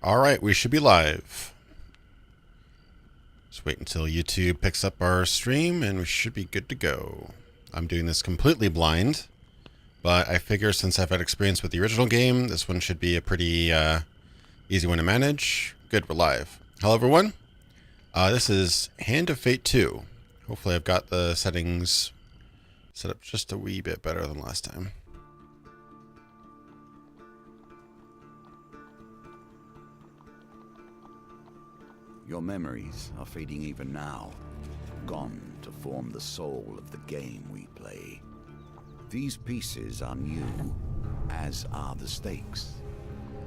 Alright, we should be live. Just wait until YouTube picks up our stream and we should be good to go. I'm doing this completely blind, but I figure since I've had experience with the original game, this one should be a pretty easy one to manage. Good, we're live. Hello everyone. This is Hand of Fate 2. Hopefully I've got the settings set up just a wee bit better than last time. Your memories are fading even now, gone to form the soul of the game we play. These pieces are new, as are the stakes.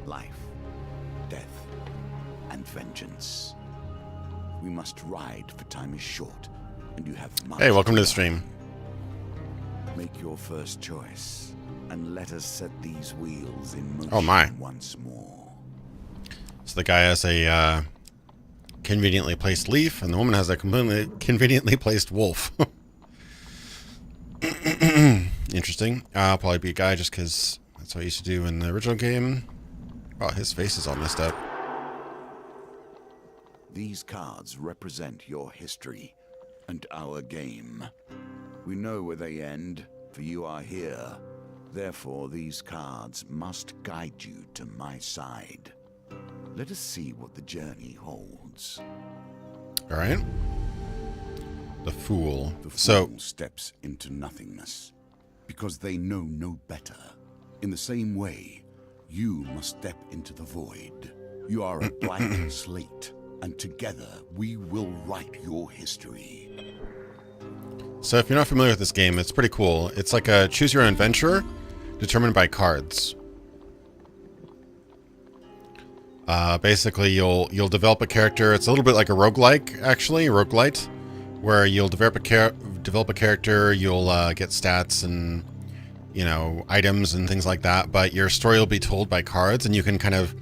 Life, death, and vengeance. We must ride, for time is short, and you have much. Hey, welcome to the stream. Make your first choice, and let us set these wheels in motion Oh my. once more. So the guy has a conveniently placed leaf, and the woman has a completely conveniently placed wolf. Interesting. I'll probably be a guy just because that's what I used to do in the original game. Oh, his face is all messed up. These cards represent your history and our game. We know where they end, for you are here. Therefore, these cards must guide you to my side. Let us see what the journey holds. All right. The Fool. The So, fool steps into nothingness, because they know no better. In the same way, you must step into the void. You are a blank slate, and together we will write your history. so if you're not familiar with this game, it's pretty cool. It's like a choose your own adventure determined by cards. Basically, you'll develop a character. It's a little bit like a roguelike, actually, roguelite, where you'll develop a character. You'll get stats and items and things like that. But your story will be told by cards, and you can kind of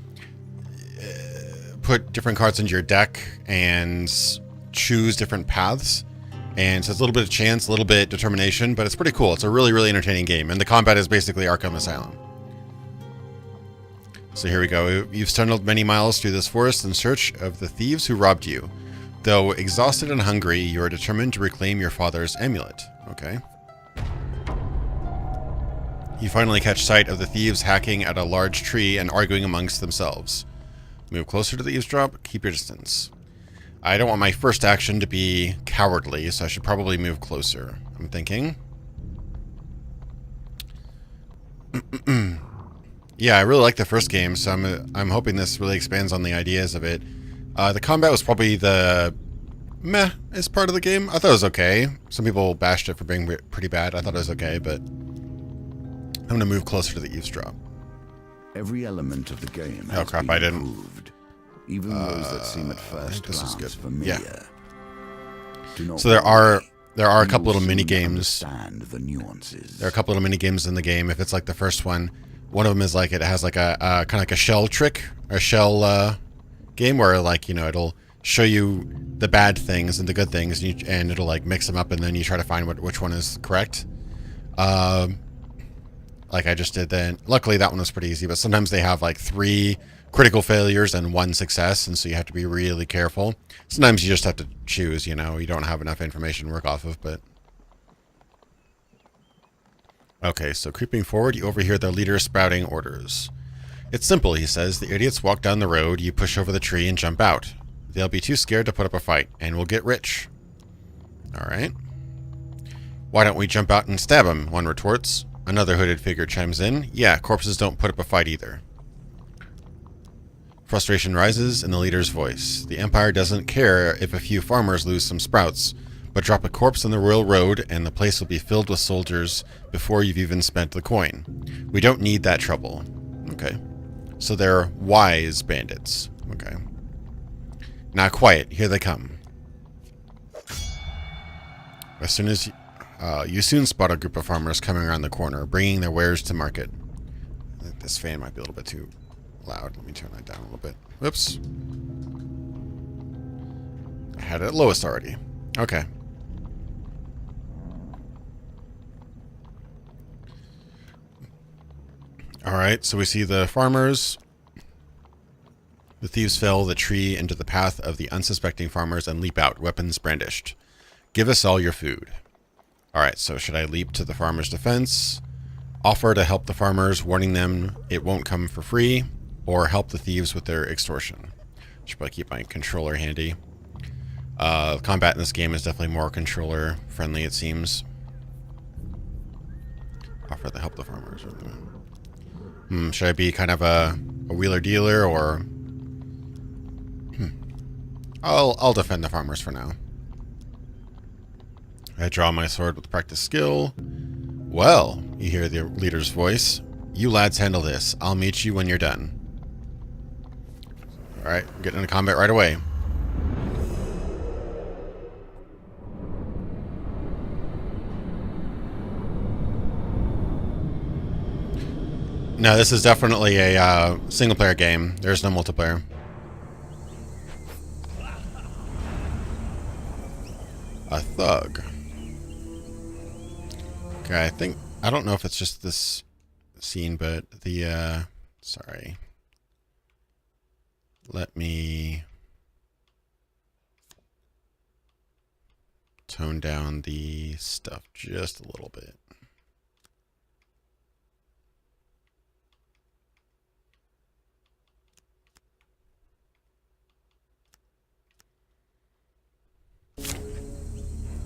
put different cards into your deck and choose different paths. And so it's a little bit of chance, a little bit determination, but it's pretty cool. It's a really, really entertaining game, and the combat is basically Arkham Asylum. So here we go. You've stumbled many miles through this forest in search of the thieves who robbed you. Though exhausted and hungry, you are determined to reclaim your father's amulet. Okay. You finally catch sight of the thieves hacking at a large tree and arguing amongst themselves. Move closer to the eavesdrop. Keep your distance. I don't want my first action to be cowardly, so I should probably move closer. I'm thinking. Yeah, I really like the first game, so I'm hoping this really expands on the ideas of it. The combat was probably the meh-est part of the game. I thought it was okay. Some people bashed it for being pretty bad. I thought it was okay, but I'm going to move closer to the eavesdrop. Every element of the game Oh has crap, been I didn't. improved, even those that seem at first this is glance good. familiar. Yeah. Do not So there worry. are a You couple will little mini soon games. understand the nuances. There are a couple little mini games in the game. If it's like the first one of them is like it has like a kind of like a shell trick, a shell game where it'll show you the bad things and the good things, and it'll like mix them up, and then you try to find which one is correct. Like I just did then. Luckily that one was pretty easy, but sometimes they have like 3 critical failures and 1 success, and so you have to be really careful. Sometimes you just have to choose, you don't have enough information to work off of, but... Okay, so creeping forward, you overhear the leader spouting orders. It's simple, he says. The idiots walk down the road, you push over the tree and jump out. They'll be too scared to put up a fight, and we'll get rich. Alright. Why don't we jump out and stab him? One retorts. Another hooded figure chimes in. Yeah, corpses don't put up a fight either. Frustration rises in the leader's voice. The Empire doesn't care if a few farmers lose some sprouts, but drop a corpse on the royal road and the place will be filled with soldiers before you've even spent the coin. We don't need that trouble. Okay. So they're wise bandits. Okay. Now quiet. Here they come. As soon as you soon spot a group of farmers coming around the corner, bringing their wares to market. I think this fan might be a little bit too loud. Let me turn that down a little bit. Whoops. I had it at lowest already. Okay. Alright, so we see the farmers The thieves fell the tree into the path of the unsuspecting farmers and leap out, weapons brandished. Give us all your food. Alright, so should I leap to the farmer's defense, offer to help the farmers, warning them it won't come for free, or help the thieves with their extortion? Should probably keep my controller handy. Combat in this game is definitely more controller friendly, it seems. Offer to help the farmers. Should I be kind of a wheeler dealer, or I'll defend the farmers for now. I draw my sword with practice skill. Well, you hear the leader's voice. You lads handle this. I'll meet you when you're done. Alright, getting into combat right away. No, this is definitely a single-player game. There's no multiplayer. A thug. Okay, I don't know if it's just this scene, but the, sorry. Let me tone down the stuff just a little bit.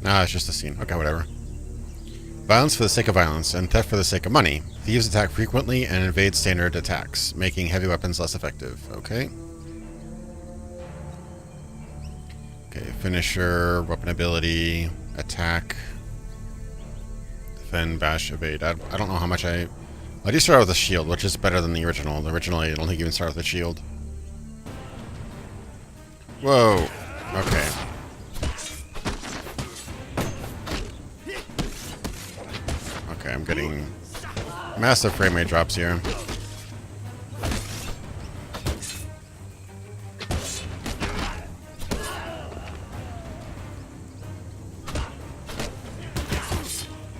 It's just a scene. Okay, whatever. Violence for the sake of violence and theft for the sake of money. Thieves attack frequently and evade standard attacks, making heavy weapons less effective. Okay. Okay, finisher, weapon ability, attack, defend, bash, evade. I don't know how much I do start with a shield, which is better than the original. The original, I don't think you even start with a shield. Whoa. Okay. Okay, I'm getting massive frame rate drops here.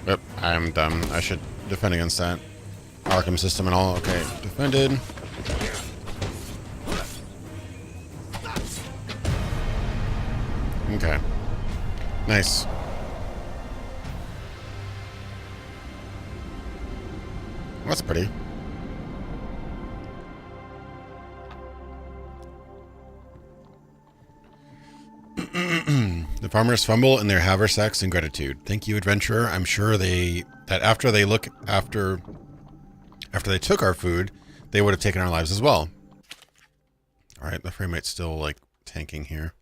Yep, I'm done. I should defend against that. Arkham system and all. Okay, defended. Okay. Nice. That's pretty. The farmers fumble in their haversacks in gratitude. Thank you, adventurer. I'm sure that after they took our food, they would have taken our lives as well. All right, the frame rate's still like tanking here.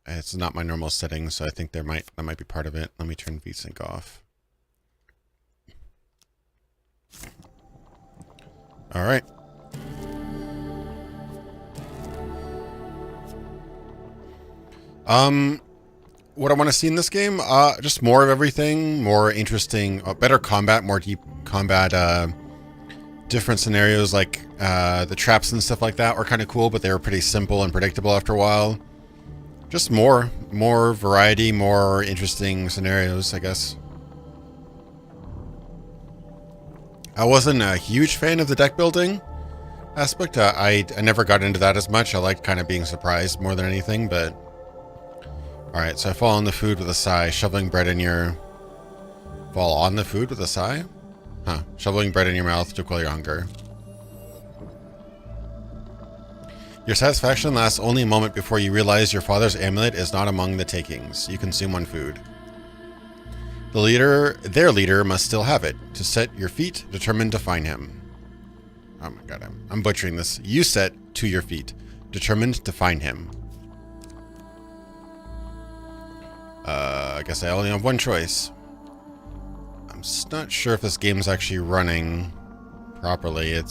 It's not my normal setting, so I think that might be part of it. Let me turn VSync off. All right. What I want to see in this game, just more of everything, more interesting, better combat, more deep combat, different scenarios, like the traps and stuff like that were kind of cool, but they were pretty simple and predictable after a while. Just more variety, more interesting scenarios, I guess. I wasn't a huge fan of the deck building aspect. I never got into that as much. I like kind of being surprised more than anything, but... Alright, so I fall on the food with a sigh. Shoveling bread in your... Fall on the food with a sigh? Huh. Shoveling bread in your mouth to quell your hunger. Your satisfaction lasts only a moment before you realize your father's amulet is not among the takings. You consume one food. Their leader must still have it. To set your feet, determined to find him. Oh my god, I'm butchering this. You set to your feet, determined to find him. I guess I only have one choice. I'm not sure if this game's actually running properly.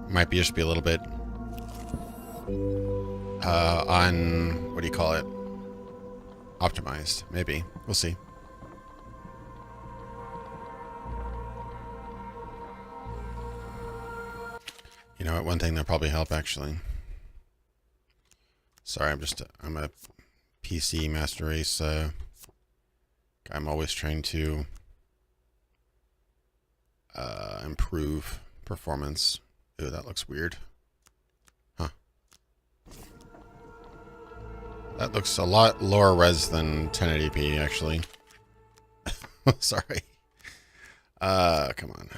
Might be just be a little bit on, what do you call it? Optimized, maybe. We'll see. You know what? One thing that'll probably help, actually. Sorry, I'm a PC Master Race. I'm always trying to improve performance. Ooh, that looks weird. That looks a lot lower res than 1080p, actually. Sorry. Come on.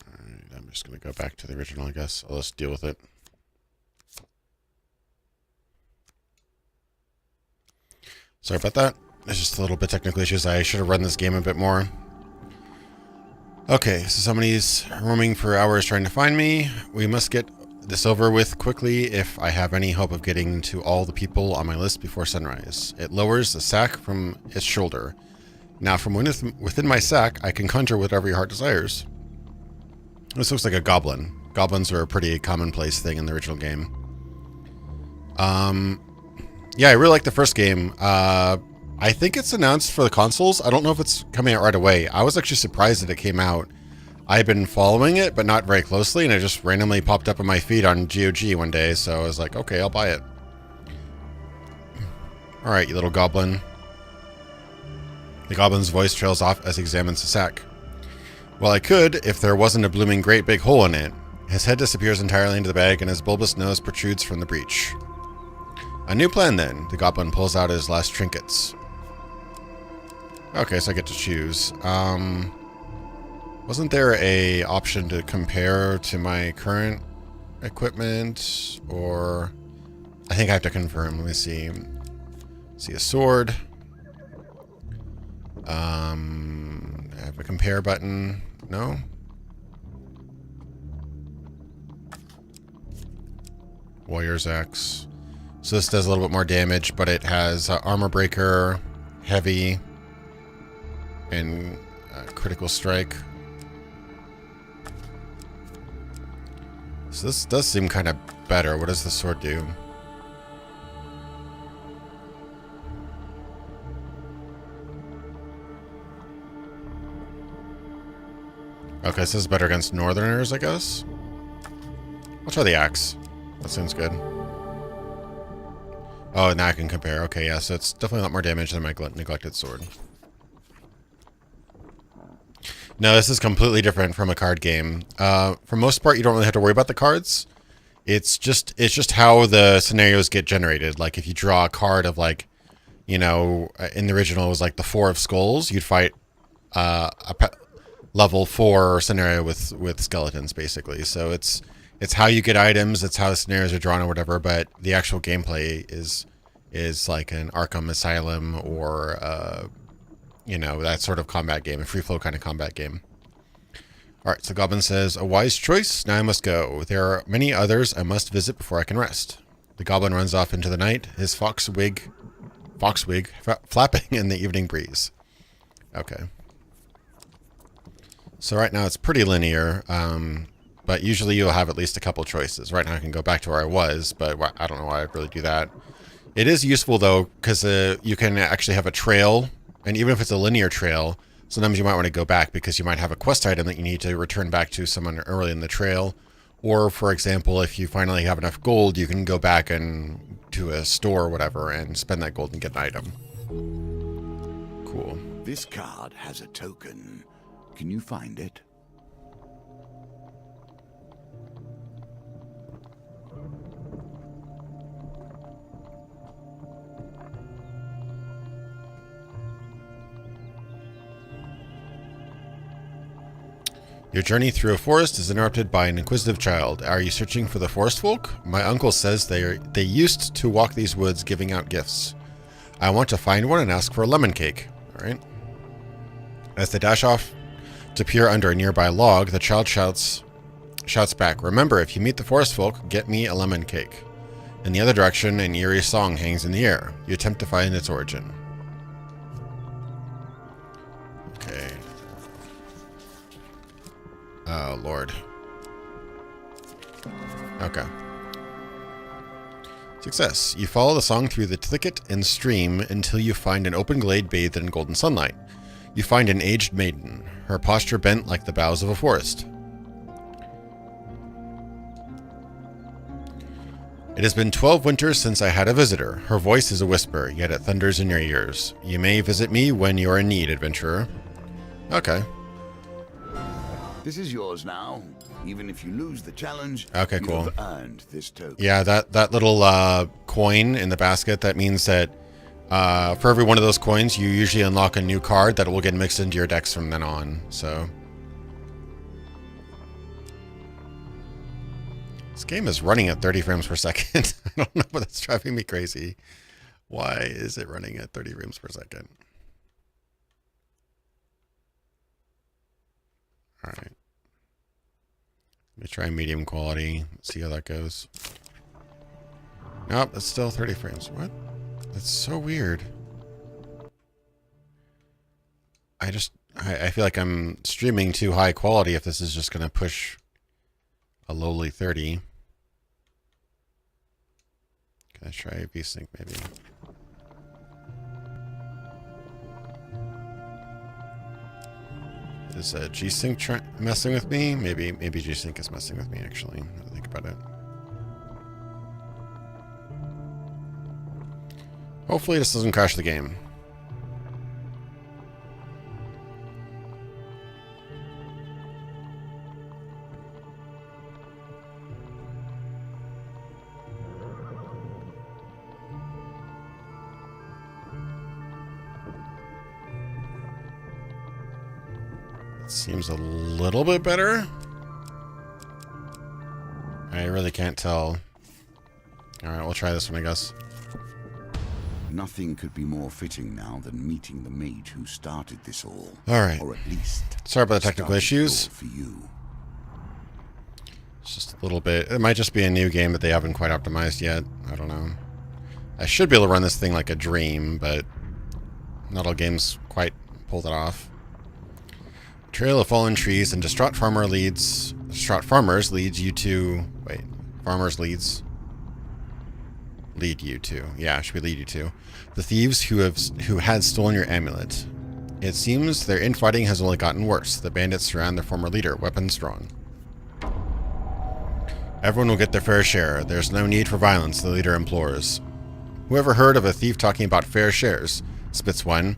Alright, I'm just going to go back to the original, I guess. I'll just deal with it. Sorry about that. There's just a little bit of technical issues. I should have run this game a bit more. Okay, so somebody's roaming for hours trying to find me. We must get this over with quickly if I have any hope of getting to all the people on my list before sunrise. It lowers the sack from its shoulder. Now, from within my sack, I can conjure whatever your heart desires. This looks like a goblin. Goblins are a pretty commonplace thing in the original game. Yeah, I really like the first game. I think it's announced for the consoles. I don't know if it's coming out right away. I was actually surprised that it came out. I've been following it, but not very closely, and it just randomly popped up on my feed on GOG one day, so I was like, okay, I'll buy it. Alright, you little goblin. The goblin's voice trails off as he examines the sack. Well, I could, if there wasn't a blooming great big hole in it. His head disappears entirely into the bag, and his bulbous nose protrudes from the breech. A new plan, then. The goblin pulls out his last trinkets. Okay, so I get to choose. Wasn't there a option to compare to my current equipment? Or... I think I have to confirm. Let me see. See a sword. I have a compare button. No? Warrior's Axe. So this does a little bit more damage, but it has armor breaker, heavy, and critical strike. So this does seem kind of better. What does the sword do? Okay, so this is better against northerners, I guess. I'll try the axe. That seems good. Oh, now I can compare. Okay, yeah, so it's definitely a lot more damage than my neglected sword. No, this is completely different from a card game. For most part, you don't really have to worry about the cards. It's just how the scenarios get generated. Like, if you draw a card of, like, you know, in the original it was like the Four of Skulls, you'd fight level 4 scenario with skeletons, basically. So it's how you get items, it's how the scenarios are drawn or whatever, but the actual gameplay is like an Arkham Asylum or, you know, that sort of combat game, a free-flow kind of combat game. Alright, so Goblin says, a wise choice, now I must go. There are many others I must visit before I can rest. The Goblin runs off into the night, his fox wig flapping in the evening breeze. Okay. So right now it's pretty linear, but usually you'll have at least a couple choices. Right now I can go back to where I was, but I don't know why I'd really do that. It is useful, though, because you can actually have a trail, and even if it's a linear trail, sometimes you might want to go back because you might have a quest item that you need to return back to someone early in the trail. Or, for example, if you finally have enough gold, you can go back and to a store or whatever and spend that gold and get an item. Cool. This card has a token. Can you find it? Your journey through a forest is interrupted by an inquisitive child. Are you searching for the forest folk? My uncle says they used to walk these woods giving out gifts. I want to find one and ask for a lemon cake. All right. As they dash off to peer under a nearby log, the child shouts back, remember, if you meet the forest folk, get me a lemon cake. In the other direction, an eerie song hangs in the air. You attempt to find its origin. Okay. Oh, Lord. Okay. Success. You follow the song through the thicket and stream until you find an open glade bathed in golden sunlight. You find an aged maiden, her posture bent like the boughs of a forest. It has been 12 winters since I had a visitor. Her voice is a whisper, yet it thunders in your ears. You may visit me when you are in need, adventurer. Okay. This is yours now. Even if you lose the challenge, okay, you cool. have earned this token. Yeah, that little coin in the basket, that means that for every one of those coins, you usually unlock a new card that will get mixed into your decks from then on. So this game is running at 30 frames per second. I don't know, but that's driving me crazy. Why is it running at 30 frames per second? All right. Let me try medium quality. See how that goes. Nope, it's still 30 frames. What? That's so weird. I feel like I'm streaming too high quality if this is just going to push a lowly 30. Can I try VSync maybe? Is G-Sync messing with me? Maybe G-Sync is messing with me, actually. Now that I think about it. Hopefully this doesn't crash the game. Seems a little bit better. I really can't tell. Alright, we'll try this one, I guess. Nothing could be more fitting now than meeting the mage who started this all. Alright. Or at least sorry about the technical issues. For you. It's just a little bit. It might just be a new game that they haven't quite optimized yet. I don't know. I should be able to run this thing like a dream, but not all games quite pull that off. Trail of fallen trees and distraught farmers lead you to the thieves who had stolen your amulet. It seems their infighting has only gotten worse. The bandits surround their former leader, weapons drawn. Everyone will get their fair share. There's no need for violence, the leader implores. Whoever heard of a thief talking about fair shares? Spits one.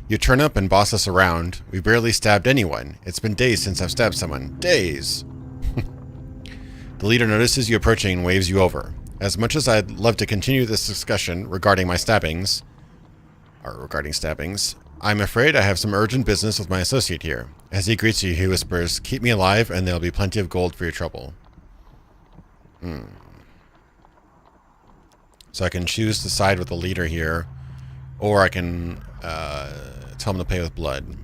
You turn up and boss us around. We barely stabbed anyone. It's been days since I've stabbed someone. Days! The leader notices you approaching and waves you over. As much as I'd love to continue this discussion regarding stabbings, I'm afraid I have some urgent business with my associate here. As he greets you, he whispers, "Keep me alive and there'll be plenty of gold for your trouble." So I can choose to side with the leader here, or I can tell him to pay with blood.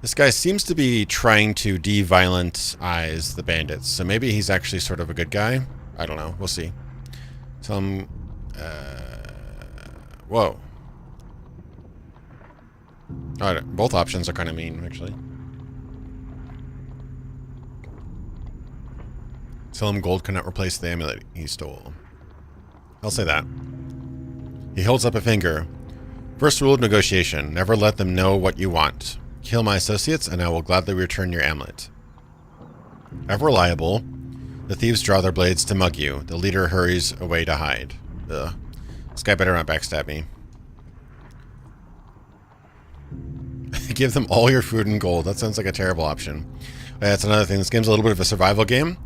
This guy seems to be trying to de-violentize the bandits, so maybe he's actually sort of a good guy. I don't know. We'll see. Tell him... whoa. Oh, both options are kind of mean, actually. Tell him gold cannot replace the amulet he stole. I'll say that. He holds up a finger. First rule of negotiation. Never let them know what you want. Kill my associates, and I will gladly return your amulet. Ever reliable, the thieves draw their blades to mug you. The leader hurries away to hide. Ugh. This guy better not backstab me. Give them all your food and gold. That sounds like a terrible option. That's another thing. This game's a little bit of a survival game.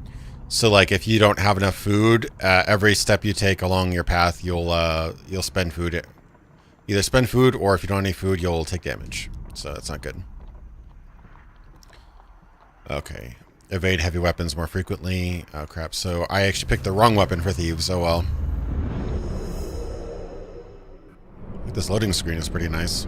So, like, if you don't have enough food, every step you take along your path, you'll spend food. Either spend food, or if you don't have any food, you'll take damage. So that's not good. Okay. Evade heavy weapons more frequently. Oh, crap. So I actually picked the wrong weapon for thieves. Oh, well. This loading screen is pretty nice.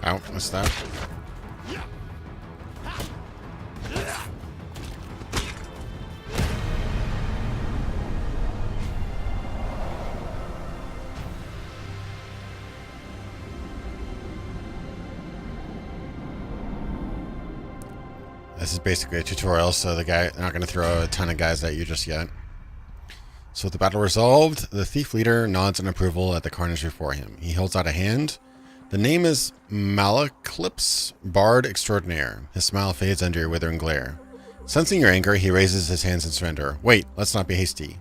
Ow, what's that? This is basically a tutorial, so they're not going to throw a ton of guys at you just yet. So with the battle resolved, the thief leader nods in approval at the carnage before him. He holds out a hand. The name is Malaclips, Bard Extraordinaire. His smile fades under your withering glare. Sensing your anger, he raises his hands in surrender. Wait, let's not be hasty.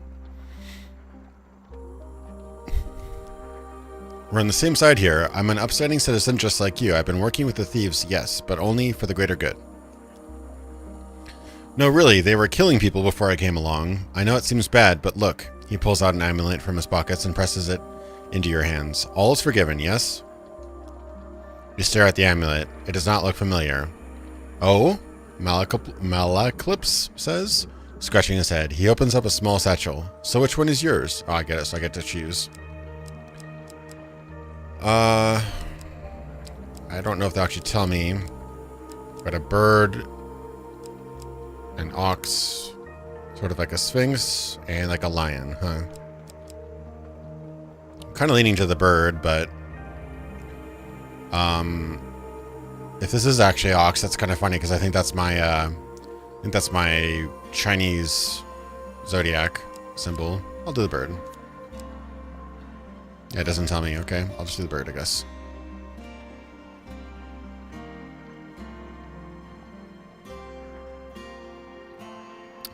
We're on the same side here. I'm an upstanding citizen just like you. I've been working with the thieves, yes, but only for the greater good. No, really, they were killing people before I came along. I know it seems bad, but look. He pulls out an amulet from his pockets and presses it into your hands. All is forgiven, yes? You stare at the amulet. It does not look familiar. Oh? Malaclips says, scratching his head. He opens up a small satchel. So which one is yours? Oh, I get it, so I get to choose. I don't know if they'll actually tell me. Got a bird, an ox, sort of like a sphinx, and like a lion, huh? I'm kind of leaning to the bird, but if this is actually ox, that's kind of funny because I think that's my Chinese zodiac symbol. I'll do the bird. Yeah, it doesn't tell me. Okay, I'll just do the bird, I guess.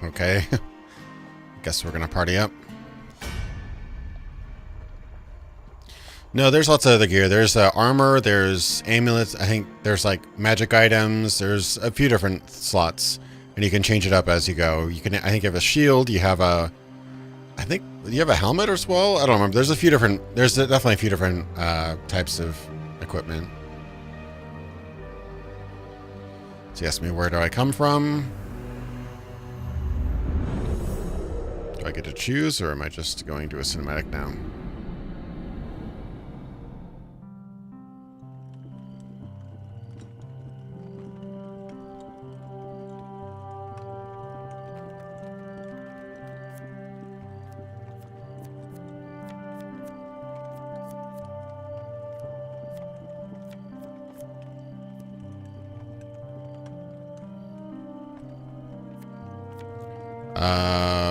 Okay. Guess we're gonna party up. No, there's lots of other gear. There's armor, there's amulets, I think there's like magic items, there's a few different slots. And you can change it up as you go. You can, I think you have a shield, you have a, I think, you have a helmet as well? I don't remember. There's definitely a few different types of equipment. So you ask me, where do I come from? Do I get to choose, or am I just going to a cinematic now?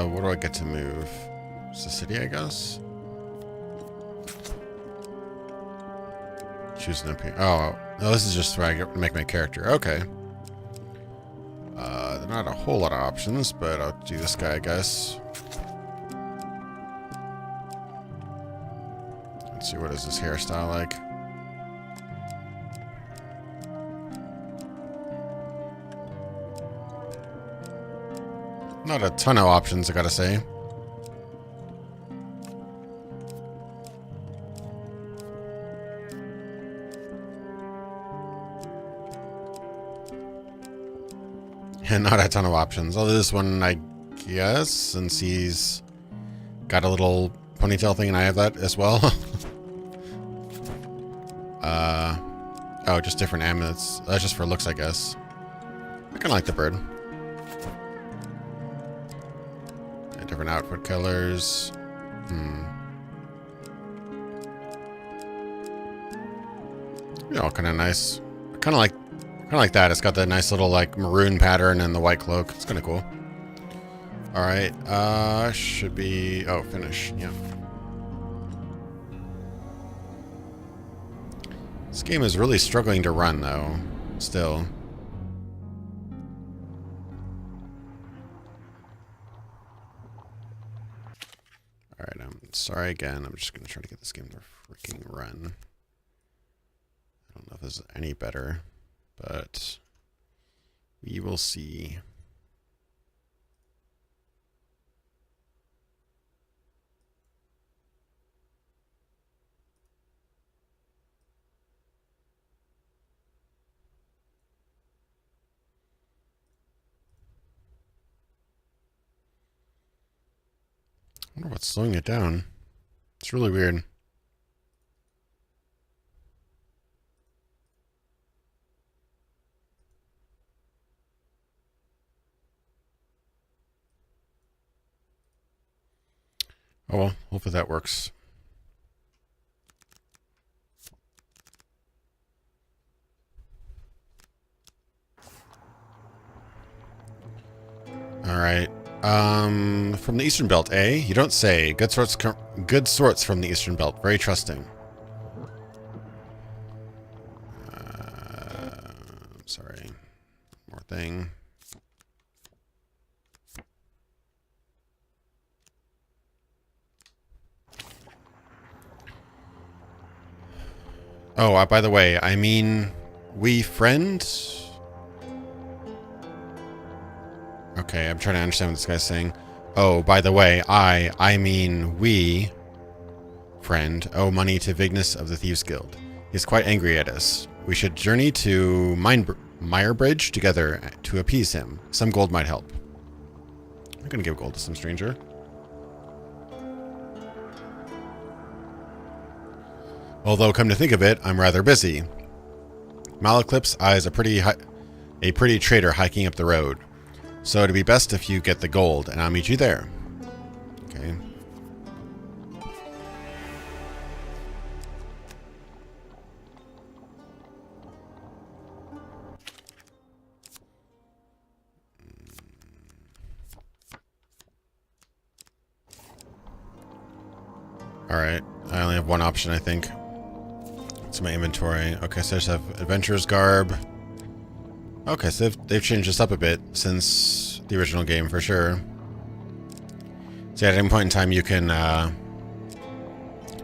What do I get to move? It's the city, I guess. Choose an appearance. Oh, no, this is just where I get to make my character. Okay. There are not a whole lot of options, but I'll do this guy, I guess. Let's see, what is this hairstyle like? Not a ton of options, I gotta say. And not a ton of options. Although this one, I guess, since he's got a little ponytail thing and I have that as well. Oh, just different amulets. That's just for looks, I guess. I kind of like the bird. Different outfit colors. Yeah, kind of nice. Kind of like that. It's got that nice little like maroon pattern and the white cloak. It's kind of cool. All right. Should be. Oh, finish. Yeah. This game is really struggling to run though. Still. Alright, I'm sorry again. I'm just going to try to get this game to freaking run. I don't know if this is any better, but we will see. I wonder what's slowing it down. It's really weird. Oh well, hopefully that works. Alright. From the Eastern Belt, eh? You don't say. Good sorts from the Eastern Belt. Very trusting. Sorry. More thing. Oh, by the way, I mean, we friend? Okay, I'm trying to understand what this guy's saying. Oh, by the way, I mean we, friend, owe money to Vignus of the Thieves Guild. He's quite angry at us. We should journey to Meyrbridge together to appease him. Some gold might help. I'm gonna give gold to some stranger. Although, come to think of it, I'm rather busy. Malaclips eyes a pretty trader hiking up the road. So it'd be best if you get the gold, and I'll meet you there. Okay. Alright. I only have one option, I think. It's my inventory. Okay, so I just have Adventurer's Garb. Okay, so they've changed this up a bit since the original game, for sure. So at any point in time, you can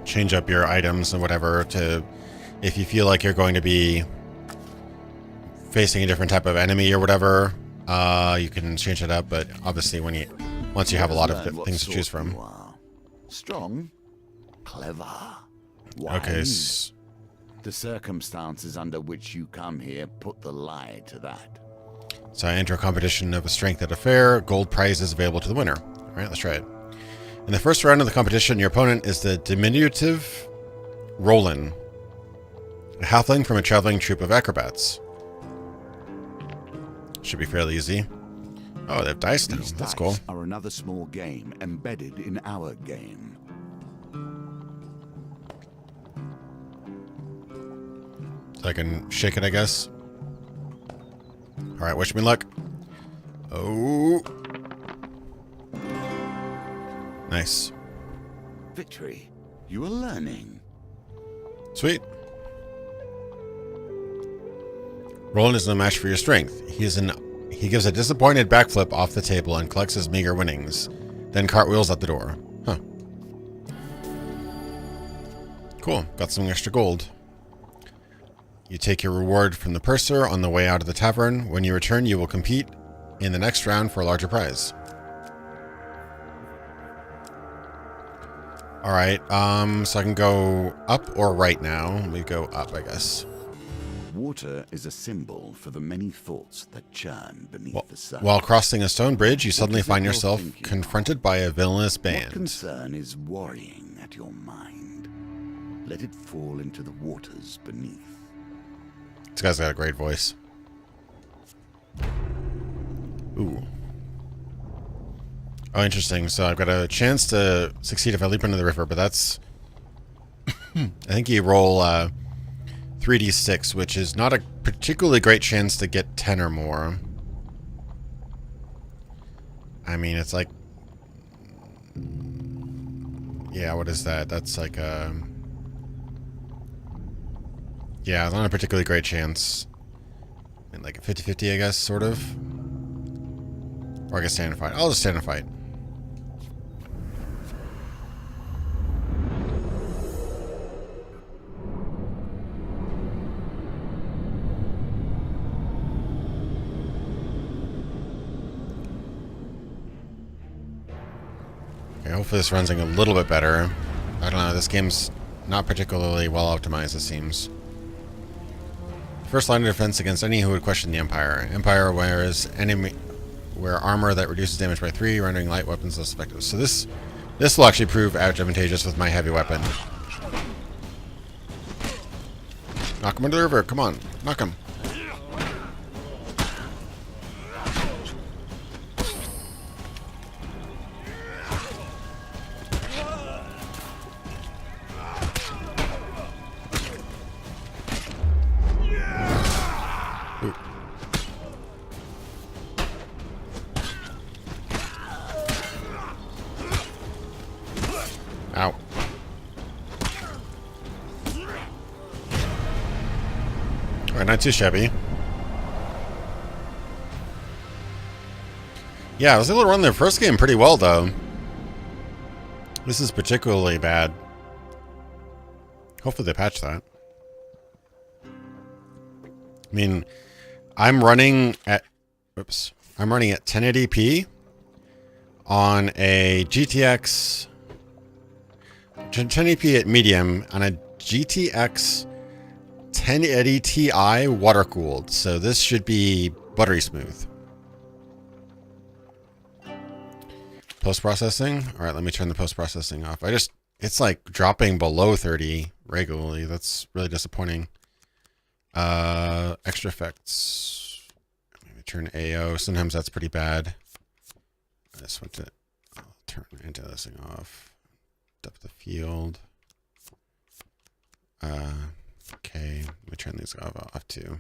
change up your items and whatever to, if you feel like you're going to be facing a different type of enemy or whatever, you can change it up. But obviously, once you have a lot of things to choose from. Strong, clever, wise. Okay. The circumstances under which you come here put the lie to that. So I enter a competition of a strength at a fair. Gold prize is available to the winner. All right, let's try it. In the first round of the competition, your opponent is the diminutive Roland, a halfling from a traveling troupe of acrobats. Should be fairly easy. Oh, they have dice now. That's cool. These dice are another small game embedded in our game. So I can shake it, I guess. Alright, wish me luck. Oh. Nice. Victory. You are learning. Sweet. Roland is no match for your strength. He gives a disappointed backflip off the table and collects his meager winnings. Then cartwheels out the door. Huh. Cool. Got some extra gold. You take your reward from the purser on the way out of the tavern. When you return, you will compete in the next round for a larger prize. Alright, so I can go up or right now. We go up, I guess. Water is a symbol for the many thoughts that churn beneath the surface. While crossing a stone bridge, you suddenly find yourself confronted by a villainous band. What concern is worrying at your mind? Let it fall into the waters beneath. This guy's got a great voice. Ooh. Oh, interesting. So I've got a chance to succeed if I leap into the river, but that's... I think you roll 3d6, which is not a particularly great chance to get 10 or more. I mean, it's like... Yeah, what is that? That's like a... Yeah, it's not a particularly great chance. I mean, like a 50-50, I guess, sort of. Or I guess stand and fight. I'll just stand and fight. Okay, hopefully this runs a little bit better. I don't know, this game's not particularly well optimized, it seems. First line of defense against any who would question the Empire. Empire wears armor that reduces damage by 3, rendering light weapons less effective. So this will actually prove advantageous with my heavy weapon. Knock him into the river. Come on, knock him. not too shabby. Yeah, I was able to run the first game pretty well, though. This is particularly bad. Hopefully they patch that. I mean, I'm running at 1080p on a GTX 1080p at medium on a GTX 1080 Ti water cooled. So this should be buttery smooth. Post-processing? Alright, let me turn the post-processing off. It's like dropping below 30 regularly. That's really disappointing. Extra effects. Maybe turn AO. Sometimes that's pretty bad. I just want to turn anti-aliasing off. Depth of field. Okay, let me turn these off too.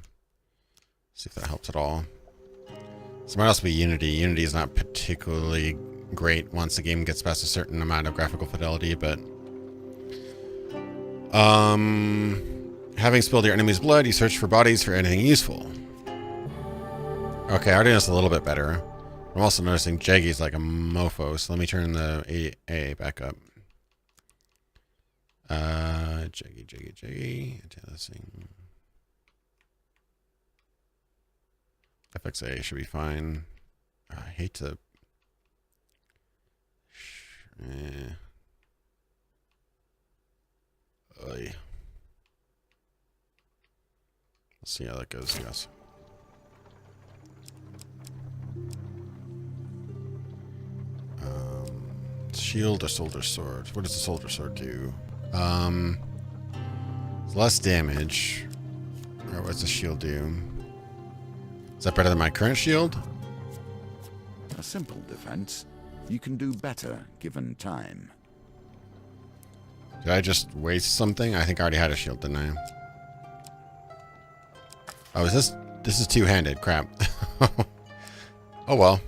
See if that helps at all. So might also be Unity. Unity is not particularly great once the game gets past a certain amount of graphical fidelity, but having spilled your enemy's blood, you search for bodies for anything useful. Okay, I already noticed a little bit better. I'm also noticing Jaggy's like a mofo, so let me turn the AA back up. Jaggy. Anti-aliasing. FXA should be fine. I hate to... Let's see how that goes, yes. Shield or soldier sword? What does the soldier sword do? Less damage. Or what's the shield do? Is that better than my current shield? A simple defense. You can do better given time. Did I just waste something? I think I already had a shield, didn't I? Oh, is this... This is two-handed. Crap. Oh, well.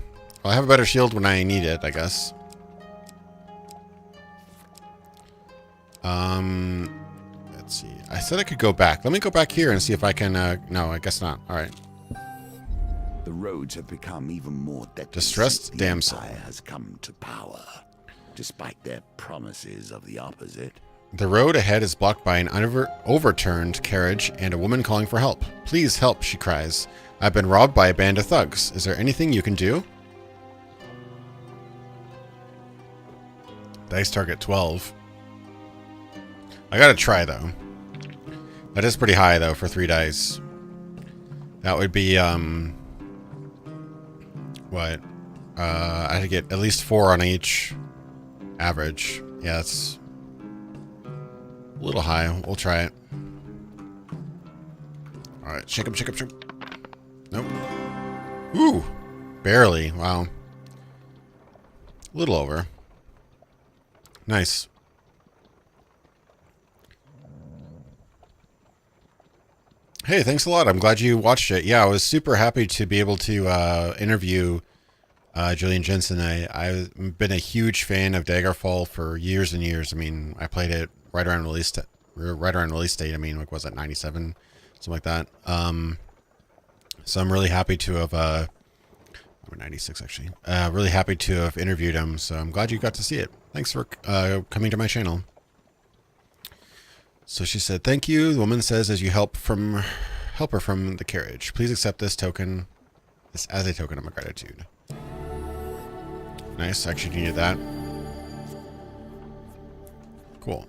I'll have a better shield when I need it, I guess. Let's see. I said I could go back. Let me go back here and see if I can... no, I guess not. All right. The roads have become even more deadly. Distressed damsel. The Empire has come to power, despite their promises of the opposite. The road ahead is blocked by an overturned carriage and a woman calling for help. Please help, she cries. I've been robbed by a band of thugs. Is there anything you can do? Dice target 12. I gotta try, though. That is pretty high, though, for 3 dice. That would be, what? I had to get at least 4 on each. Average. Yeah, that's a little high. We'll try it. Alright, shake him, shake him, shake him. Nope. Ooh! Barely. Wow. A little over. Nice. Hey, thanks a lot. I'm glad you watched it. Yeah, I was super happy to be able to interview Julian Jensen. I've been a huge fan of Daggerfall for years and years. I mean, I played it right around release date. I mean, like, was it 97? Something like that. So I'm really happy to have 96 actually. Really happy to have interviewed him. So I'm glad you got to see it. Thanks for coming to my channel. So she said, "Thank you." The woman says, "As you help her from the carriage, please accept this token, as a token of my gratitude." Nice. Actually needed that. Cool.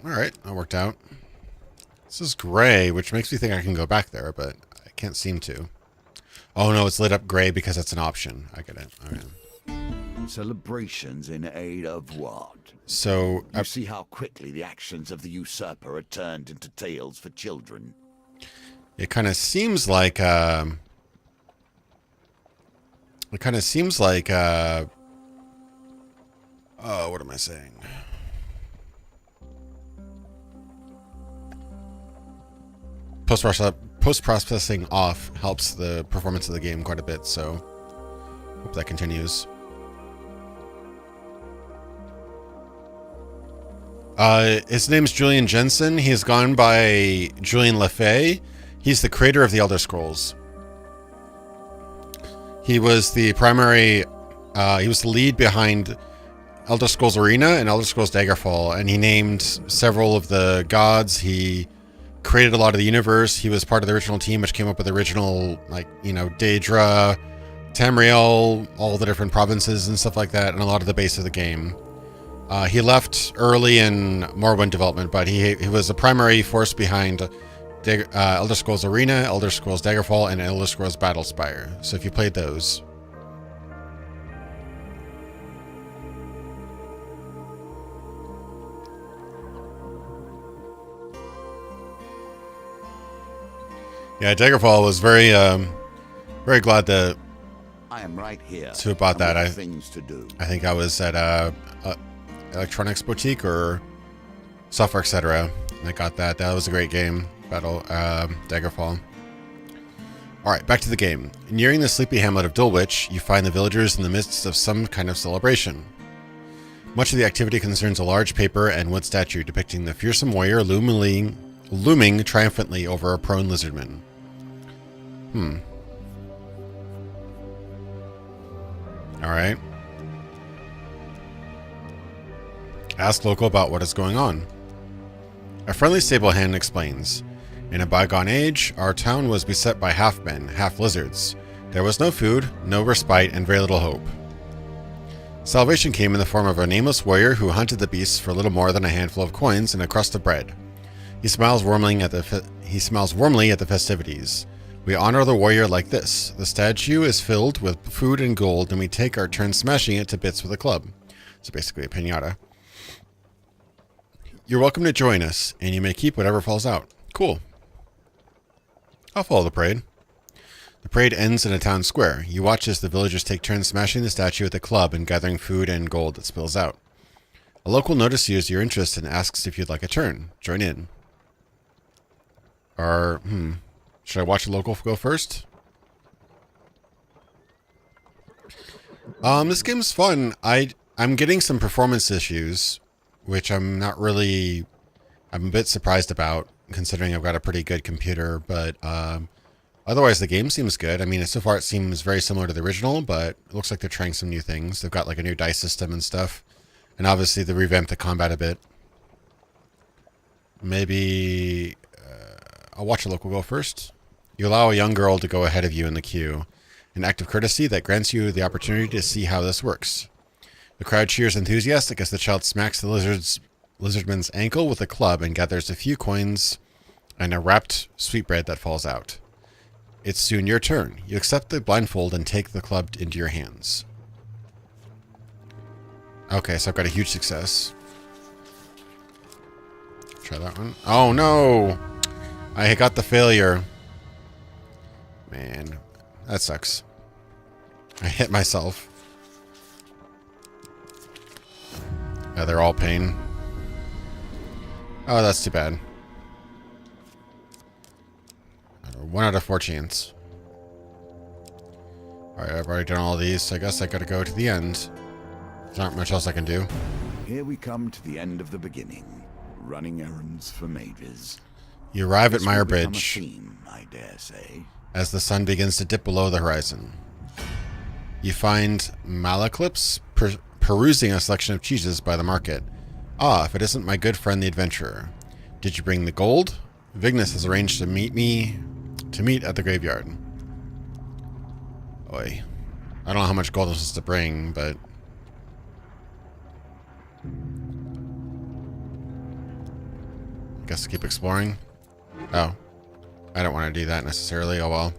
All right, that worked out. This is gray, which makes me think I can go back there, but I can't seem to. Oh no, it's lit up gray because it's an option. I get it. Okay. Celebrations in aid of what? So you see how quickly the actions of the usurper are turned into tales for children. It kind of seems like oh, what am I saying? Post-processing off helps the performance of the game quite a bit, so hope that continues. His name's Julian Jensen. He's gone by Julian LaFay. He's the creator of the Elder Scrolls. He was the primary, he was the lead behind Elder Scrolls Arena and Elder Scrolls Daggerfall, and he named several of the gods. He created a lot of the universe. He was part of the original team, which came up with the original, like, you know, Daedra, Tamriel, all the different provinces and stuff like that, and a lot of the base of the game. He left early in Morrowind development, but he was a primary force behind Elder Scrolls Arena, Elder Scrolls Daggerfall, and Elder Scrolls Battlespire. So if you played those. Yeah, Daggerfall was very glad to I am right here. To about that, I things to do. I think I was at Electronics Boutique or Software Etc. And I got that. That was a great game. Daggerfall. All right, back to the game. Nearing the sleepy hamlet of Dulwich, you find the villagers in the midst of some kind of celebration. Much of the activity concerns a large paper and wood statue depicting the fearsome warrior looming triumphantly over a prone lizardman. Alright. Ask local about what is going on. A friendly stable hand explains. In a bygone age, our town was beset by half-men, half-lizards. There was no food, no respite, and very little hope. Salvation came in the form of a nameless warrior who hunted the beasts for little more than a handful of coins and a crust of bread. He smiles warmly at the festivities. We honor the warrior like this. The statue is filled with food and gold, and we take our turn smashing it to bits with a club. So basically a piñata. You're welcome to join us, and you may keep whatever falls out. Cool. I'll follow the parade. The parade ends in a town square. You watch as the villagers take turns smashing the statue at the club and gathering food and gold that spills out. A local notices your interest and asks if you'd like a turn. Join in. Should I watch a local go first? This game's fun. I'm getting some performance issues, which I'm a bit surprised about, considering I've got a pretty good computer, but otherwise the game seems good. I mean, so far it seems very similar to the original, but it looks like they're trying some new things. They've got like a new dice system and stuff, and obviously they revamped the combat a bit. Maybe I'll watch a local go first. You allow a young girl to go ahead of you in the queue, an act of courtesy that grants you the opportunity to see how this works. The crowd cheers enthusiastic as the child smacks the lizardman's ankle with a club and gathers a few coins and a wrapped sweetbread that falls out. It's soon your turn. You accept the blindfold and take the club into your hands. Okay, so I've got a huge success. Try that one. Oh no! I got the failure. Man, that sucks. I hit myself. Yeah, they're all pain. Oh, that's too bad. 1 out of 4 chance. Alright, I've already done all these, so I guess I gotta go to the end. There's not much else I can do. Here we come to the end of the beginning. Running errands for mages. You arrive at This Mire will become a Bridge theme, I dare say. as the sun begins to dip below the horizon. You find Malaclips perusing a selection of cheeses by the market. Ah, if it isn't my good friend the adventurer. Did you bring the gold? Vignis has arranged to meet at the graveyard. Oi. I don't know how much gold I'm supposed to bring, but... I guess keep exploring. Oh. I don't want to do that necessarily. Oh well.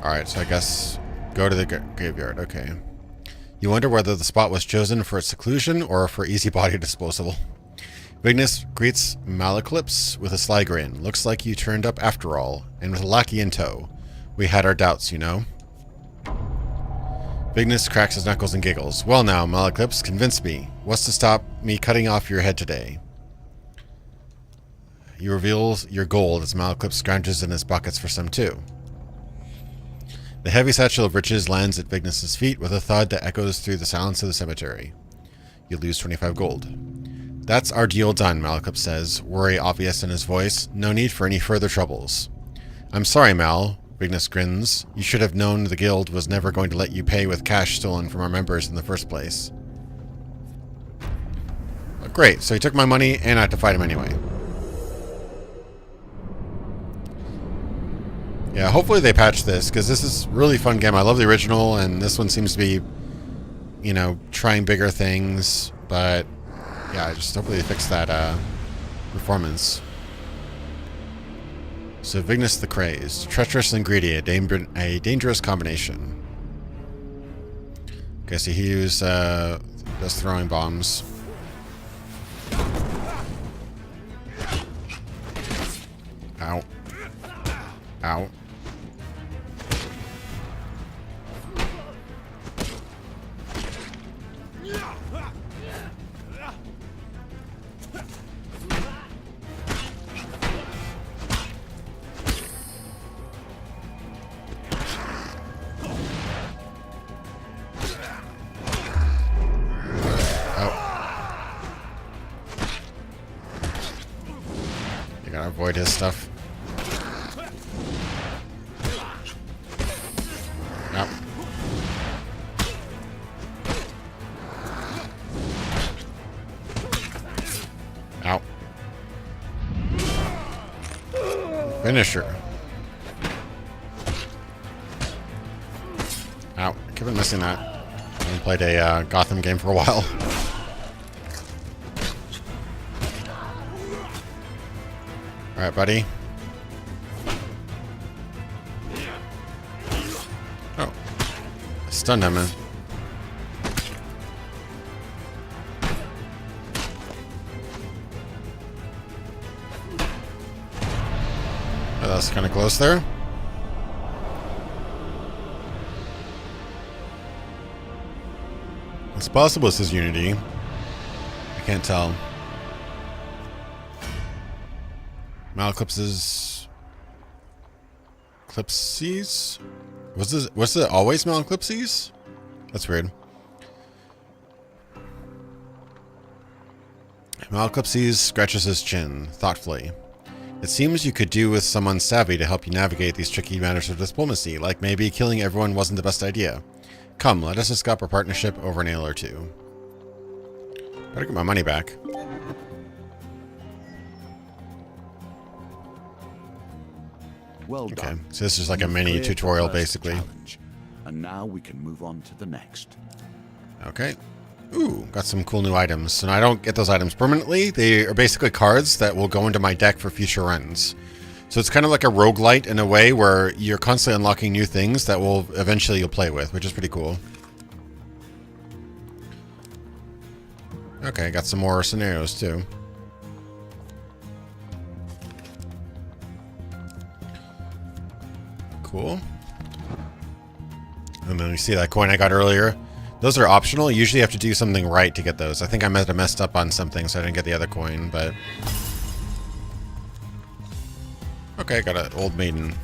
Alright, so I guess go to the graveyard. Okay. You wonder whether the spot was chosen for its seclusion or for easy body disposal. Vignis greets Malaclips with a sly grin. Looks like you turned up after all, and with a lackey in tow. We had our doubts, you know. Vignis cracks his knuckles and giggles. Well now, Malaclips, convince me. What's to stop me cutting off your head today? You reveal your gold as Malaclips scrounges in his buckets for some too. The heavy satchel of riches lands at Vignis's feet with a thud that echoes through the silence of the cemetery. You lose 25 gold. That's our deal done, Malcup says, worry obvious in his voice. No need for any further troubles. I'm sorry, Mal. Vignis grins. You should have known the guild was never going to let you pay with cash stolen from our members in the first place. Oh, great, so he took my money and I had to fight him anyway. Yeah, hopefully they patch this, because this is a really fun game. I love the original, and this one seems to be, you know, trying bigger things, but yeah, just hopefully they fix that performance. So Vignis the Crazed. Treacherous and greedy, a dangerous combination. Okay, so he used does throwing bombs. Ow. Ow. You gotta avoid his stuff. Nope. Ow. Finisher. Ow. I keep on missing that. I haven't played a Gotham game for a while. Alright, buddy. Oh. I stunned him, man. Oh, that's kind of close there. It's possible this is Unity. I can't tell. Malclipses. Clipsies? Was it always Malclipsies? That's weird. Malclipsies scratches his chin, thoughtfully. It seems you could do with someone savvy to help you navigate these tricky matters of diplomacy, like maybe killing everyone wasn't the best idea. Come, let us discuss our partnership over a nail or two. Better get my money back. Well done. Okay, so this is like a mini tutorial, basically. Challenge. And now we can move on to the next. Okay. Ooh, got some cool new items. So now I don't get those items permanently. They are basically cards that will go into my deck for future runs. So it's kind of like a roguelite in a way where you're constantly unlocking new things that will eventually you'll play with, which is pretty cool. Okay, got some more scenarios too. Cool. And then you see that coin I got earlier. Those are optional. You usually have to do something right to get those. I think I might have messed up on something, so I didn't get the other coin, but... Okay, got an old maiden.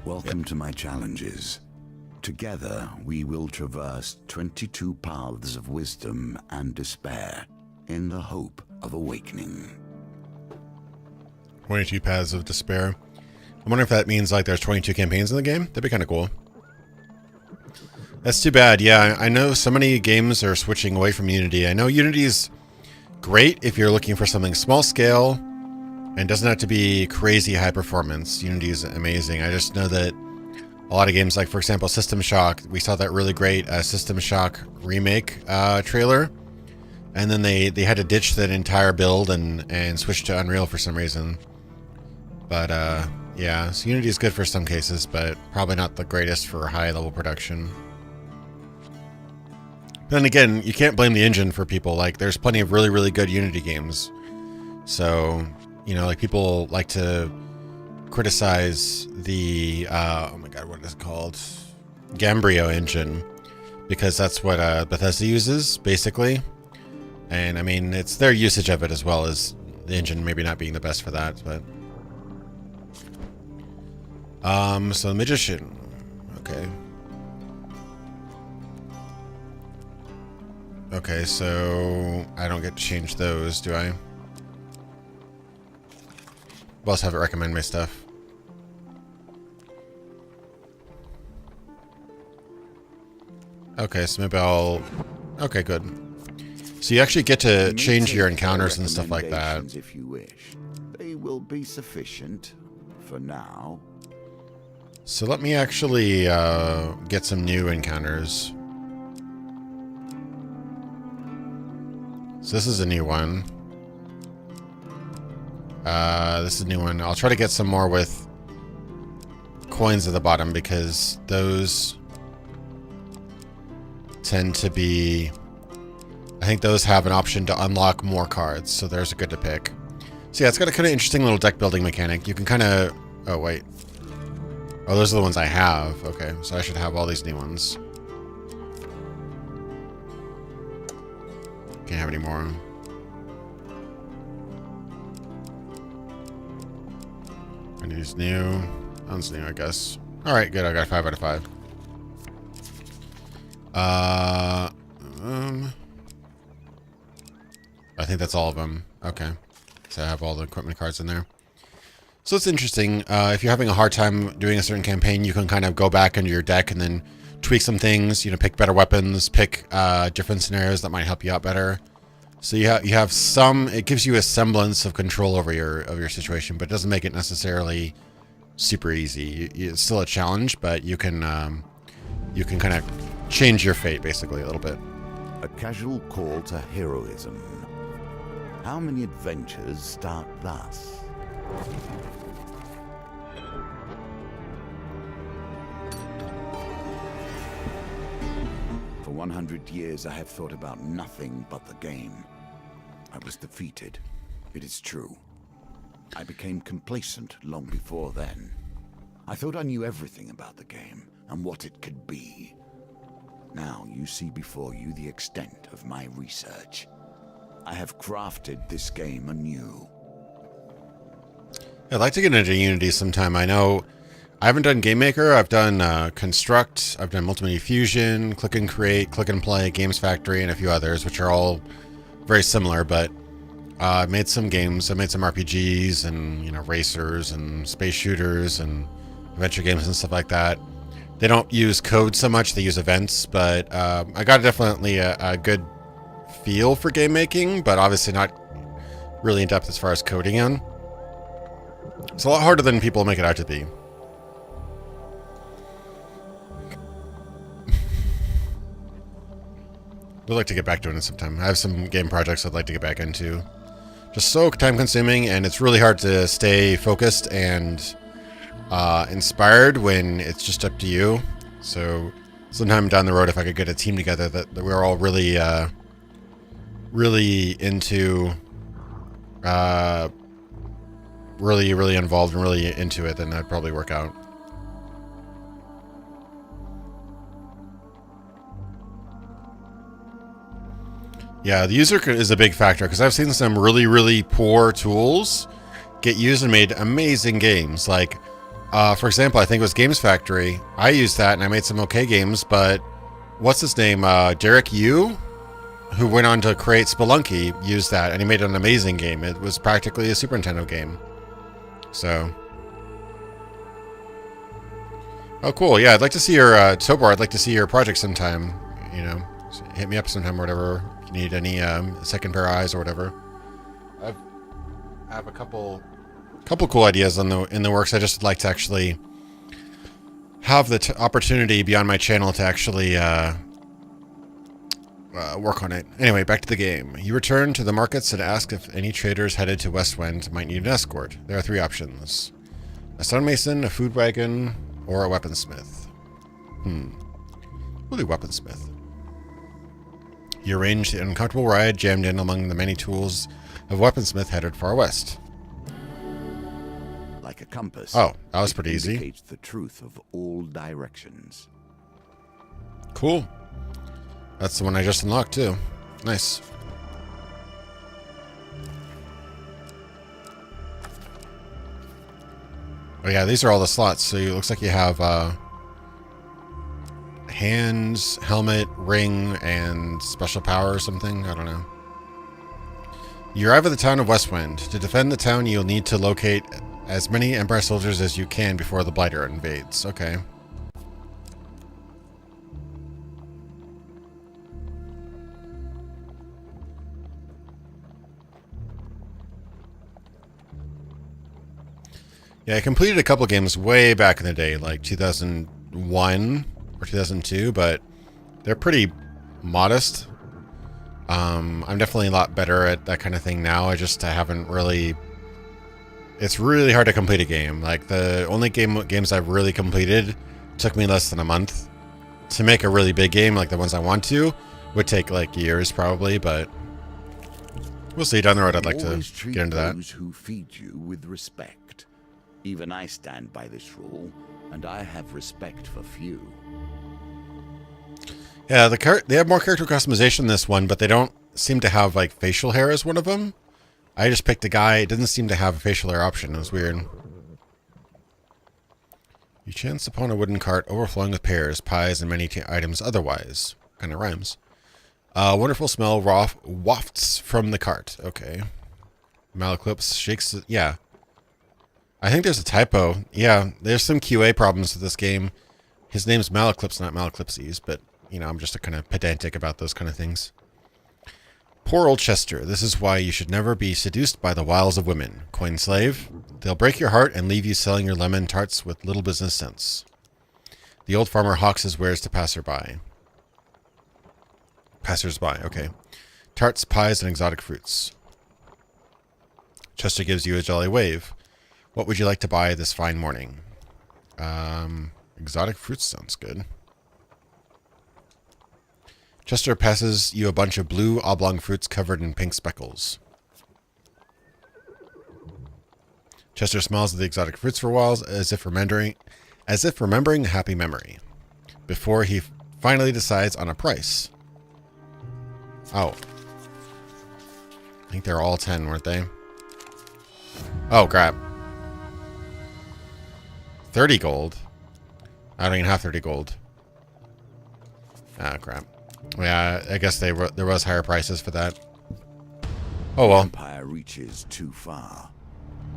Welcome to my challenges. Together, we will traverse 22 paths of wisdom and despair in the hope of awakening. 22 Paths of Despair. I wonder if that means like there's 22 campaigns in the game. That'd be kind of cool. That's too bad. Yeah, I know so many games are switching away from Unity. I know Unity's great if you're looking for something small scale and doesn't have to be crazy high performance. Unity is amazing. I just know that a lot of games, like for example System Shock, we saw that really great System Shock remake trailer, and then they had to ditch that entire build and switch to Unreal for some reason. But yeah, so Unity is good for some cases, but probably not the greatest for high level production. Then again, you can't blame the engine for people. Like, there's plenty of really, really good Unity games. So, you know, like, people like to criticize the, oh my god, what is it called? Gamebryo engine. Because that's what Bethesda uses, basically. And, I mean, it's their usage of it as well as the engine maybe not being the best for that, but... so the Magician. Okay. Okay, so I don't get to change those, do I? We'll also have it recommend my stuff. Okay, so maybe I'll... Okay, good. So you actually get to change your encounters and stuff like that. If you wish, they will be sufficient for now. So let me actually get some new encounters. So this is a new one. This is a new one. I'll try to get some more with coins at the bottom because those tend to be... I think those have an option to unlock more cards, so there's a good to pick. So yeah, it's got a kind of interesting little deck building mechanic. You can kind of... Oh, wait. Oh, those are the ones I have. Okay, so I should have all these new ones. Can't have any more. And he's new. That one's new, I guess. Alright, good. I got 5 out of 5. I think that's all of them. Okay. So I have all the equipment cards in there. So it's interesting. If you're having a hard time doing a certain campaign, you can kind of go back into your deck and then tweak some things. You know, pick better weapons, pick different scenarios that might help you out better. So you have some. It gives you a semblance of control over your situation, but it doesn't make it necessarily super easy. It's still a challenge, but you can kind of change your fate basically a little bit. A casual call to heroism. How many adventures start thus? For 100 years I have thought about nothing but the game. I was defeated. It is true. I became complacent long before then. I thought I knew everything about the game and what it could be. Now you see before you the extent of my research. I have crafted this game anew. I'd like to get into Unity sometime. I know I haven't done Game Maker. I've done Construct. I've done Multimedia Fusion, Click and Create, Click and Play, Games Factory, and a few others, which are all very similar. But I made some games. I made some RPGs and racers and space shooters and adventure games and stuff like that. They don't use code so much; they use events. But I got definitely a good feel for game making, but obviously not really in depth as far as coding in. It's a lot harder than people make it out to be. I'd like to get back to it sometime. I have some game projects I'd like to get back into. Just so time consuming, and it's really hard to stay focused and inspired when it's just up to you. So sometime down the road, if I could get a team together that we're all really into, really involved and really into it, then that'd probably work out. Yeah, the user is a big factor because I've seen some really poor tools get used and made amazing games. Like, for example, I think it was Games Factory. I used that and I made some okay games, but what's his name? Derek Yu, who went on to create Spelunky, used that and he made an amazing game. It was practically a Super Nintendo game. So. Oh, cool. Yeah, I'd like to see your, Tobor, I'd like to see your project sometime. So hit me up sometime or whatever. If you need any second pair of eyes or whatever. I have a couple cool ideas in the works. I just would like to actually have the opportunity beyond my channel to actually work on it. Anyway, back to the game. You return to the markets and ask if any traders headed to Westwind might need an escort. There are 3 options: a stonemason, a food wagon, or a weaponsmith. We'll do weaponsmith. You arranged an uncomfortable ride jammed in among the many tools of weaponsmith headed far west. Like a compass. Oh, that was pretty easy. Indicates the truth of all directions. Cool. That's the one I just unlocked too. Nice. Oh yeah, these are all the slots. So it looks like you have a hands, helmet, ring, and special power or something. I don't know. You arrive at the town of Westwind. To defend the town, you'll need to locate as many Empire soldiers as you can before the Blighter invades. Okay. Yeah, I completed a couple games way back in the day, like 2001 or 2002, but they're pretty modest. I'm definitely a lot better at that kind of thing now. I haven't really... It's really hard to complete a game. Like, the only games I've really completed took me less than a month. To make a really big game, like the ones I want to, would take, like, years probably, but... We'll see. Down the road, I'd like to get into that. Those who feed you with respect. Even I stand by this rule, and I have respect for few. Yeah, they have more character customization in this one, but they don't seem to have, like, facial hair as one of them. I just picked a guy. It didn't seem to have a facial hair option. It was weird. You chance upon a wooden cart overflowing with pears, pies, and many items otherwise. Kind of rhymes. Wonderful smell wafts from the cart. Okay. Malaclips shakes... Yeah. I think there's a typo. Yeah, there's some QA problems with this game. His name's Malaclips, not Malaclipses, but, you know, I'm just kind of pedantic about those kind of things. Poor old Chester. This is why you should never be seduced by the wiles of women. Coin slave. They'll break your heart and leave you selling your lemon tarts with little business sense. The old farmer hawks his wares to passersby. Passers-by, okay. Tarts, pies, and exotic fruits. Chester gives you a jolly wave. What would you like to buy this fine morning? Exotic fruits sounds good. Chester passes you a bunch of blue oblong fruits covered in pink speckles. Chester smiles at the exotic fruits for a while, as if remembering a happy memory, before he finally decides on a price. Oh. I think they're all 10, weren't they? Oh, crap. 30 gold. I don't even have 30 gold. Ah, crap. Yeah, I guess there was higher prices for that. Oh well. The Empire reaches too far.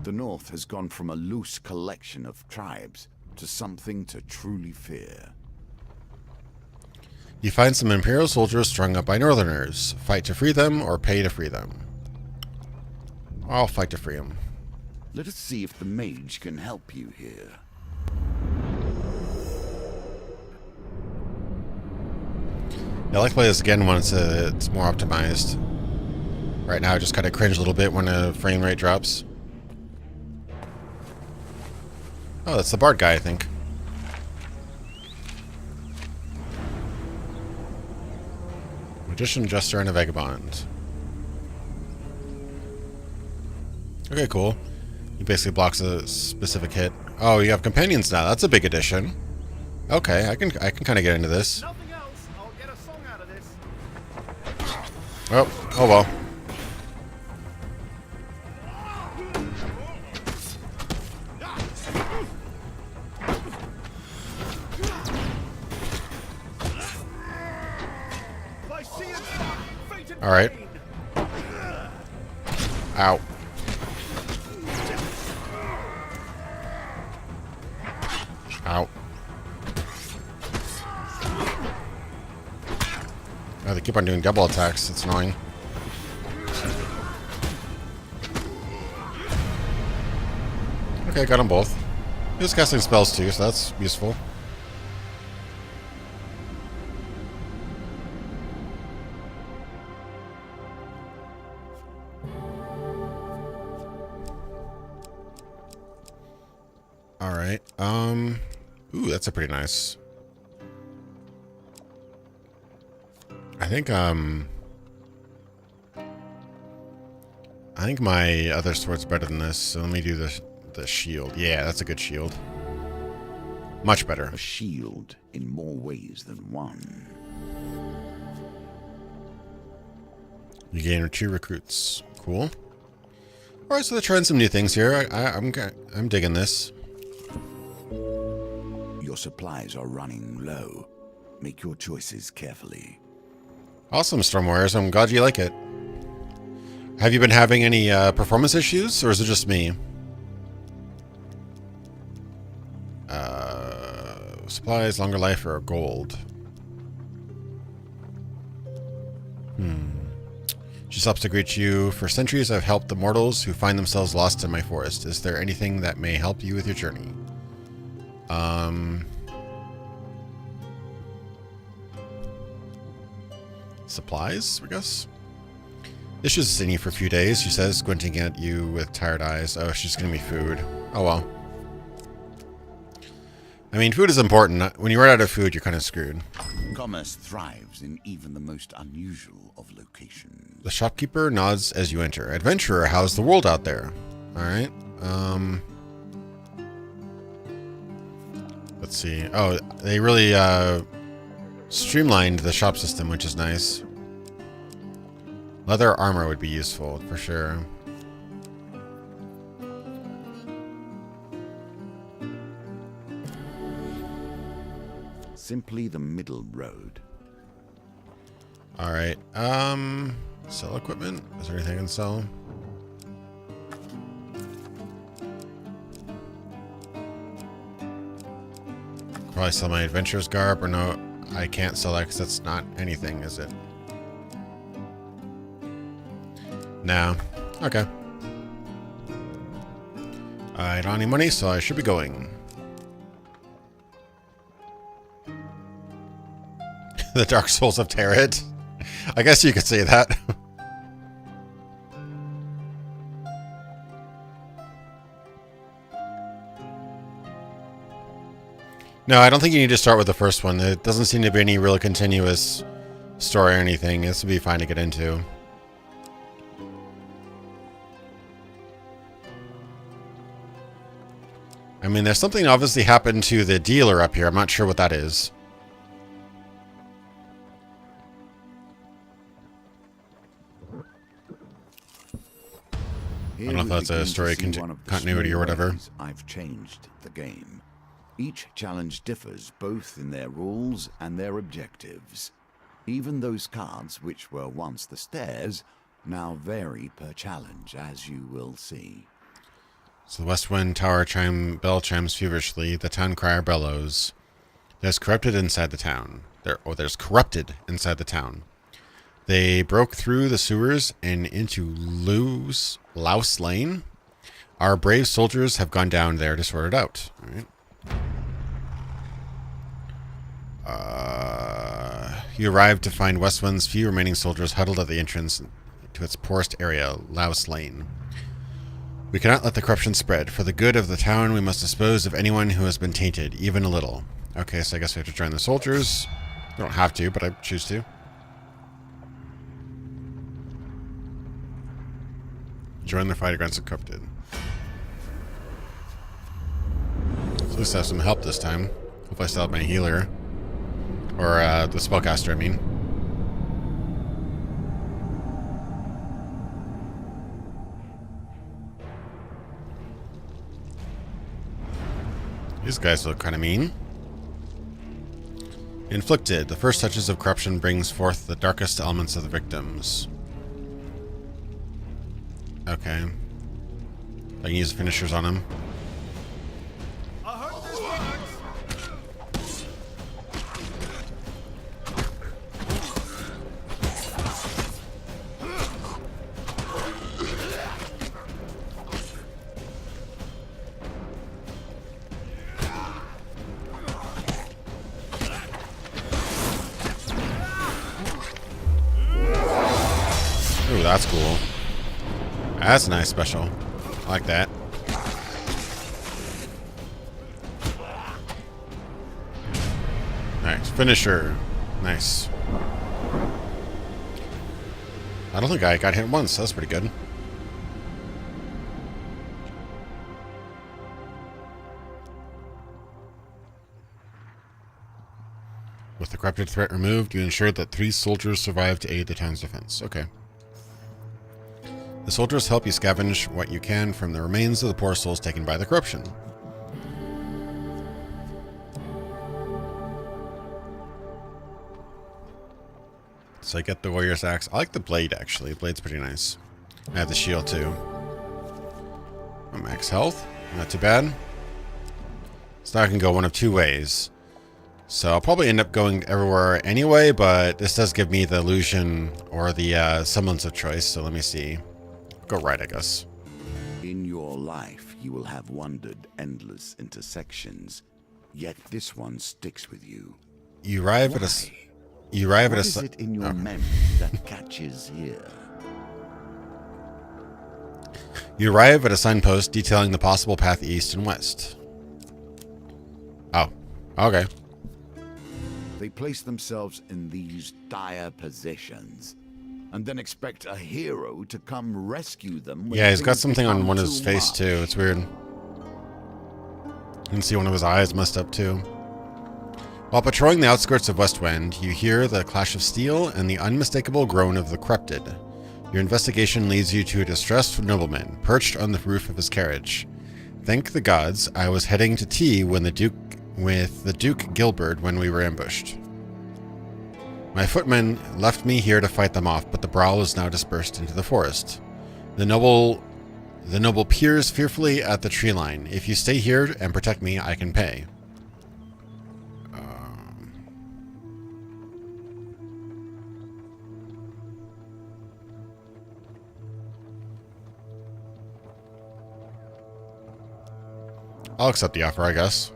The North has gone from a loose collection of tribes to something to truly fear. You find some Imperial soldiers strung up by Northerners. Fight to free them or pay to free them. I'll fight to free them. Let us see if the mage can help you here. Yeah, I like to play this again when it's more optimized. Right now I just kind of cringe a little bit when the frame rate drops. Oh, that's the Bard guy, I think. Magician, Jester, and a Vagabond. Okay, cool. He basically blocks a specific hit. Oh, you have companions now. That's a big addition. Okay, I can kind of get into this. Nothing else. I'll get a song out of this. Oh well. All right. Ow. Ow. Oh, they keep on doing double attacks. It's annoying. Okay, got them both. He was casting spells too, so that's useful. Alright, ooh, that's a pretty nice. I think my other sword's better than this, so let me do the shield. Yeah, that's a good shield. Much better. A shield in more ways than one. You gain 2 recruits. Cool. Alright, so they're trying some new things here. I'm digging this. Your supplies are running low. Make your choices carefully. Awesome, Storm Warriors. I'm glad you like it. Have you been having any performance issues, or is it just me? Supplies, longer life, or gold? She stops to greet you. For centuries, I've helped the mortals who find themselves lost in my forest. Is there anything that may help you with your journey? Supplies, I guess? Issues has seen you for a few days, she says, squinting at you with tired eyes. Oh, she's gonna be food. Oh well. I mean, food is important. When you run out of food, you're kind of screwed. Commerce thrives in even the most unusual of locations. The shopkeeper nods as you enter. Adventurer, how's the world out there? Alright. Let's see. Oh, they really streamlined the shop system, which is nice. Leather armor would be useful, for sure. Simply the middle road. Alright. Sell equipment? Is there anything I can sell? Probably sell my adventurer's garb, or no, I can't sell that because that's not anything, is it? No. Okay. I don't have any money, so I should be going. The Dark Souls of Tarot. I guess you could say that. No, I don't think you need to start with the first one. It doesn't seem to be any really continuous story or anything. This would be fine to get into. I mean, there's something obviously happened to the dealer up here. I'm not sure what that is. I don't know if that's a story continuity or whatever. I've changed the game. Each challenge differs both in their rules and their objectives. Even those cards which were once the stairs now vary per challenge, as you will see. So the West Wind Tower bell chimes feverishly. The town crier bellows. There's corrupted inside the town. There's corrupted inside the town. They broke through the sewers and into Louse Lane. Our brave soldiers have gone down there to sort it out. All right. You arrived to find Westwind's few remaining soldiers huddled at the entrance to its poorest area, Louse Lane. We cannot let the corruption spread. For the good of the town, we must dispose of anyone who has been tainted, even a little. Okay, so I guess we have to join the soldiers. We don't have to, but I choose to. Join the fight against the corrupted. So at least I have some help this time. Hopefully I still have my healer. Or the spellcaster, I mean. These guys look kind of mean. Inflicted. The first touches of corruption brings forth the darkest elements of the victims. Okay. I can use the finishers on him. I hope this works. Ooh, that's cool. That's a nice special. I like that. Nice. Finisher. Nice. I don't think I got hit once. That's pretty good. With the corrupted threat removed, you ensured that 3 soldiers survived to aid the town's defense. Okay. The soldiers help you scavenge what you can from the remains of the poor souls taken by the corruption. So I get the warrior's axe. I like the blade, actually. The blade's pretty nice. I have the shield, too. I'm max health. Not too bad. So now I can go one of two ways. So I'll probably end up going everywhere anyway, but this does give me the illusion or the semblance of choice. So let me see. Go right, I guess. In your life, you will have wandered endless intersections, yet this one sticks with you. You arrive at a... You arrive What at a... is it in your memory that catches here? You arrive at a signpost detailing the possible path east and west. Oh, okay. They place themselves in these dire positions, and then expect a hero to come rescue them. Yeah, he's got something on one of his face too. It's weird. You can see one of his eyes messed up too. While patrolling the outskirts of Westwind, you hear the clash of steel and the unmistakable groan of the corrupted. Your investigation leads you to a distressed nobleman, perched on the roof of his carriage. Thank the gods, I was heading to tea with the Duke Gilbert when we were ambushed. My footmen left me here to fight them off, but the brawl is now dispersed into the forest. The noble peers fearfully at the tree line. If you stay here and protect me, I can pay. I'll accept the offer, I guess.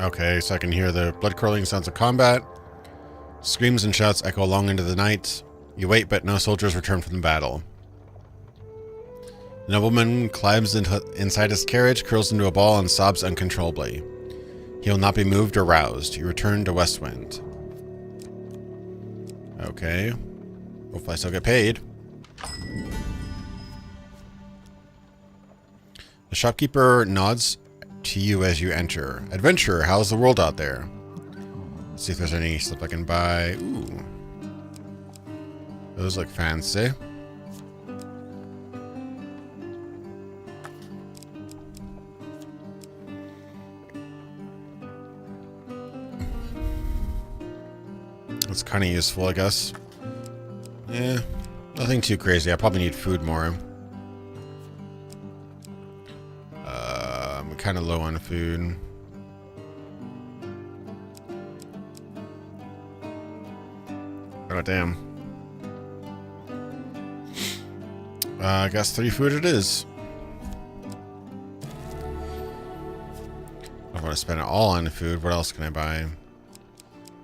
Okay, so I can hear the blood-curdling sounds of combat. Screams and shouts echo long into the night. You wait, but no soldiers return from the battle. The nobleman climbs inside his carriage, curls into a ball, and sobs uncontrollably. He will not be moved or roused. You return to Westwind. Okay. Hopefully I still get paid. The shopkeeper nods to you as you enter. Adventurer, how's the world out there? Let's see if there's any stuff I can buy. Ooh. Those look fancy. That's kind of useful, I guess. Yeah, nothing too crazy. I probably need food more. I'm kind of low on food. Oh, damn. I guess 3 food it is. I don't want to spend it all on food. What else can I buy?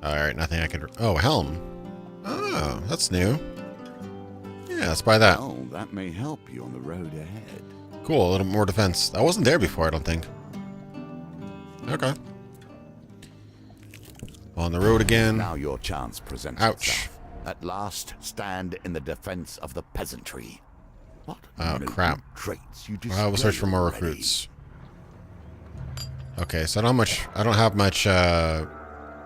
Alright, nothing I could... Oh, helm. Oh, that's new. Yeah, let's buy that. Oh, that may help you on the road ahead. Cool, a little more defense. That wasn't there before, I don't think. Okay. On the road again. Now your chance presents itself. At last, stand in the defense of the peasantry. What crap. traits you We'll search for more recruits. Okay, so I don't have much, I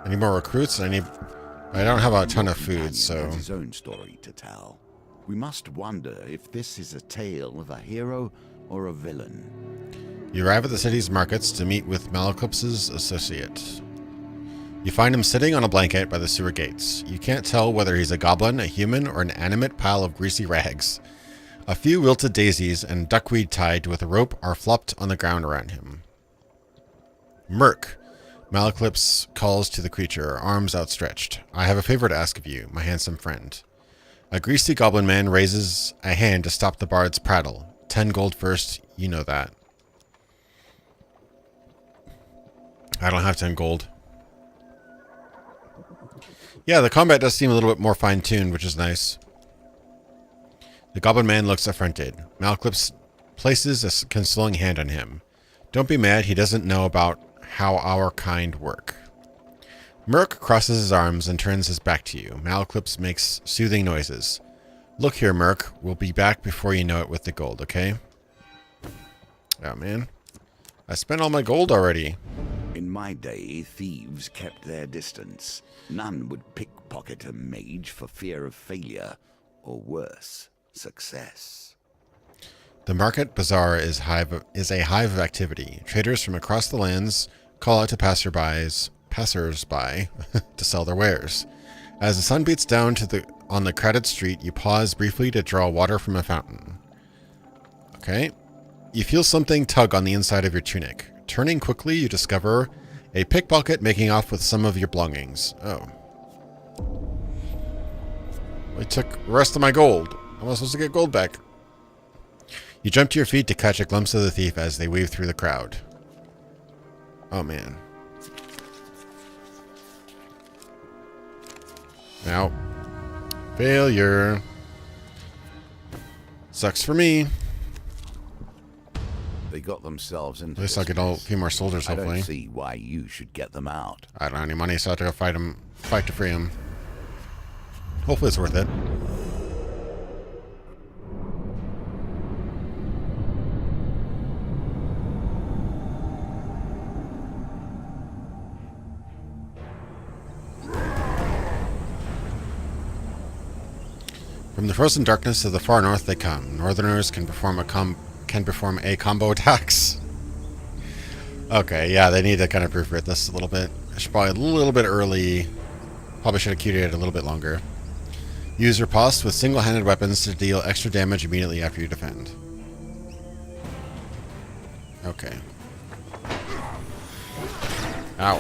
need more recruits. I don't have a ton of food, so... Has his own story to tell. We must wonder if this is a tale of a hero or a villain. You arrive at the city's markets to meet with Malaclypse's associate. You find him sitting on a blanket by the sewer gates. You can't tell whether he's a goblin, a human, or an animate pile of greasy rags. A few wilted daisies and duckweed tied with a rope are flopped on the ground around him. Merc. Malaclypse calls to the creature, arms outstretched. I have a favor to ask of you, my handsome friend. A greasy goblin man raises a hand to stop the bard's prattle. 10 gold first, you know that. I don't have 10 gold. Yeah, the combat does seem a little bit more fine-tuned, which is nice. The goblin man looks affronted. Malaclypse places a consoling hand on him. Don't be mad, he doesn't know about how our kind work. Merc crosses his arms and turns his back to you. Malaclypse makes soothing noises. Look here, Merc. We'll be back before you know it with the gold, okay? Oh, man. I spent all my gold already. In my day, thieves kept their distance. None would pickpocket a mage for fear of failure, or worse, success. The market bazaar is a hive of activity. Traders from across the lands call out to passers-by to sell their wares. As the sun beats down on the crowded street, you pause briefly to draw water from a fountain. Okay. You feel something tug on the inside of your tunic. Turning quickly, you discover a pickpocket making off with some of your belongings. Oh. I took the rest of my gold. How am I supposed to get gold back? You jump to your feet to catch a glimpse of the thief as they weave through the crowd. Oh, man. Now, failure. Sucks for me. They got themselves into At least I'll get a few more soldiers, hopefully. I don't see why you should get them out. I don't have any money, so I have to go fight to free him. Hopefully it's worth it. From the frozen darkness of the far north they come. Northerners can perform a combo attacks. Okay, yeah, they need to kind of proofread this a little bit. I should probably a little bit early. Probably should have queued it a little bit longer. Use riposte with single-handed weapons to deal extra damage immediately after you defend. Okay. Ow.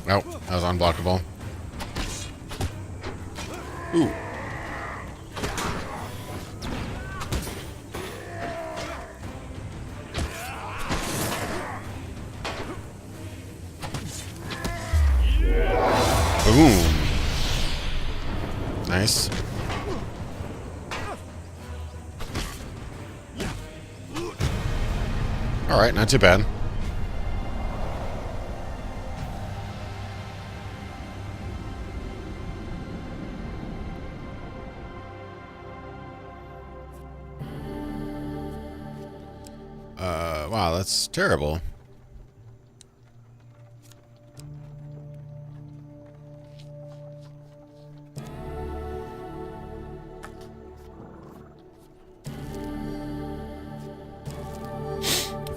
Oh, that was unblockable. Ooh. Boom. Nice. Alright, not too bad. Wow, that's terrible.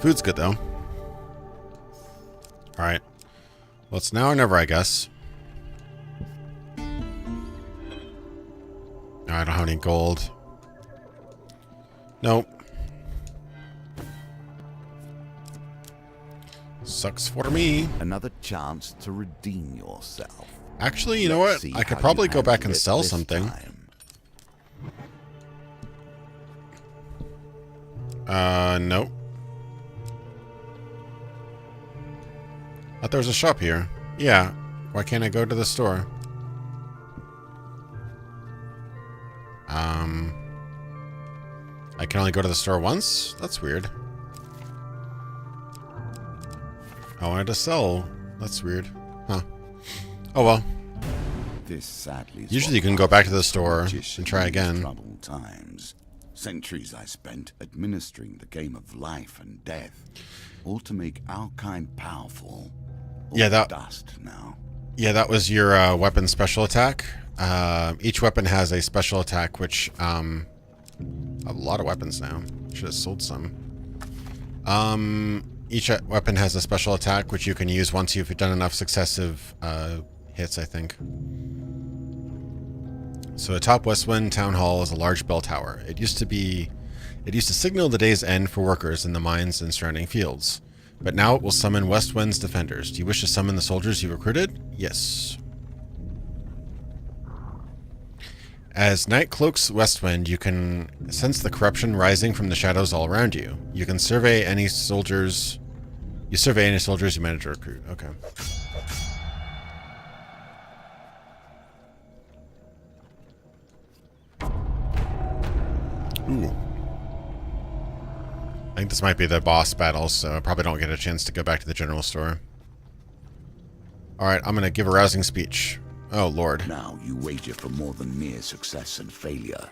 Food's good, though. Alright. Well, it's now or never, I guess. No, I don't have any gold. Nope. Sucks for me. Another chance to redeem yourself. Actually, you know what? I could probably go back and sell something. Nope. Thought there was a shop here. Yeah. Why can't I go to the store? I can only go to the store once? That's weird. I wanted to sell. That's weird. Huh. Oh well. This sadly usually you can go back to the store and try again. Troubled times. Centuries I spent administering the game of life and death, all to make our kind powerful. Yeah, that dust now. Yeah, that was your weapon special attack. Each weapon has a special attack, which a lot of weapons now. Should have sold some. Each weapon has a special attack, which you can use once you've done enough successive hits, I think. So atop Westwind Town Hall is a large bell tower. It used to signal the day's end for workers in the mines and surrounding fields. But now it will summon Westwind's defenders. Do you wish to summon the soldiers you recruited? Yes. As night cloaks Westwind, you can sense the corruption rising from the shadows all around you. You can survey any soldiers. You survey any soldiers you manage to recruit. Okay. Ooh. I think this might be the boss battle, so I probably don't get a chance to go back to the general store. Alright, I'm gonna give a rousing speech. Oh, Lord. Now you wager for more than mere success and failure.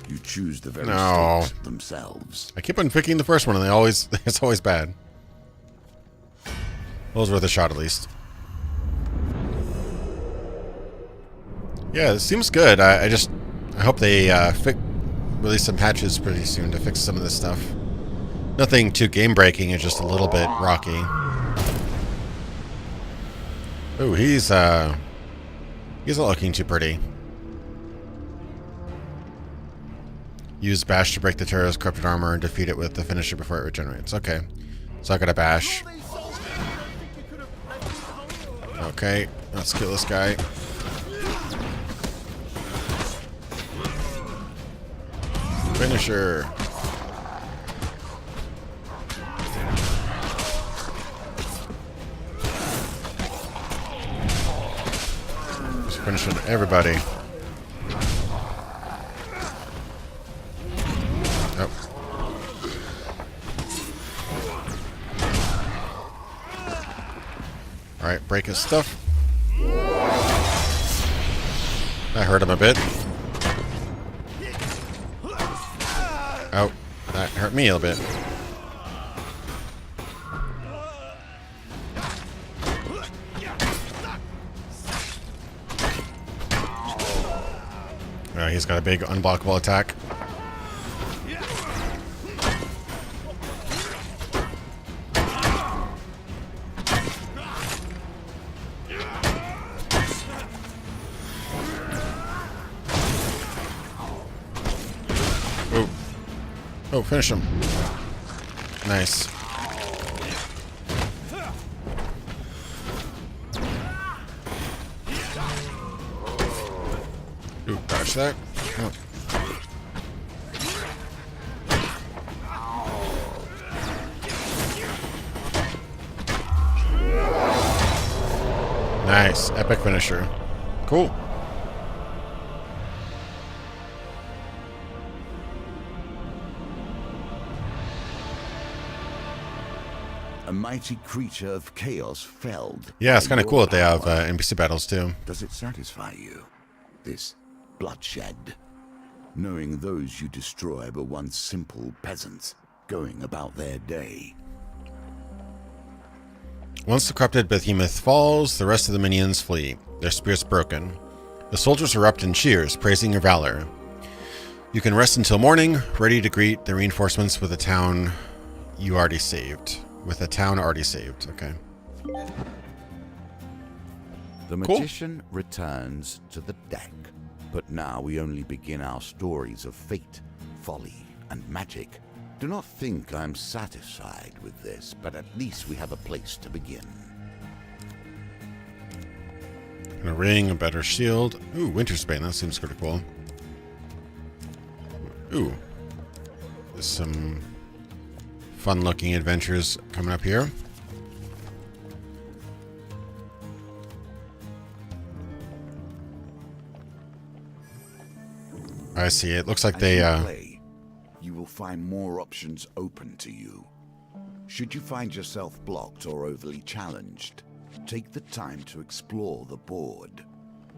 You choose the very No. stakes themselves. I keep on picking the first one, and it's always bad. Well, it was worth a shot at least. Yeah, it seems good. I hope they release some patches pretty soon to fix some of this stuff. Nothing too game-breaking, it's just a little bit rocky. Ooh, he's not looking too pretty. Use bash to break the terrorist's corrupted armor and defeat it with the finisher before it regenerates. Okay. So I got a bash. Okay, let's kill this guy. Finisher. Just finishing everybody. Oh. Alright, break his stuff. That hurt him a bit. Oh, that hurt me a little bit. He's got a big unblockable attack. Oh, finish him. Nice. Ooh, dodge that. Oh. Nice. Epic finisher. Cool. A mighty creature of chaos felled. Yeah, it's kind of by cool that they have your power. NPC battles too. Does it satisfy you? This bloodshed? Knowing those you destroy were once simple peasants, going about their day. Once the corrupted behemoth falls, the rest of the minions flee, their spirits broken. The soldiers erupt in cheers, praising your valor. You can rest until morning, ready to greet the reinforcements with a town you already saved. With a town already saved, okay. The magician returns to the deck, but now we only begin our stories of fate, folly, and magic. Do not think I'm satisfied with this, but at least we have a place to begin. And a ring, a better shield. Ooh, Wintersbane, that seems pretty cool. Ooh. There's some fun-looking adventures coming up here. I see. It looks like As they you play, you will find more options open to you. Should you find yourself blocked or overly challenged, take the time to explore the board.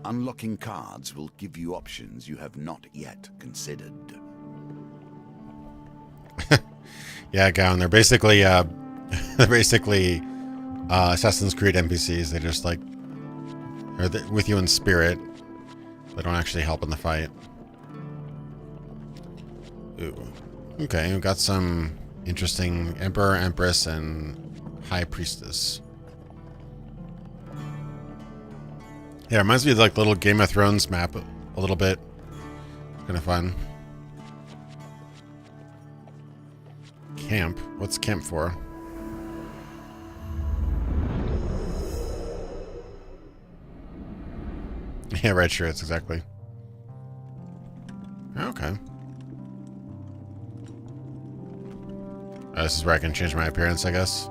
Unlocking cards will give you options you have not yet considered. yeah, Gown. They're basically Assassin's Creed NPCs. They just like are with you in spirit. They don't actually help in the fight. Ooh. Okay, we've got some interesting Emperor, Empress, and High Priestess. Yeah, it reminds me of like little Game of Thrones map a little bit. Kind of fun. Camp? What's camp for? Yeah, red shirts, exactly. Okay. This is where I can change my appearance, I guess.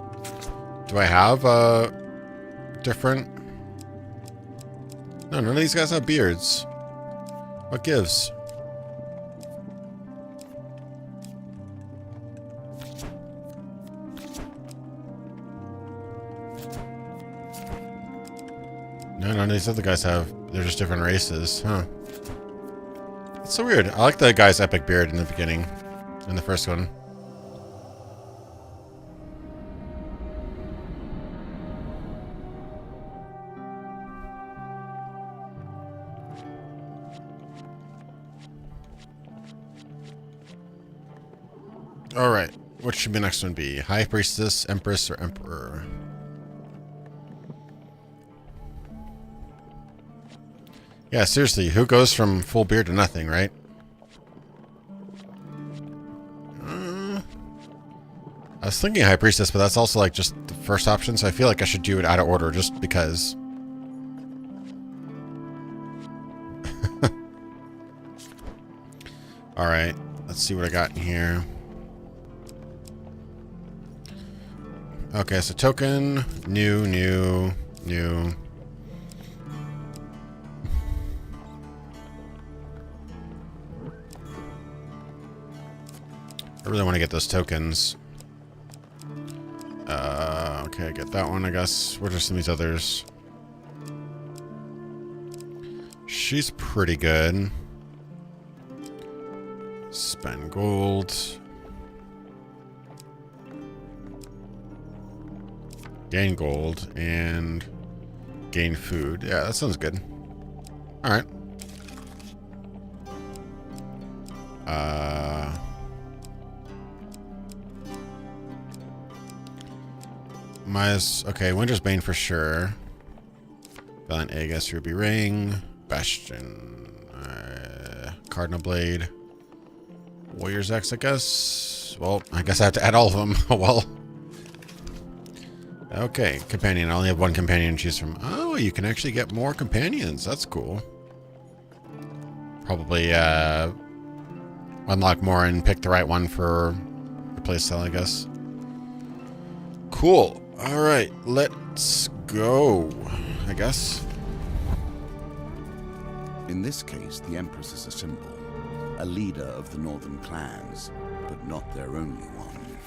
Do I have different? No, none of these guys have beards. What gives? No, none of these other guys have. They're just different races, huh? It's so weird. I like the guy's epic beard in the beginning, in the first one. Alright. What should the next one be? High Priestess, Empress, or Emperor? Yeah, seriously, who goes from full beard to nothing, right? I was thinking High Priestess, but that's also like just the first option, so I feel like I should do it out of order just because. Alright, let's see what I got in here. Okay, so token, new. I really want to get those tokens. Okay, get that one, I guess. What are some of these others? She's pretty good. Spend gold. Gain gold and gain food. Yeah, that sounds good. Alright. Okay, Winter's Bane for sure. Valiant Aegis, Ruby Ring, Bastion, Cardinal Blade, Warrior's Axe, I guess. Well, I guess I have to add all of them. Well. Okay, companion. I only have one companion to choose from. Oh, you can actually get more companions. That's cool. Probably unlock more and pick the right one for the playstyle, I guess. Cool. All right, let's go, I guess. In this case, the Empress is a symbol, a leader of the northern clans, but not their only one.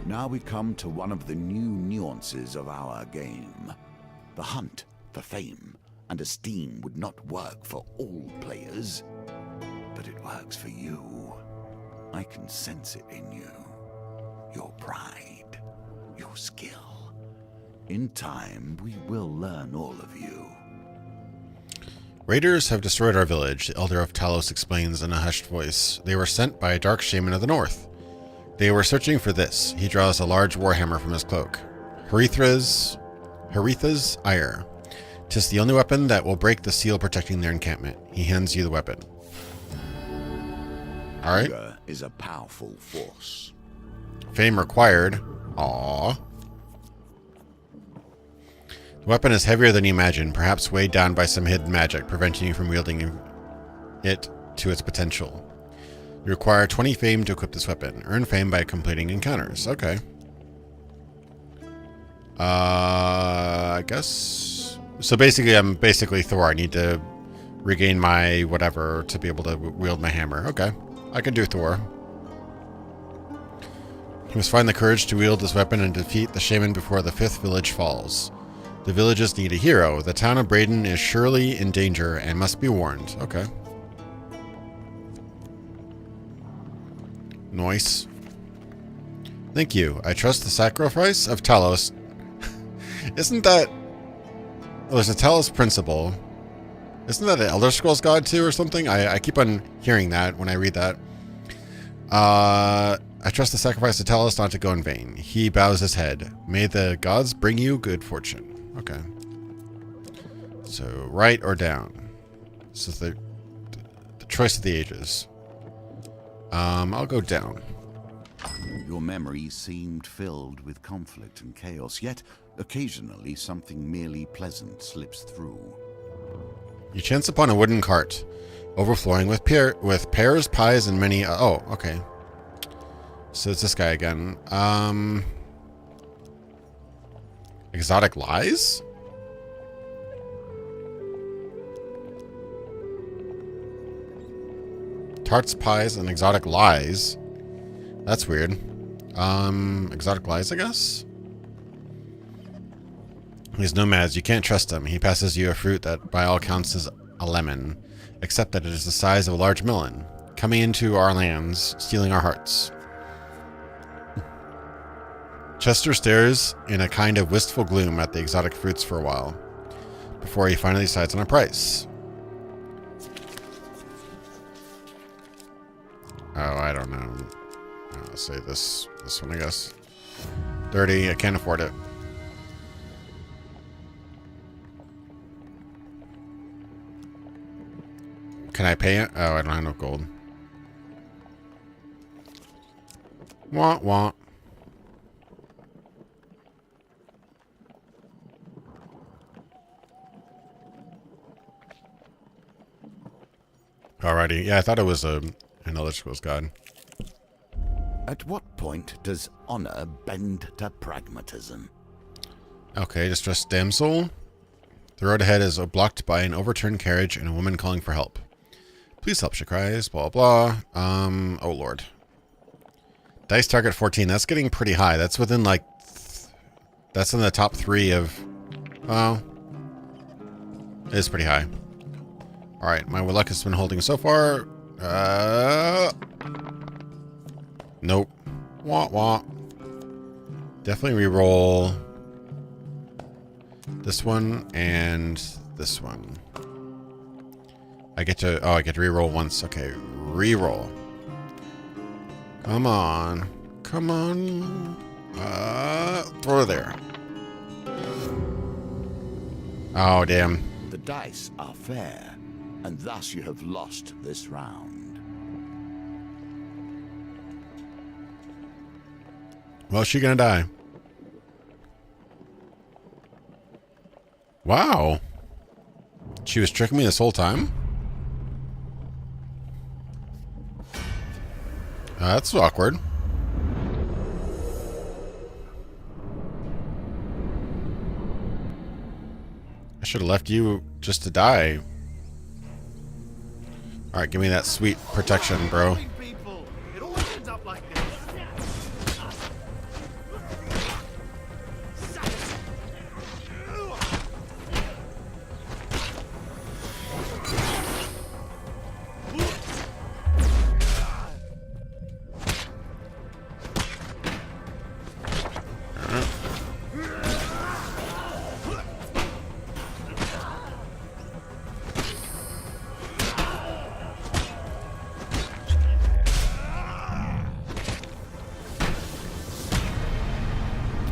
Now we come to one of the new nuances of our game. The hunt for fame and esteem would not work for all players, but it works for you. I can sense it in you. Your pride, your skill. In time, we will learn all of you. Raiders have destroyed our village, the Elder of Talos explains in a hushed voice. They were sent by a dark shaman of the north. They were searching for this. He draws a large warhammer from his cloak. Haritha's ire. 'Tis the only weapon that will break the seal protecting their encampment. He hands you the weapon. Alright. Anger is a powerful force. Fame required. Aww. The weapon is heavier than you imagine, perhaps weighed down by some hidden magic, preventing you from wielding it to its potential. You require 20 fame to equip this weapon. Earn fame by completing encounters. Okay. I guess. So basically, I'm basically Thor. I need to regain my whatever to be able to wield my hammer. Okay. I can do Thor. You must find the courage to wield this weapon and defeat the shaman before the 5th village falls. The villages need a hero. The town of Braden is surely in danger and must be warned. Okay. Nice. Thank you. I trust the sacrifice of Talos. Isn't that... Well, there's a Talos principle. Isn't that an Elder Scrolls god too or something? I keep on hearing that when I read that. I trust the sacrifice of Talos not to go in vain. He bows his head. May the gods bring you good fortune. Okay. So, right or down? This is the choice of the ages. I'll go down. Your memory seemed filled with conflict and chaos, yet occasionally something merely pleasant slips through. You chance upon a wooden cart, overflowing with pears, pies, and many... oh, okay. So it's this guy again. Exotic lies? Tarts, pies, and exotic lies. That's weird. Exotic lies, I guess? These nomads, you can't trust him. He passes you a fruit that by all counts is a lemon, except that it is the size of a large melon, coming into our lands, stealing our hearts. Chester stares in a kind of wistful gloom at the exotic fruits for a while, before he finally decides on a price. Oh, I don't know. Let's say this one, I guess. 30. I can't afford it. Can I pay it? Oh, I don't have no gold. Wah, wah. Alrighty. Yeah, I thought it was an electrical god. At what point does honor bend to pragmatism? Okay, distressed damsel. The road ahead is blocked by an overturned carriage and a woman calling for help. Please help, she cries. Blah, blah. Oh, Lord. Dice target 14. That's getting pretty high. That's within, like... That's in the top 3 of... Well... It is pretty high. Alright, my luck has been holding so far. Nope. Wah, wah. Definitely re-roll... This one and this one. I get to... Oh, I get to re-roll once. Okay, re-roll. Come on. Come on. Throw it there. Oh, damn. The dice are fair, and thus you have lost this round. Well, she's gonna die. Wow. She was tricking me this whole time? That's awkward. I should have left you just to die. Alright, give me that sweet protection, bro. People, it always ends up like this.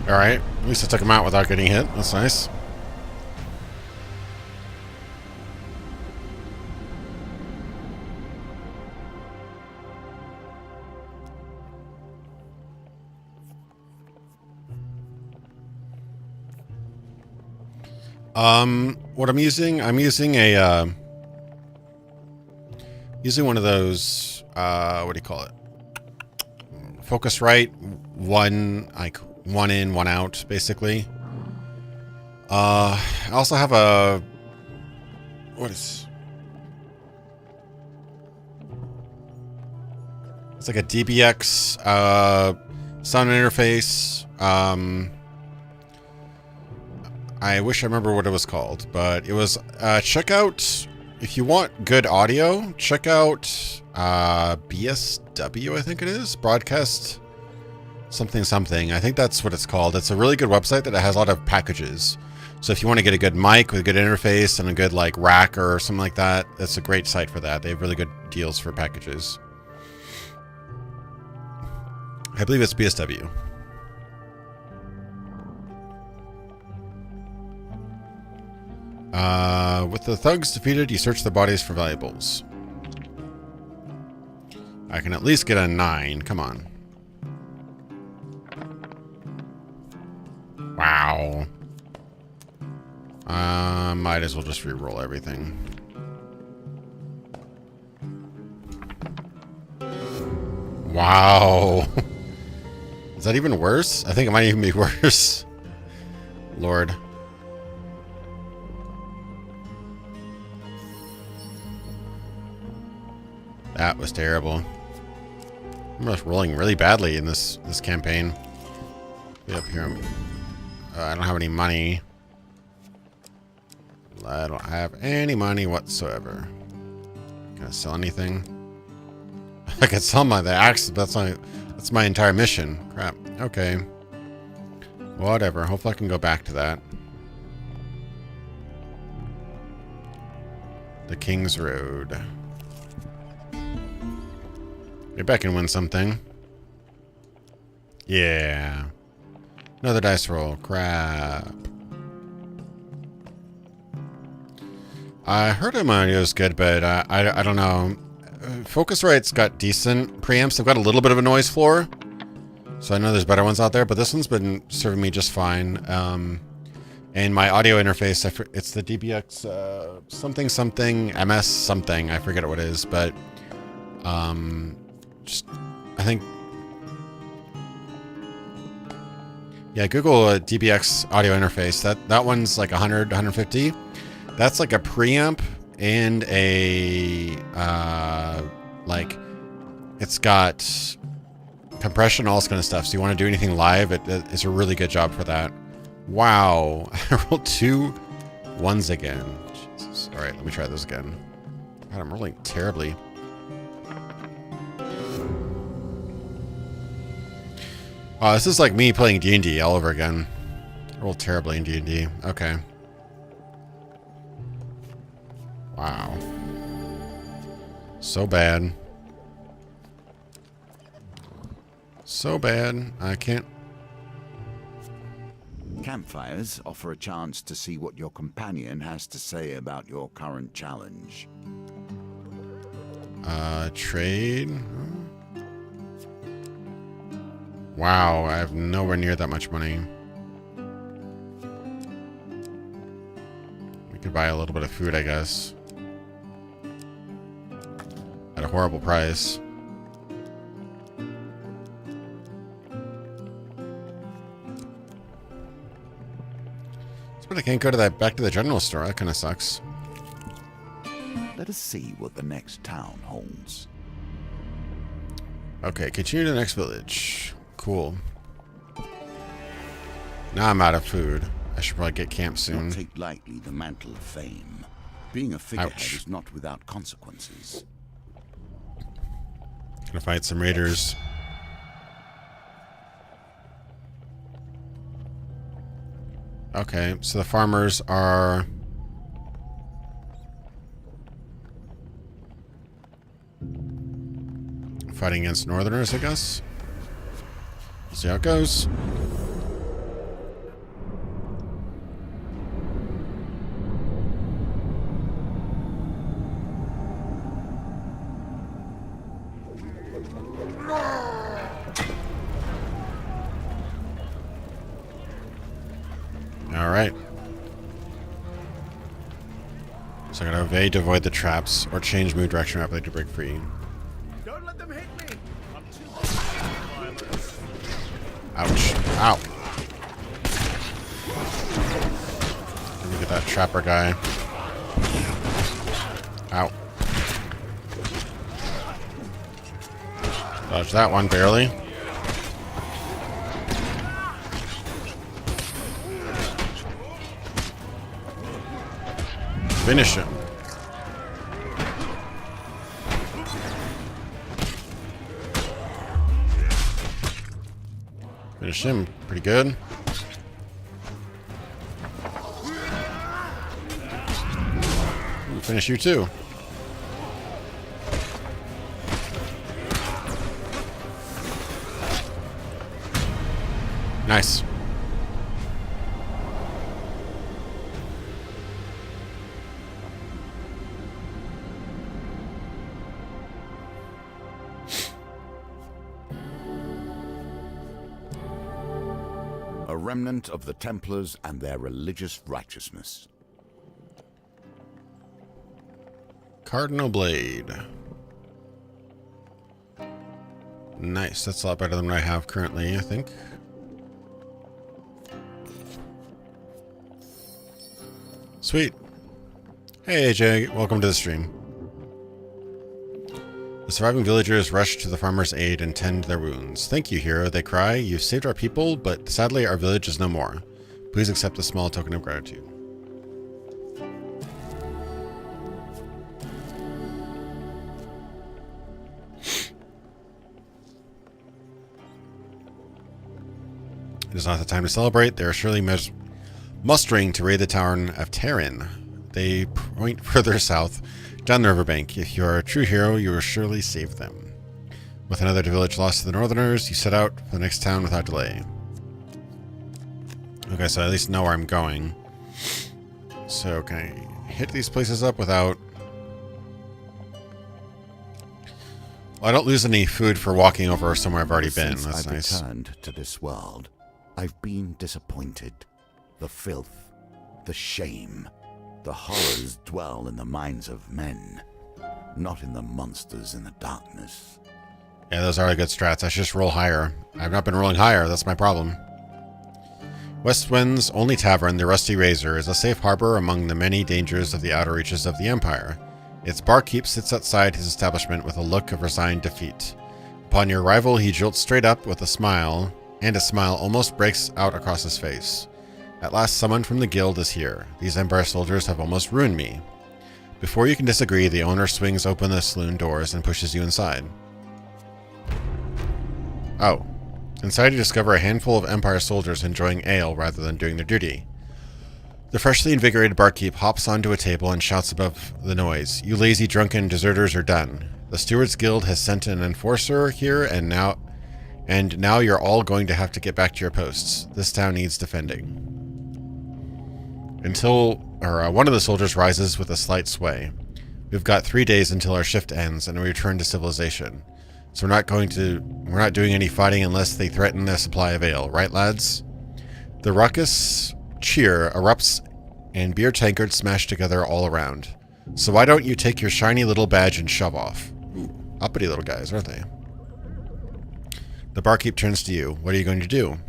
Alright, at least I took him out without getting hit. That's nice. What I'm using a, using one of those, what do you call it? Focusrite, one in, one out, basically. I also have a, it's like a DBX, sound interface. I wish I remember what it was called, but it was, check out, if you want good audio, check out, BSW, I think it is, Broadcast something. I think that's what it's called. It's a really good website that has a lot of packages. So if you want to get a good mic with a good interface and a good, like, rack or something like that, that's a great site for that. They have really good deals for packages. I believe it's BSW. With the thugs defeated, you search the bodies for valuables. I can at least get a 9. Come on. Wow. Might as well just re-roll everything. Wow. Is that even worse? I think it might even be worse. Lord. That was terrible. I'm just rolling really badly in this campaign. Get up here. I don't have any money. I don't have any money whatsoever. Can I sell anything? I can sell the axe, but that's my entire mission. Crap. Okay. Whatever. Hopefully I can go back to that. The King's Road. Maybe I can win something. Yeah. Another dice roll. Crap. I heard my audio is good, but I don't know. Focusrite's got decent preamps. They've got a little bit of a noise floor. So I know there's better ones out there, but this one's been serving me just fine. And my audio interface, it's the DBX something MS something. I forget what it is, but just I think, yeah, Google DBX audio interface. That one's like 100, 150. That's like a preamp and a like it's got compression, all this kind of stuff. So you want to do anything live, it's a really good job for that. Wow, I rolled 2 1s again. Jesus. All right, let me try this again. God, I'm rolling terribly. Oh, this is like me playing D&D all over again. I rolled terribly in D&D. Okay. Wow. So bad. So bad. I can't. Campfires offer a chance to see what your companion has to say about your current challenge. Trade. Wow, I have nowhere near that much money. We could buy a little bit of food, I guess. At a horrible price. But I can't go to back to the general store. That kind of sucks. Let us see what the next town holds. Okay, continue to the next village. Cool. Now I'm out of food. I should probably get camp soon. Don't take lightly the mantle of fame. Being a figurehead is not without consequences. Gonna fight some raiders. Okay, so the farmers are fighting against northerners, I guess. See how it goes. Alright. So I gotta evade to avoid the traps or change move direction rapidly to break free. Don't let them hit me. I'm too hot. Ouch. Ow. Let me get that trapper guy. Ow. Dodge that one barely. Finish him. Finish him. Pretty good. Finish you too. Nice. A remnant of the Templars and their religious righteousness. Cardinal Blade. Nice. That's a lot better than what I have currently, I think. Sweet. Hey, AJ. Welcome to the stream. The surviving villagers rush to the farmer's aid and tend their wounds. Thank you, hero, they cry. You've saved our people, but sadly our village is no more. Please accept a small token of gratitude. It is not the time to celebrate. They are surely mustering to raid the town of Terran. They point further south, down the riverbank. If you are a true hero, you will surely save them. With another village lost to the Northerners, you set out for the next town without delay. Okay, so I at least know where I'm going. So can I hit these places up without... Well, I don't lose any food for walking over somewhere I've already been. Since That's I've nice. returned to this world, I've been disappointed. The filth, the shame, the horrors dwell in the minds of men, not in the monsters in the darkness. Yeah, those are good strats. I should just roll higher. I've not been rolling higher. That's my problem. Westwind's only tavern, the Rusty Razor, is a safe harbor among the many dangers of the outer reaches of the Empire. Its barkeep sits outside his establishment with a look of resigned defeat. Upon your arrival, he jolts straight up with a smile, and a smile almost breaks out across his face. At last, someone from the guild is here. These Empire soldiers have almost ruined me. Before you can disagree, the owner swings open the saloon doors and pushes you inside. Oh. Inside you discover a handful of Empire soldiers enjoying ale rather than doing their duty. The freshly invigorated barkeep hops onto a table and shouts above the noise, "You lazy drunken deserters are done. The Stewards Guild has sent an enforcer here and now you're all going to have to get back to your posts. This town needs defending." One of the soldiers rises with a slight sway. "We've got 3 days until our shift ends and we return to civilization. So we're not doing any fighting unless they threaten their supply of ale, right lads?" The raucous cheer erupts and beer tankards smash together all around. "So why don't you take your shiny little badge and shove off?" Ooh, uppity little guys, aren't they? The barkeep turns to you. "What are you going to do?"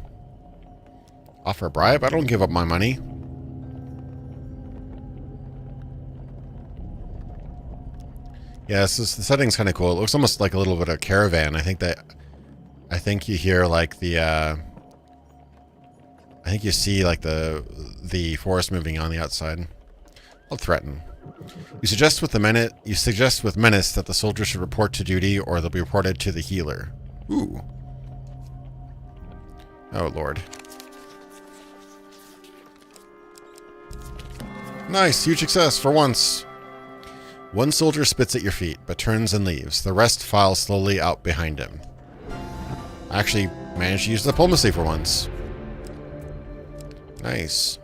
"Offer a bribe? I don't give up my money." Yeah, the setting's kind of cool. It looks almost like a little bit of a caravan. I think you hear like the I think you see like the forest moving on the outside. I'll threaten. You suggest with menace that the soldiers should report to duty or they'll be reported to the healer. Ooh. Oh lord. Nice, huge success for once. One soldier spits at your feet, but turns and leaves. The rest file slowly out behind him. I actually managed to use diplomacy for once. Nice.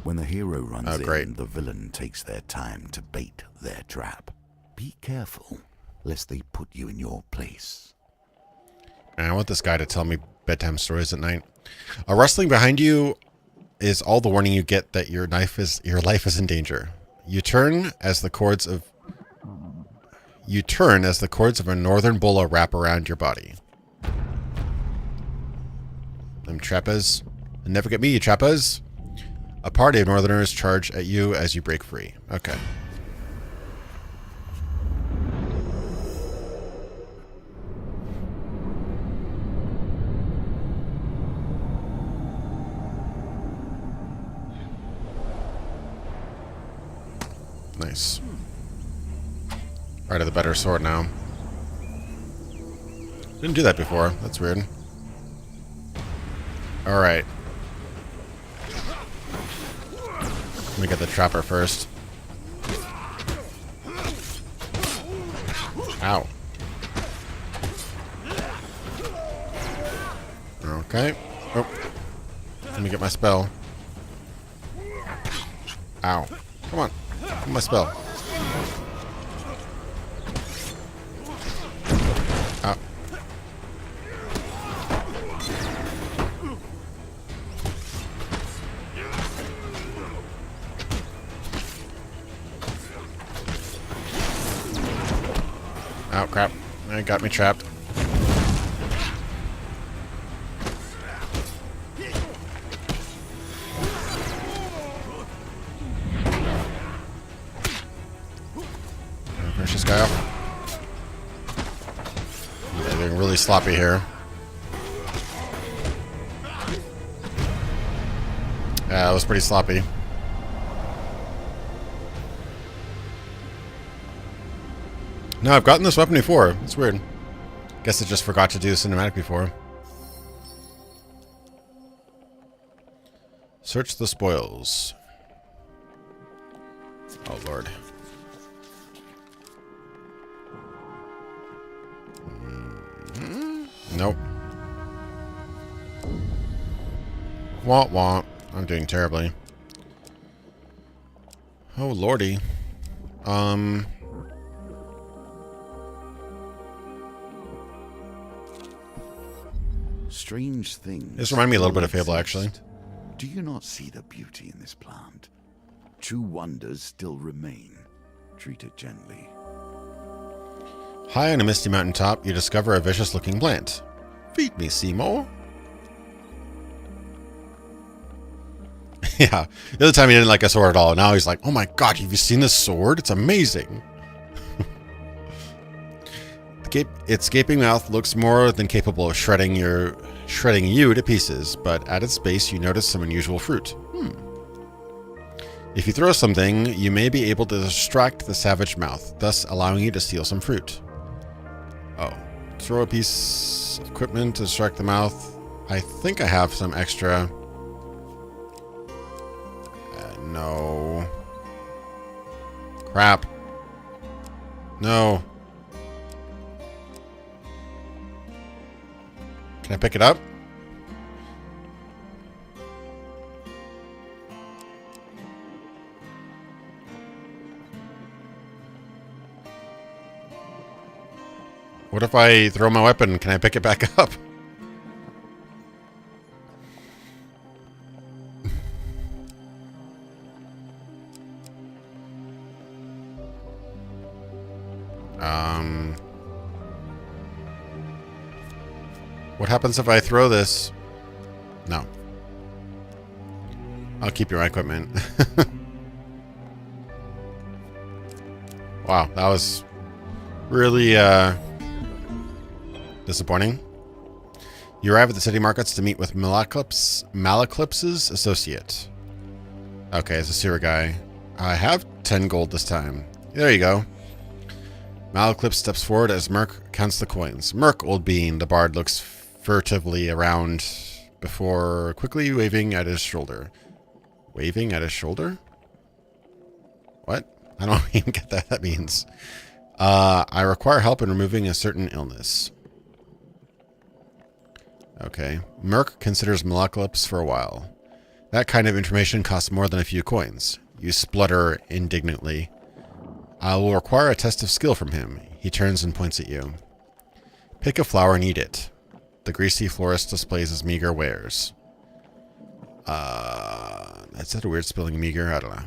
When the hero runs great. in, the villain takes their time to bait their trap. Be careful, lest they put you in your place. And I want this guy to tell me bedtime stories at night. A rustling behind you is all the warning you get that your life is in danger. You turn as the cords of a northern bola wrap around your body. Them trappas. Never get me, you trappas. A party of northerners charge at you as you break free. Okay. Nice. Right of the better sword now. Didn't do that before. That's weird. Alright. Let me get the trapper first. Ow. Okay. Oh. Let me get my spell. Ow. Come on. Get my spell. Ow. Oh, crap. It got me trapped. Finish this guy off. They're getting really sloppy here. Yeah, it was pretty sloppy. No, I've gotten this weapon before. It's weird. Guess I just forgot to do the cinematic before. Search the spoils. Oh, Lord. Wah wah. I'm doing terribly. Oh lordy. Strange things. This reminded me a little bit of still Fable, actually. exist. Do you not see the beauty in this plant? True wonders still remain. Treat it gently. High on a misty mountaintop, you discover a vicious-looking plant. Feed me, Seymour. Yeah, the other time he didn't like a sword at all. Now he's like, oh my god, have you seen this sword? It's amazing. Its gaping mouth looks more than capable of shredding you to pieces, but at its base you notice some unusual fruit. If you throw something, you may be able to distract the savage mouth, thus allowing you to steal some fruit. Oh. Throw a piece of equipment to distract the mouth. I think I have some extra... no. Crap. No. Can I pick it up? What if I throw my weapon? Can I pick it back up? What happens if I throw this? No. I'll keep your equipment. Wow, that was really disappointing. You arrive at the city markets to meet with Malaclipse's associate. Okay, it's a sewer guy. I have 10 gold this time. There you go. Malaclipse steps forward as Merc counts the coins. Merc, old bean. The bard looks furtively around before quickly waving at his shoulder. Waving at his shoulder? What? I don't even get that. That means. I require help in removing a certain illness. Okay. Merc considers Malaclipse for a while. That kind of information costs more than a few coins. You splutter indignantly. I will require a test of skill from him. He turns and points at you. Pick a flower and eat it. The greasy florist displays his meager wares. That's that a weird spelling, meager? I don't know.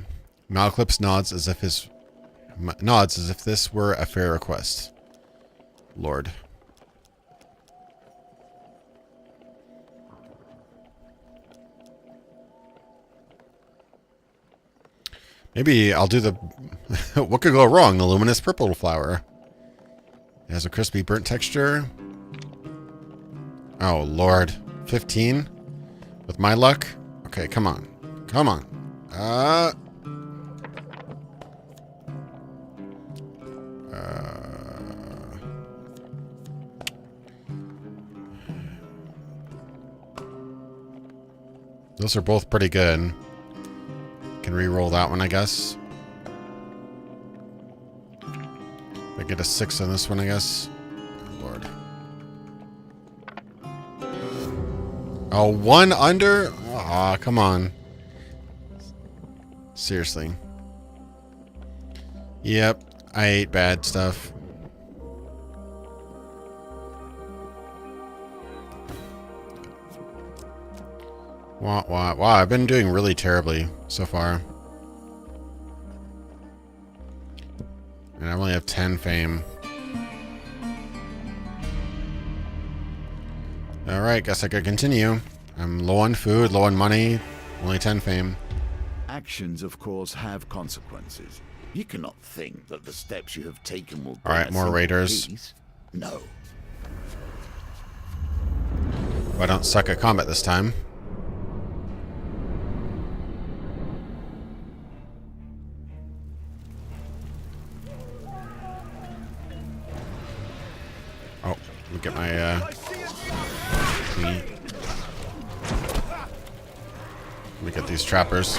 Malaclipse nods as if this were a fair request. Lord. Maybe I'll do the... What could go wrong? The luminous purple flower. It has a crispy burnt texture. Oh, Lord. 15? With my luck? Okay, come on. Come on. Those are both pretty good. Can re-roll that one, I guess. I get a 6 on this one, I guess. Oh, Lord. Oh, 1 under? Aw, come on. Seriously. Yep, I ate bad stuff. Wow, I've been doing really terribly so far. And I only have 10 fame. Alright, guess I could continue. I'm low on food, low on money, only 10 fame. Actions, of course, have consequences. You cannot think that the steps you have taken will bring Alright, more raiders. peace. No. Well, I don't suck at combat this time. Oh, let me get my thingy. Let me get these trappers.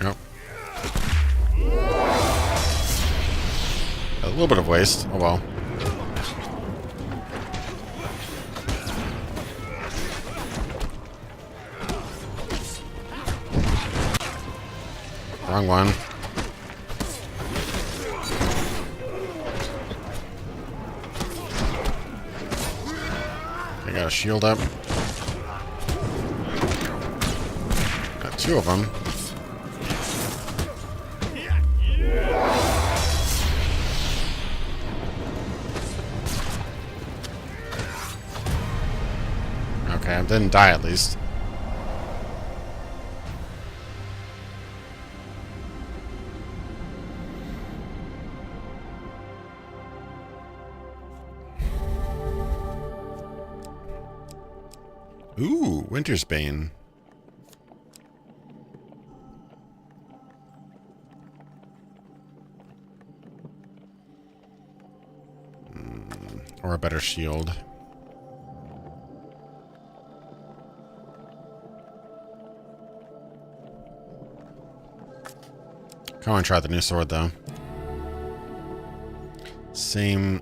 Yep. A little bit of waste. Oh well. Wrong one. I got a shield up. Got two of them. Okay, I didn't die at least. Ooh, Winter's Bane. Or a better shield. Come on, try the new sword though. Same,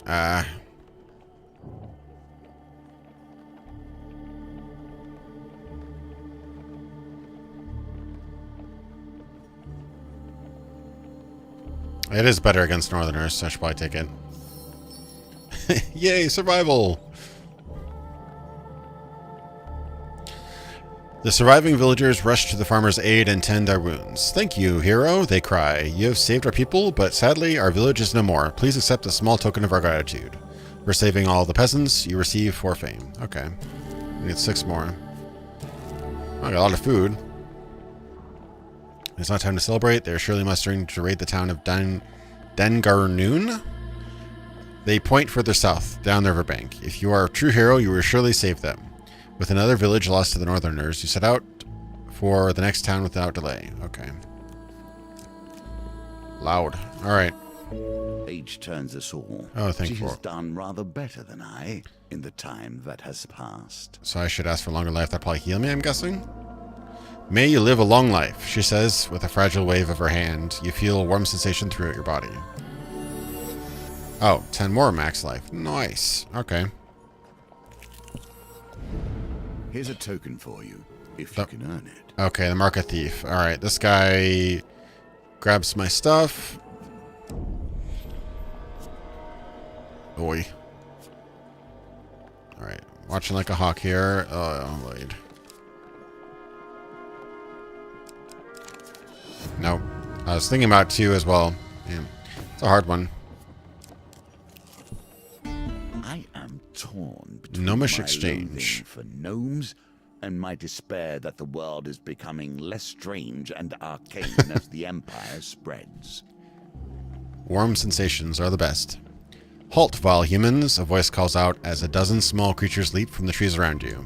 it is better against Northerners, so I should probably take it. Yay, survival! The surviving villagers rush to the farmer's aid and tend their wounds. Thank you, hero, they cry. You have saved our people, but sadly, our village is no more. Please accept a small token of our gratitude. For saving all the peasants, you receive 4 fame. Okay. We need 6 more. Oh, I got a lot of food. It's not time to celebrate. They are surely mustering to raid the town of Dengarnoon. They point further south, down the riverbank. If you are a true hero, you will surely save them. With another village lost to the Northerners, you set out for the next town without delay. Okay. Loud. Alright. Age turns us all. Oh, thank you. She has done rather better than I in the time that has passed. So I should ask for longer life. That'll probably heal me, I'm guessing? May you live a long life, she says, with a fragile wave of her hand. You feel a warm sensation throughout your body. Oh, 10 more max life. Nice. Okay. Here's a token for you, if you can earn it. Okay, the Mark of Thief. Alright, this guy grabs my stuff. Oi. Alright, watching like a hawk here. Oh, Lloyd. Nope. I was thinking about 2 as well. Man, it's a hard one. I am torn between Gnomish my exchange. loathing for gnomes and my despair that the world is becoming less strange and arcane as the Empire spreads. Warm sensations are the best. Halt, vile humans, a voice calls out as a dozen small creatures leap from the trees around you.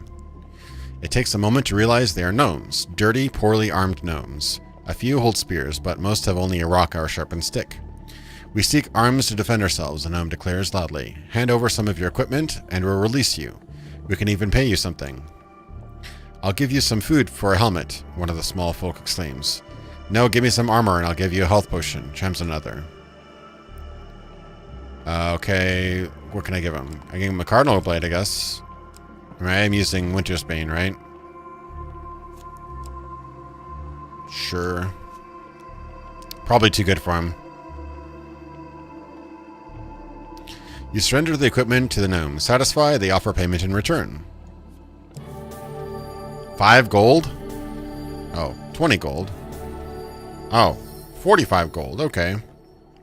It takes a moment to realize they are gnomes. Dirty, poorly armed gnomes. A few hold spears, but most have only a rock or a sharpened stick. We seek arms to defend ourselves, the gnome declares loudly. Hand over some of your equipment, and we'll release you. We can even pay you something. I'll give you some food for a helmet, one of the small folk exclaims. No, give me some armor, and I'll give you a health potion, chimes another. Okay, what can I give him? I give him a Cardinal Blade, I guess. I am using Winter's Bane, right? Sure. Probably too good for him. You surrender the equipment to the gnome. Satisfied, they offer payment in return. 5 gold? Oh, 20 gold. Oh, 45 gold. Okay.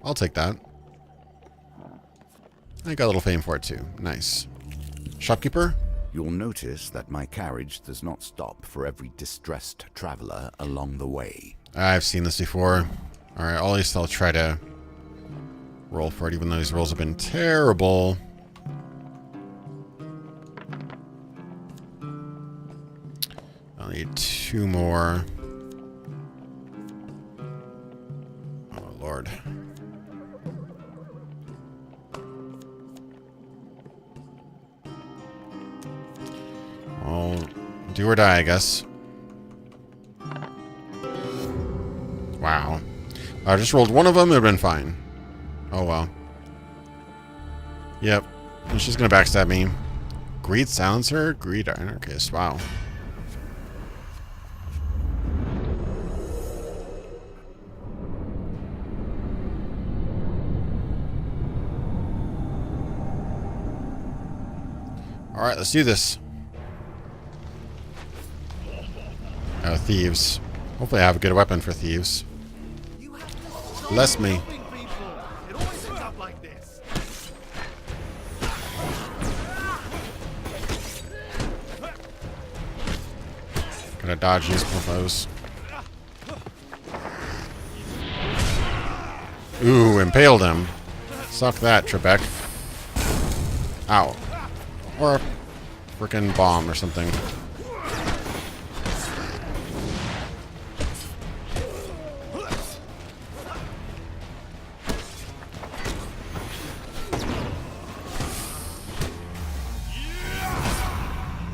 I'll take that. I got a little fame for it too. Nice. Shopkeeper? You'll notice that my carriage does not stop for every distressed traveler along the way. I've seen this before. Alright, at least I'll try to roll for it, even though these rolls have been terrible. I'll need 2 more. Oh, Lord. Well, do or die, I guess. Wow, Wow. I just rolled one of them, it would have been fine. Oh well. Yep. And she's gonna backstab me. Greed silencer, greed anarchist. Wow. Alright, let's do this. Oh, thieves. Hopefully I have a good weapon for thieves. Bless me. It always ends up like this. Gotta dodge these mofos. Ooh, impaled him. Suck that, Trebek. Ow. Or a frickin' bomb or something.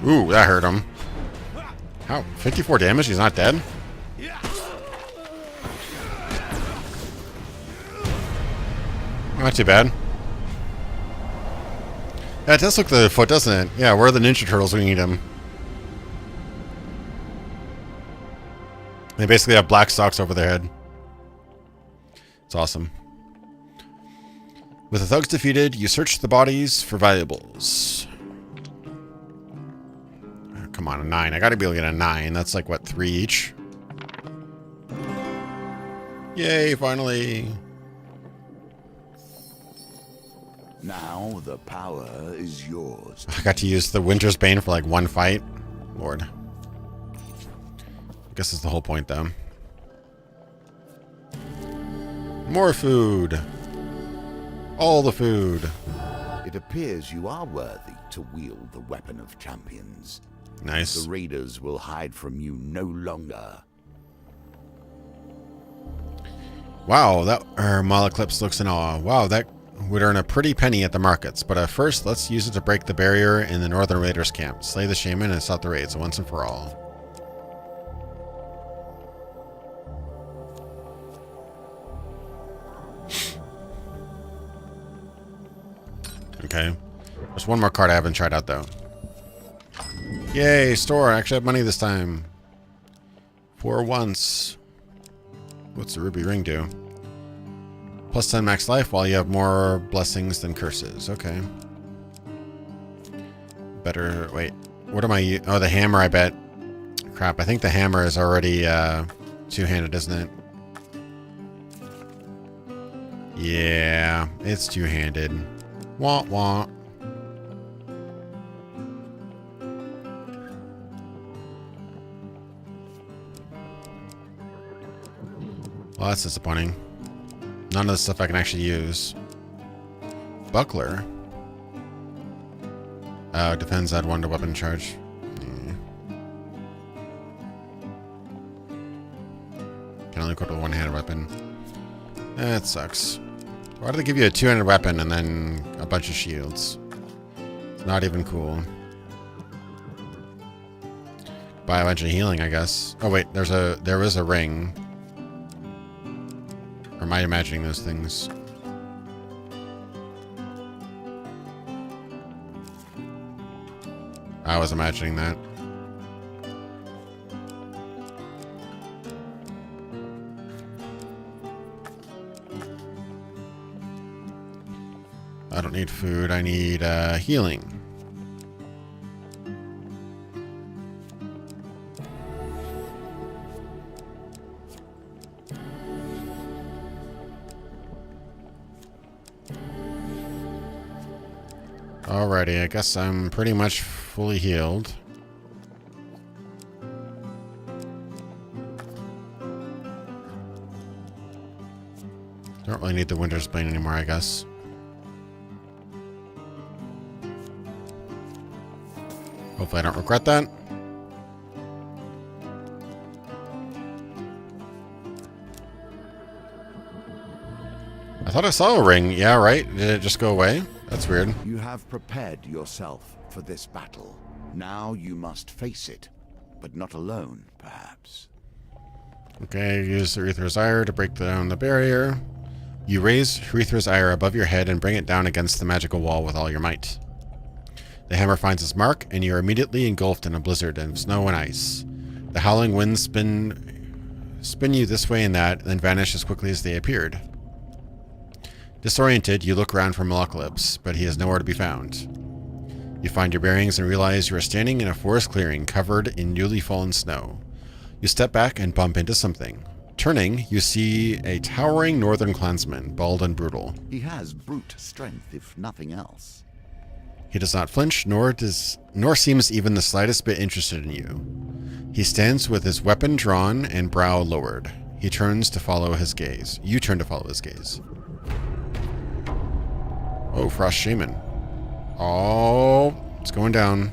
Ooh, that hurt him. How? 54 damage? He's not dead? Not too bad. Yeah, it does look like the foot, doesn't it? Yeah, where are the Ninja Turtles when you need them? They basically have black socks over their head. It's awesome. With the thugs defeated, you search the bodies for valuables. Oh, come on, a 9. I gotta be able to get a 9. That's like, what, 3 each? Yay, finally. Now the power is yours. I got to use the Winter's Bane for like one fight. Lord. I guess that's the whole point, though. More food. All the food. It appears you are worthy to wield the weapon of champions. Nice. The raiders will hide from you no longer. Wow, that Malaclips looks in awe. Wow, that would earn a pretty penny at the markets. But first, let's use it to break the barrier in the Northern Raiders camp. Slay the shaman and stop the raids once and for all. Okay. There's one more card I haven't tried out, though. Yay, store. I actually have money this time. For once. What's the ruby ring do? Plus 10 max life while you have more blessings than curses. Okay. Better... Wait. What am I... Oh, the hammer, I bet. Crap, I think the hammer is already two-handed, isn't it? Yeah, it's two-handed. Wah, wah. Well, that's disappointing. None of the stuff I can actually use. Buckler. Oh, defends add 1 to weapon charge. Yeah. Can only equip a one-handed weapon. That sucks. Why do they give you a two-handed weapon and then a bunch of shields? It's not even cool. Buy a bunch of healing, I guess. Oh wait, there is a ring. Or am I imagining those things? I was imagining that. I don't need food, I need healing. Alrighty, I guess I'm pretty much fully healed. Don't really need the Winter's Bane anymore, I guess. Hopefully I don't regret that. I thought I saw a ring. Yeah, right? Did it just go away? That's weird. You have prepared yourself for this battle. Now you must face it, but not alone, perhaps. Okay, use Aretha's Ire to break down the barrier. You raise Aretha's Ire above your head and bring it down against the magical wall with all your might. The hammer finds its mark, and you are immediately engulfed in a blizzard of snow and ice. The howling winds spin you this way and that, then vanish as quickly as they appeared. Disoriented, you look around for Malocalypse, but he is nowhere to be found. You find your bearings and realize you are standing in a forest clearing covered in newly fallen snow. You step back and bump into something. Turning, you see a towering northern clansman, bald and brutal. He has brute strength, if nothing else. He does not flinch, nor seems even the slightest bit interested in you. He stands with his weapon drawn and brow lowered. He turns to follow his gaze. You turn to follow his gaze. Oh, Frost Shaman. Oh, it's going down.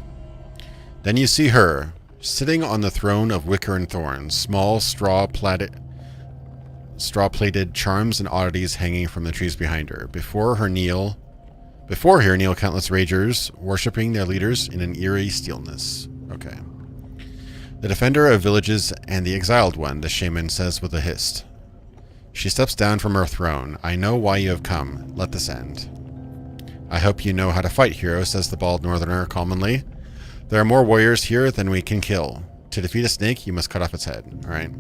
Then you see her, sitting on the throne of wicker and thorns, small straw-plated charms and oddities hanging from the trees behind her. Before her kneel countless ragers, worshipping their leaders in an eerie stillness. Okay. The defender of villages and the exiled one, the shaman says with a hiss. She steps down from her throne. I know why you have come. Let this end. I hope you know how to fight, hero, says the bald northerner calmly. There are more warriors here than we can kill. To defeat a snake, you must cut off its head. Alright.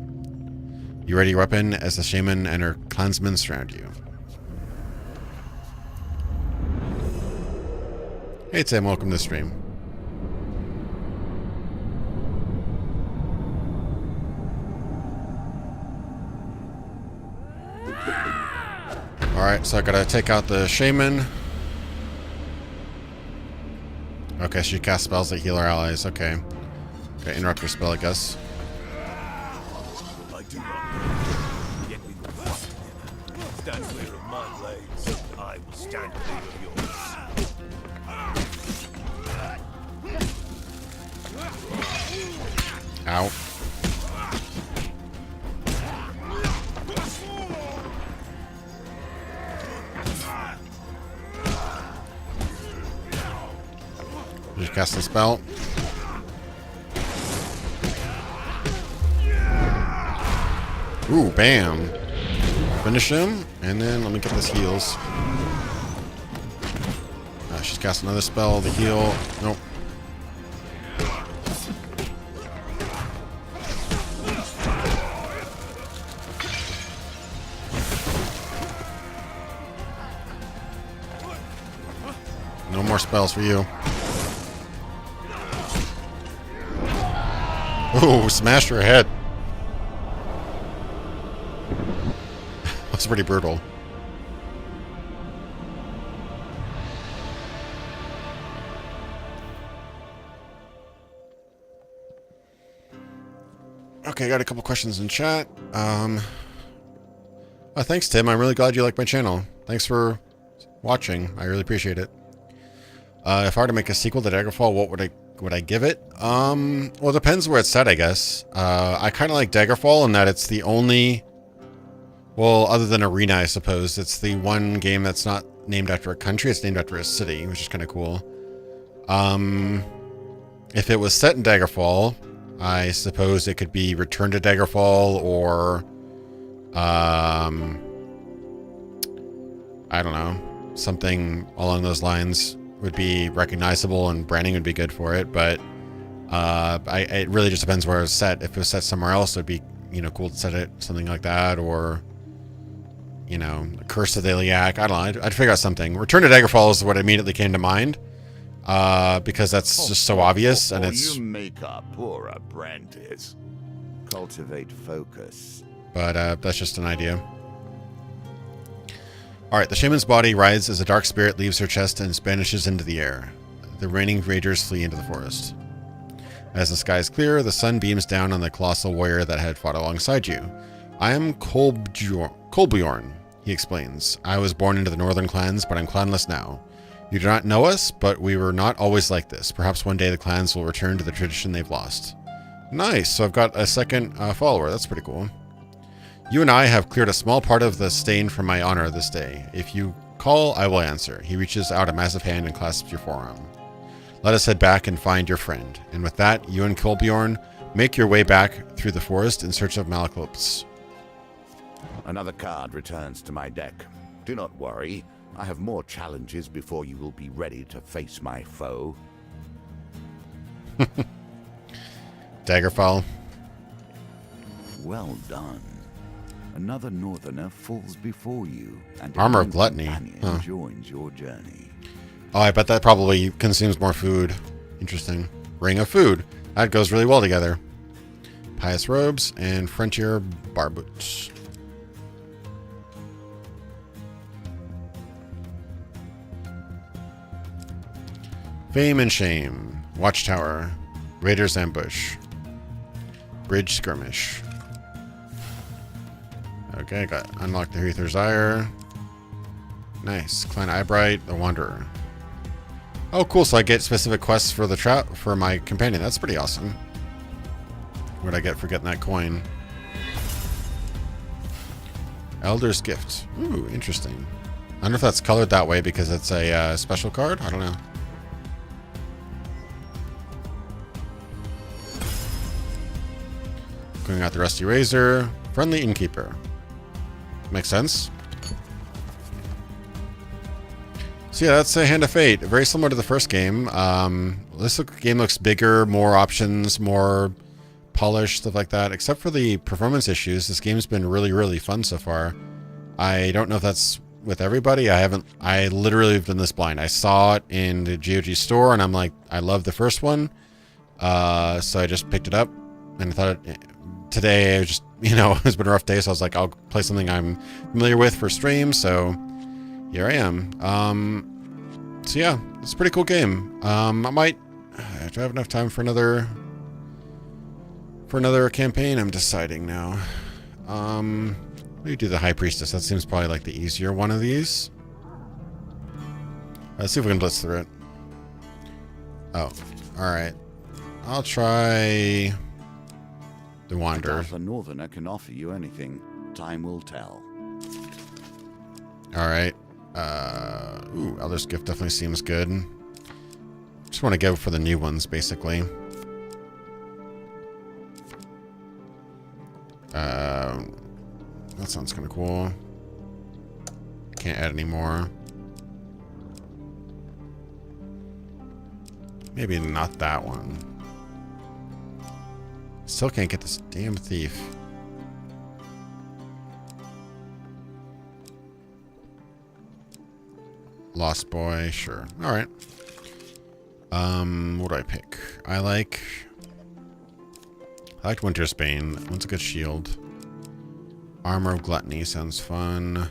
You ready your weapon as the shaman and her clansmen surround you. Hey Tim, welcome to the stream. Alright, so I gotta take out the shaman. Okay, she casts spells that heal our allies. Okay. Okay, interrupt her spell, I guess. I do not yet we will fight together. Stand clear of my blades. I will stand clear of yours. Ow. Just cast the spell. Ooh, bam. Finish him, and then let me get this heals. She's cast another spell, the heal. Nope. No more spells for you. Ooh, smashed her head. That's pretty brutal. Okay, got a couple questions in chat. Thanks, Tim. I'm really glad you like my channel. Thanks for watching. I really appreciate it. If I were to make a sequel to Daggerfall, what would I give it? Well, it depends where it's set, I guess. I kind of like Daggerfall in that it's the only, well, other than Arena, I suppose, it's the one game that's not named after a country, it's named after a city, which is kind of cool. If it was set in Daggerfall, I suppose it could be Return to Daggerfall or, I don't know, something along those lines would be recognizable and branding would be good for it, but it really just depends where it's set. If it was set somewhere else, it would be, you know, cool to set it something like that, or, you know, Curse of the Iliac. I don't know. I'd figure out something. Return to Daggerfall is what immediately came to mind, because that's just so obvious, and it's. You make a poor apprentice. Cultivate focus. But that's just an idea. Alright, the shaman's body rises as a dark spirit leaves her chest and vanishes into the air. The remaining ragers flee into the forest. As the sky is clear, the sun beams down on the colossal warrior that had fought alongside you. I am Kolbjorn, he explains. I was born into the northern clans, but I'm clanless now. You do not know us, but we were not always like this. Perhaps one day the clans will return to the tradition they've lost. Nice, so I've got a second follower. That's pretty cool. You and I have cleared a small part of the stain from my honor this day. If you call, I will answer. He reaches out a massive hand and clasps your forearm. Let us head back and find your friend. And with that, you and Kolbjorn Make your way back through the forest in search of Malaclypse. Another card returns to my deck. Do not worry. I have more challenges before you will be ready to face my foe. Daggerfall. Well done. Another northerner falls before you, and a Armor of new Gluttony. companion Huh. joins your journey. Oh, I bet that probably consumes more food. Interesting. Ring of Food. That goes really well together. Pious Robes and Frontier Bar Boots. Fame and Shame. Watchtower. Raiders Ambush. Bridge Skirmish. Okay, got unlocked the Heather's Ire. Nice. Clan Eyebright, the Wanderer. Oh, cool. So I get specific quests for the for my companion. That's pretty awesome. What'd I get for getting that coin? Elder's Gift. Ooh, interesting. I don't know if that's colored that way because it's a special card. I don't know. Going out the Rusty Razor. Friendly Innkeeper. Makes sense. So yeah, that's a Hand of Fate. Very similar to the first game. This game looks bigger, more options, more polished, stuff like that. Except for the performance issues, this game's been really, really fun so far. I don't know if that's with everybody. I literally have done this blind. I saw it in the GOG store, and I'm like, I love the first one. So I just picked it up, and I thought today, I was just, it's been a rough day, so I was like, I'll play something I'm familiar with for stream, so here I am. So yeah, it's a pretty cool game. Do I have enough time for another campaign? I'm deciding now. Maybe do the High Priestess. That seems probably like the easier one of these. Let's see if we can blitz through it. Oh, alright. I'll try the Wanderer. If a northerner can offer you anything, time will tell. Alright. Ooh, Elder's Gift definitely seems good. Just want to go for the new ones, basically. That sounds kind of cool. Can't add any more. Maybe not that one. Still can't get this damn thief. Lost Boy, sure. Alright. What do I pick? I liked Winter's Bane. That one's a good shield. Armor of Gluttony sounds fun.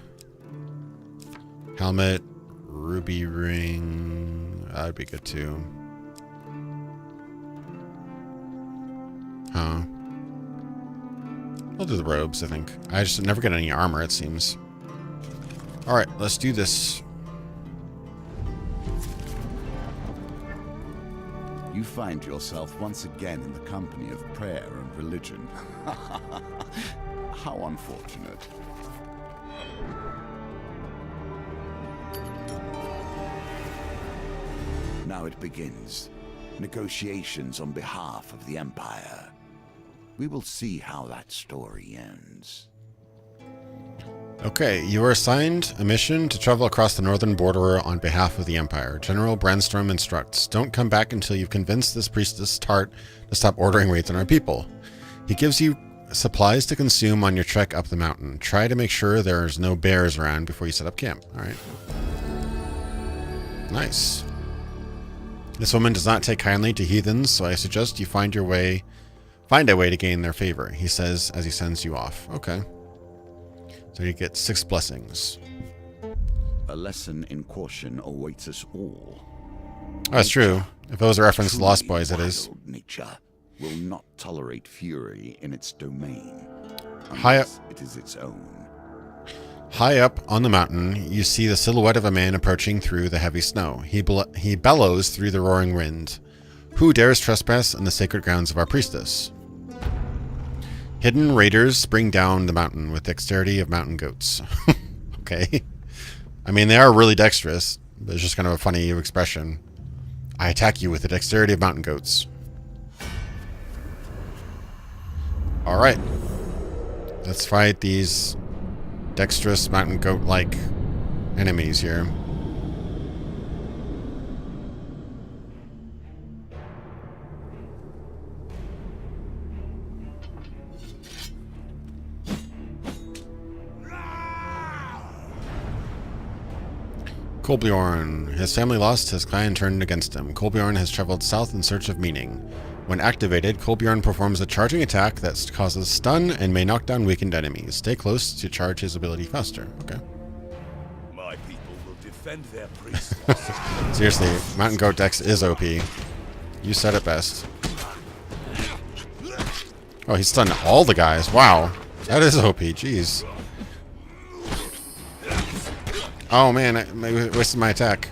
Helmet, Ruby Ring. That'd be good too. Huh. I'll do the robes, I think. I just never get any armor, it seems. Alright, let's do this. You find yourself once again in the company of prayer and religion. How unfortunate. Now it begins. Negotiations on behalf of the Empire. We will see how that story ends. Okay, you are assigned a mission to travel across the northern border on behalf of the Empire. General Brandstorm instructs, don't come back until you've convinced this priestess Tart to stop ordering raids on our people. He gives you supplies to consume on your trek up the mountain. Try to make sure there's no bears around before you set up camp. Alright. Nice. This woman does not take kindly to heathens, so I suggest you find a way to gain their favor, he says as he sends you off. Okay. So you get 6 blessings. A lesson in caution awaits us all. Oh, that's true. If it was a reference to Lost Boys, it is. Nature will not tolerate fury in its domain. High up, it is its own. High up on the mountain, you see the silhouette of a man approaching through the heavy snow. He bellows through the roaring wind. Who dares trespass on the sacred grounds of our priestess? Hidden raiders spring down the mountain with dexterity of mountain goats. Okay. I mean, they are really dexterous, but it's just kind of a funny expression. I attack you with the dexterity of mountain goats. Alright. Let's fight these dexterous mountain goat-like enemies here. Kolbjorn. His family lost, his clan turned against him. Kolbjorn has traveled south in search of meaning. When activated, Kolbjorn performs a charging attack that causes stun and may knock down weakened enemies. Stay close to charge his ability faster. Okay. My people will defend their priests. Seriously, Mountain Goat Dex is OP. You said it best. Oh, he stunned all the guys. Wow. That is OP. Jeez. Oh man, I wasted my attack.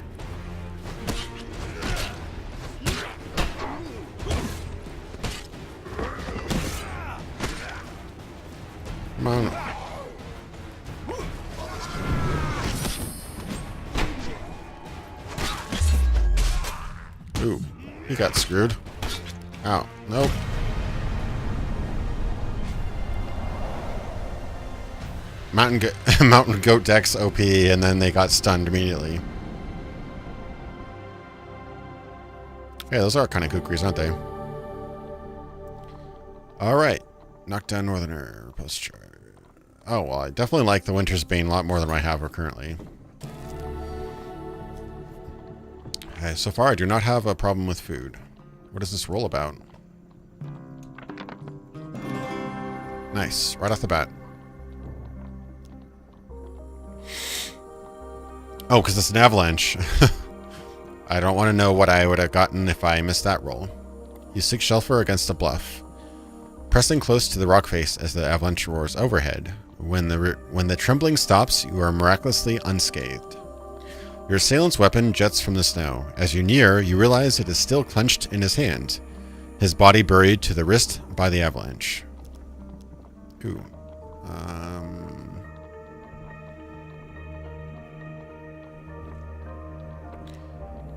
Come on. Ooh, he got screwed. Ow, nope. Mountain Goat Dex OP, and then they got stunned immediately. Hey, those are kind of kookeries, aren't they? Alright. Knockdown Northerner. Post charge. Oh, well, I definitely like the Winter's Bane a lot more than I have her currently. Okay, so far I do not have a problem with food. What is this roll about? Nice. Right off the bat. Oh, because it's an avalanche. I don't want to know what I would have gotten if I missed that roll. You seek shelter against a bluff. Pressing close to the rock face as the avalanche roars overhead. When the trembling stops, you are miraculously unscathed. Your assailant's weapon jets from the snow. As you near, you realize it is still clenched in his hand, his body buried to the wrist by the avalanche. Ooh.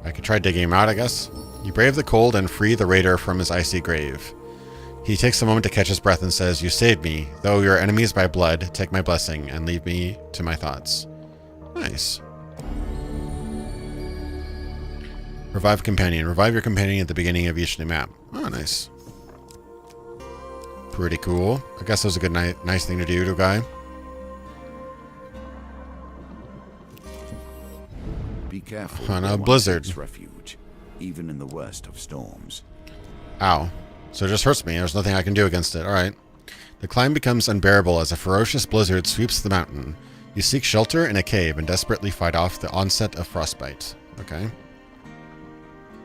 I could try digging him out, I guess. You brave the cold and free the raider from his icy grave. He takes a moment to catch his breath and says, "You saved me. Though your enemies by blood, take my blessing and leave me to my thoughts." Nice. Revive companion. Revive your companion at the beginning of each new map. Oh, nice. Pretty cool. I guess that was a good nice thing to do to a guy. Be careful. On a blizzard. Refuge, even in the worst of storms. Ow. So it just hurts me. There's nothing I can do against it. Alright. The climb becomes unbearable as a ferocious blizzard sweeps the mountain. You seek shelter in a cave and desperately fight off the onset of frostbite. Okay.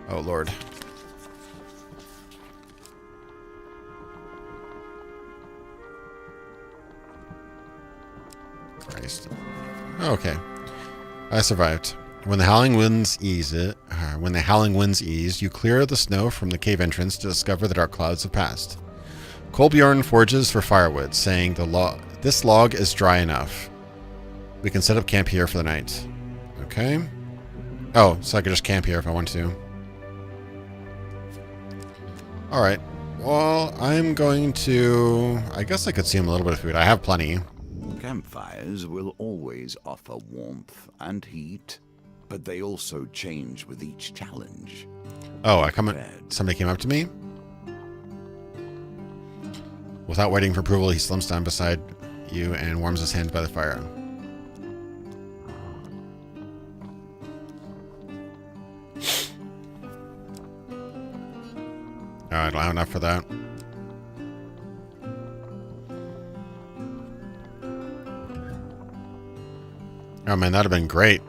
Oh, Lord. Christ. Okay. I survived. When the howling winds ease, you clear the snow from the cave entrance to discover the dark clouds have passed. Kolbjorn forges for firewood, saying this log is dry enough. We can set up camp here for the night. Okay. Oh, so I could just camp here if I want to. Alright. Well, I'm going to... I guess I could see him a little bit of food. I have plenty. Campfires will always offer warmth and heat, but they also change with each challenge. Oh, somebody came up to me? Without waiting for approval, he slumps down beside you and warms his hands by the fire. Oh, I don't have enough for that. Oh man, that'd have been great.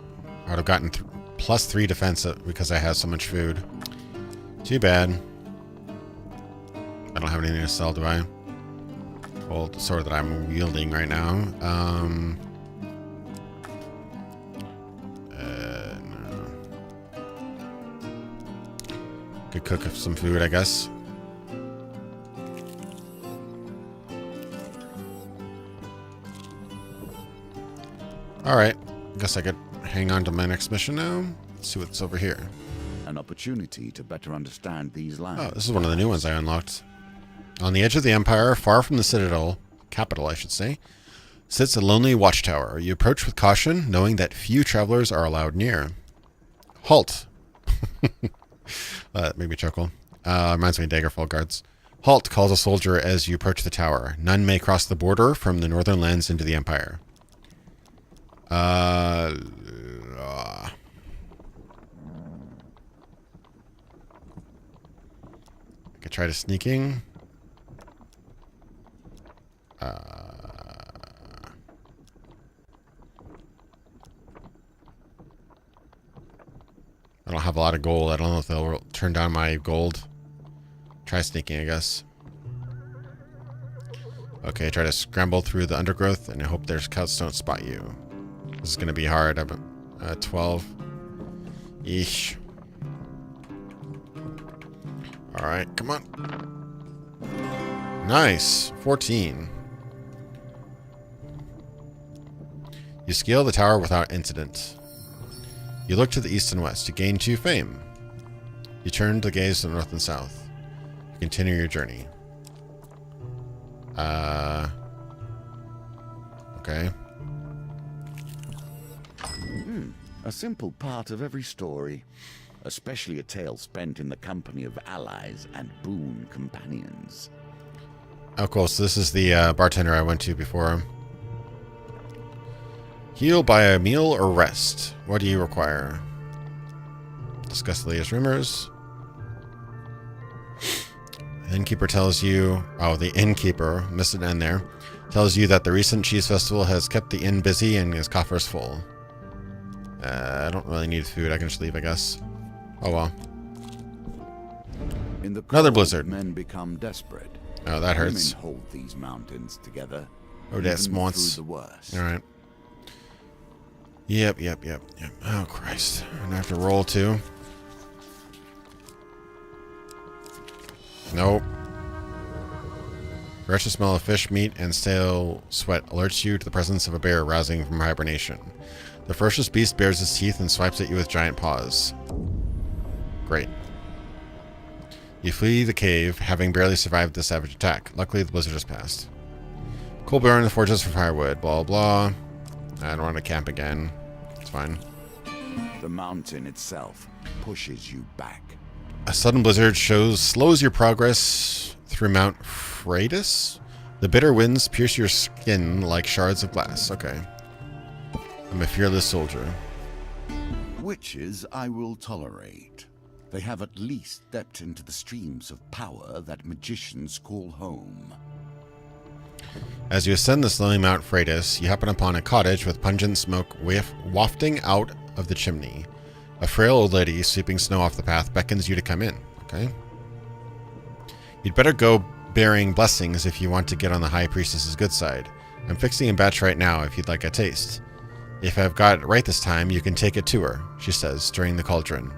I would have gotten +3 defense because I had so much food. Too bad. I don't have anything to sell, do I? Well, the sword that I'm wielding right now. No. Could cook some food, I guess. Alright. Guess I could hang on to my next mission now. Let's see what's over here. An opportunity to better understand these lands. Oh, this is one of the new ones I unlocked. On the edge of the Empire, far from the Citadel, capital I should say, sits a lonely watchtower. You approach with caution, knowing that few travelers are allowed near. Halt. That made me chuckle. Reminds me of Daggerfall guards. Halt, calls a soldier as you approach the tower. None may cross the border from the northern lands into the Empire. I could try to sneaking. I don't have a lot of gold. I don't know if they'll turn down my gold. Try sneaking, I guess. Okay, try to scramble through the undergrowth and I hope their scouts don't spot you. This is going to be hard. I'm at 12. Yeesh. Alright, come on. Nice. 14. You scale the tower without incident. You look to the east and west. You gain 2 fame. You turn to gaze to the north and south. You continue your journey. Okay. A simple part of every story, especially a tale spent in the company of allies and boon companions. Oh, cool. So this is the bartender I went to before. Heal by a meal or rest. What do you require? Discuss the latest rumors. The innkeeper tells you... Oh, the innkeeper. Missed an N there. Tells you that the recent cheese festival has kept the inn busy and his coffers full. I don't really need food. I can just leave, I guess. Oh, well. In the Another cold, blizzard. Men become desperate. Oh, that hurts. Women hold these mountains together. Oh, that's even once. through the worst. All right. Yep. Oh, Christ. I'm going to have to roll, too. Nope. Fresh smell of fish, meat, and stale sweat alerts you to the presence of a bear rousing from hibernation. The ferocious beast bares its teeth and swipes at you with giant paws. Great. You flee the cave, having barely survived the savage attack. Luckily, the blizzard has passed. Coal burn the forges for firewood. Blah, blah. I don't want to camp again. It's fine. The mountain itself pushes you back. A sudden blizzard slows your progress through Mount Freitas. The bitter winds pierce your skin like shards of glass. Okay. I'm a fearless soldier. Witches I will tolerate. They have at least stepped into the streams of power that magicians call home. As you ascend the slowing Mount Freitas, you happen upon a cottage with pungent smoke wafting out of the chimney. A frail old lady sweeping snow off the path beckons you to come in. Okay. You'd better go bearing blessings if you want to get on the High Priestess's good side. I'm fixing a batch right now if you'd like a taste. If I've got it right this time, you can take it to her, she says, stirring the cauldron.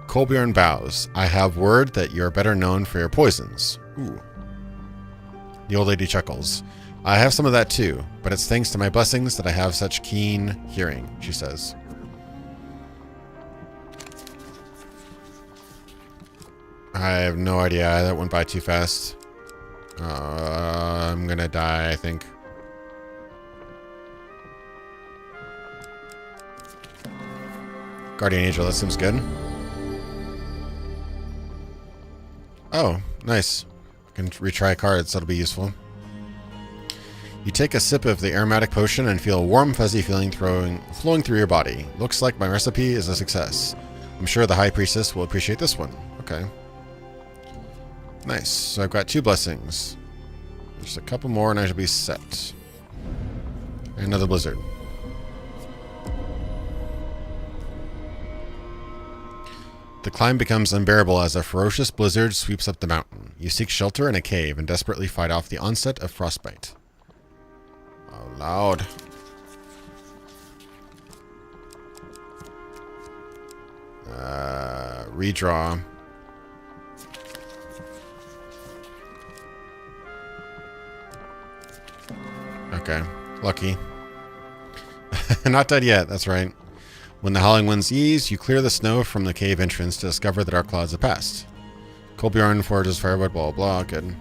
Kolbjorn bows. I have word that you're better known for your poisons. Ooh. The old lady chuckles. I have some of that too, but it's thanks to my blessings that I have such keen hearing, she says. I have no idea. That went by too fast. I'm gonna die, I think. Guardian Angel, that seems good. Oh, nice. I can retry cards, that'll be useful. You take a sip of the aromatic potion and feel a warm, fuzzy feeling flowing through your body. Looks like my recipe is a success. I'm sure the High Priestess will appreciate this one. Okay. Nice. So I've got 2 blessings. Just a couple more and I should be set. And another blizzard. The climb becomes unbearable as a ferocious blizzard sweeps up the mountain. You seek shelter in a cave and desperately fight off the onset of frostbite. Oh, loud. Redraw. Okay, lucky. Not dead yet, that's right. When the howling winds ease, you clear the snow from the cave entrance to discover the dark clouds have passed. Kolbjorn forges firewood, blah, blah, good.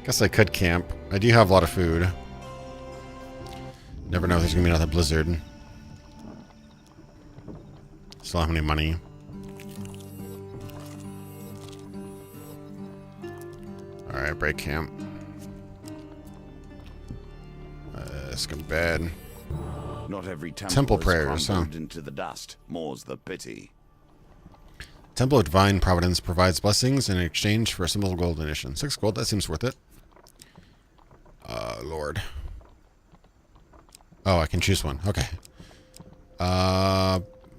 Guess I could camp. I do have a lot of food. Never know if there's gonna be another blizzard. Still don't have any money. Alright, break camp. Let's go to bed. Not every Temple has prayers, huh? crumbled into the dust. More's the pity. Temple of Divine Providence provides blessings in exchange for a simple gold donation. 6 gold, that seems worth it. Lord. Oh, I can choose one. Okay.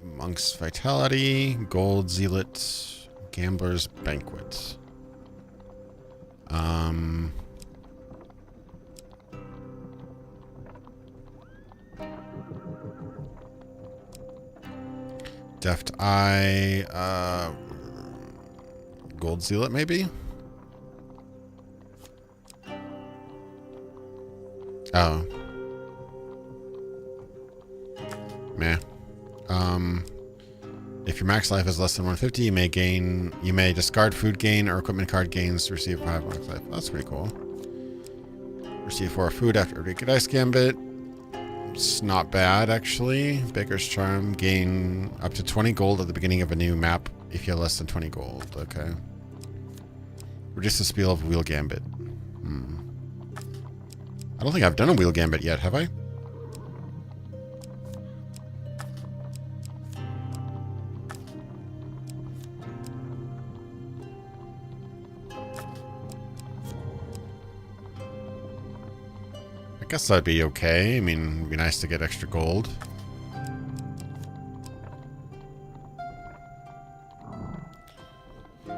Monk's Vitality, Gold Zealot, Gambler's Banquet. Deft Eye, Gold Zealot, maybe? Oh. Meh. If your max life is less than 150, you may discard food gain or equipment card gains to receive 5 max life. That's pretty cool. Receive 4 food after every good ice gambit. It's not bad, actually. Baker's Charm. Gain up to 20 gold at the beginning of a new map if you have less than 20 gold. Okay. Reduce the speed of Wheel Gambit. I don't think I've done a Wheel Gambit yet, have I? I guess that'd be okay. I mean, it'd be nice to get extra gold. Oh,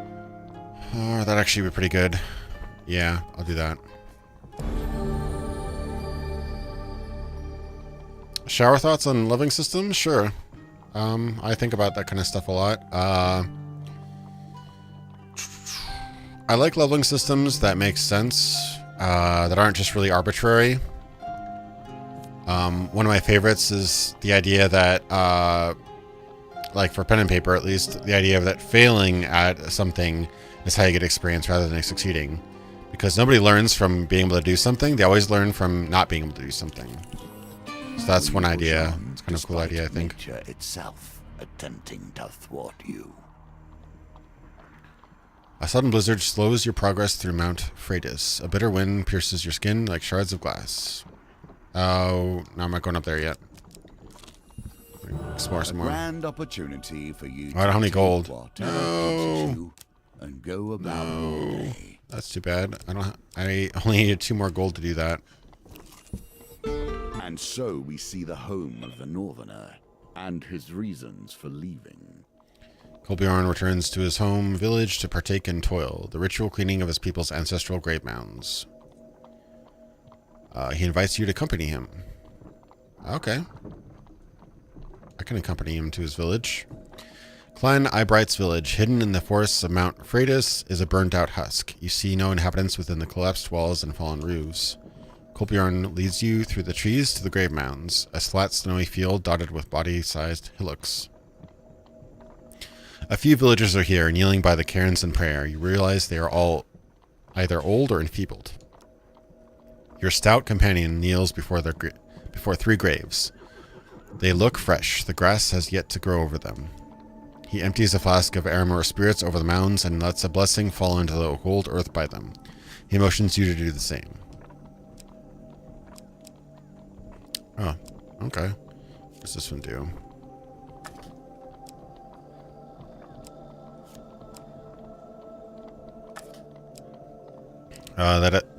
that'd actually be pretty good. Yeah, I'll do that. Shower thoughts on living systems? Sure. I think about that kind of stuff a lot. I like leveling systems that make sense, that aren't just really arbitrary. One of my favorites is the idea that, like for pen and paper at least, the idea of that failing at something is how you get experience rather than succeeding. Because nobody learns from being able to do something, they always learn from not being able to do something. So that's one idea. It's kind of a cool idea, I think. Nature itself attempting to thwart you. A sudden blizzard slows your progress through Mount Freitas. A bitter wind pierces your skin like shards of glass. Oh, no, I'm not going up there yet. Explore some more. Grand opportunity for you. I don't have any gold. No. And go about your day. That's too bad. I only needed 2 more gold to do that. And so we see the home of the Northerner and his reasons for leaving. Kolbjorn returns to his home village to partake in toil, the ritual cleaning of his people's ancestral grave mounds. He invites you to accompany him. Okay. I can accompany him to his village. Clan Eyebright's village, hidden in the forests of Mount Freitas, is a burnt-out husk. You see no inhabitants within the collapsed walls and fallen roofs. Kolbjorn leads you through the trees to the grave mounds, a flat snowy field dotted with body-sized hillocks. A few villagers are here, kneeling by the cairns in prayer. You realize they are all either old or enfeebled. Your stout companion kneels before 3 graves. They look fresh. The grass has yet to grow over them. He empties a flask of Aramor spirits over the mounds and lets a blessing fall into the cold earth by them. He motions you to do the same. Oh, okay. What's this one do?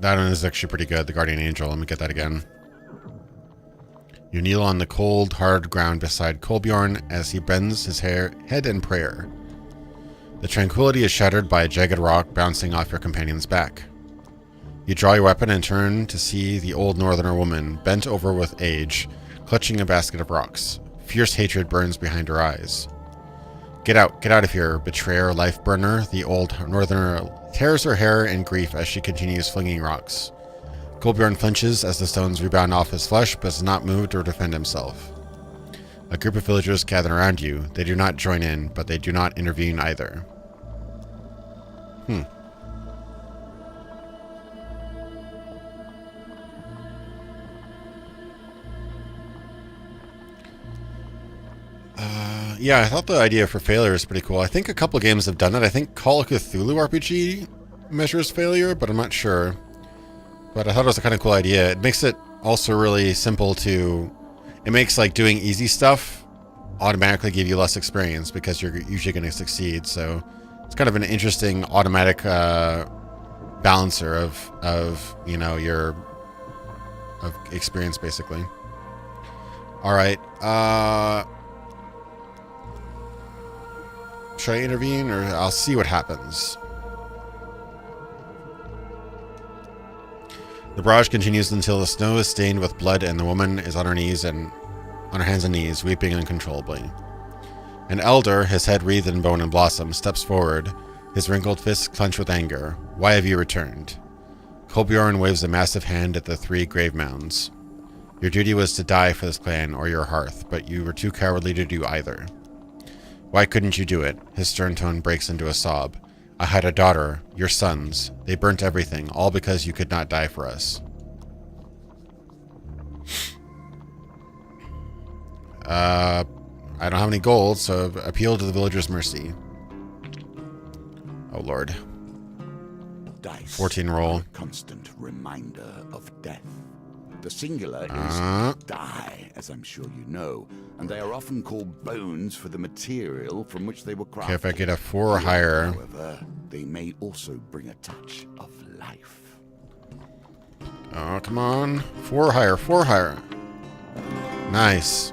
That one is actually pretty good, the Guardian Angel. Let me get that again. You kneel on the cold, hard ground beside Kolbjorn as he bends his head in prayer. The tranquility is shattered by a jagged rock bouncing off your companion's back. You draw your weapon and turn to see the old northerner woman, bent over with age, clutching a basket of rocks. Fierce hatred burns behind her eyes. Get out of here, betrayer, life burner. The old northerner tears her hair in grief as she continues flinging rocks. Kolbjorn flinches as the stones rebound off his flesh, but is not moved or defend himself. A group of villagers gather around you. They do not join in, but they do not intervene either. Yeah, I thought the idea for failure is pretty cool. I think a couple games have done it. I think Call of Cthulhu RPG measures failure, but I'm not sure. But I thought it was a kind of cool idea. It makes it also really simple to... It makes like doing easy stuff automatically give you less experience because you're usually going to succeed. So it's kind of an interesting automatic balancer of you know, your experience basically. All right. Should I intervene, or I'll see what happens? The barrage continues until the snow is stained with blood and the woman is on her knees and on her hands and knees, weeping uncontrollably. An elder, his head wreathed in bone and blossom, steps forward, his wrinkled fists clenched with anger. Why have you returned? Kolbjorn waves a massive hand at the 3 grave mounds. Your duty was to die for this clan or your hearth, but you were too cowardly to do either. Why couldn't you do it? His stern tone breaks into a sob. I had a daughter, your sons. They burnt everything, all because you could not die for us. I don't have any gold, so appeal to the villagers' mercy. Oh, Lord. Dice 14 roll. are a constant reminder of death. The singular is die, as I'm sure you know, and they are often called bones for the material from which they were crafted. Okay, if I get a 4 or higher. However, they may also bring a touch of life. Oh, come on. 4 or higher, 4 or higher. Nice.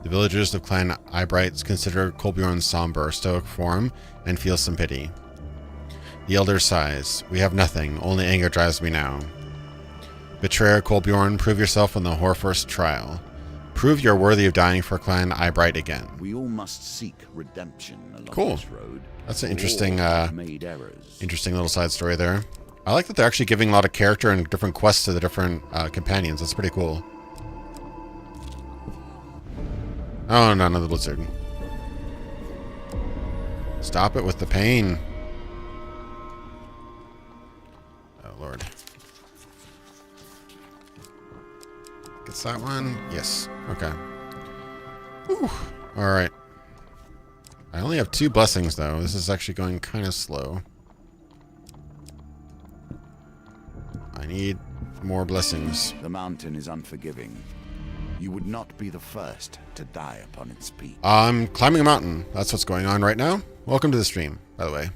The villagers of Clan Eyebright consider Kolbjorn's somber, stoic form and feel some pity. The elder sighs. We have nothing. Only anger drives me now. Betrayer Kolbjorn, prove yourself on the Horfirst trial. Prove you're worthy of dying for Clan Eyebright again. We all must seek redemption along Cool. this road. That's an interesting, All have made errors. interesting little side story there. I like that they're actually giving a lot of character and different quests to the different companions. That's pretty cool. Oh, no, another blizzard. Stop it with the pain. Oh, Lord. Gets that one? Yes. Okay. Whew. All right. I only have 2 blessings, though. This is actually going kind of slow. I need more blessings. The mountain is unforgiving. You would not be the first to die upon its peak. I'm climbing a mountain. That's what's going on right now. Welcome to the stream, by the way.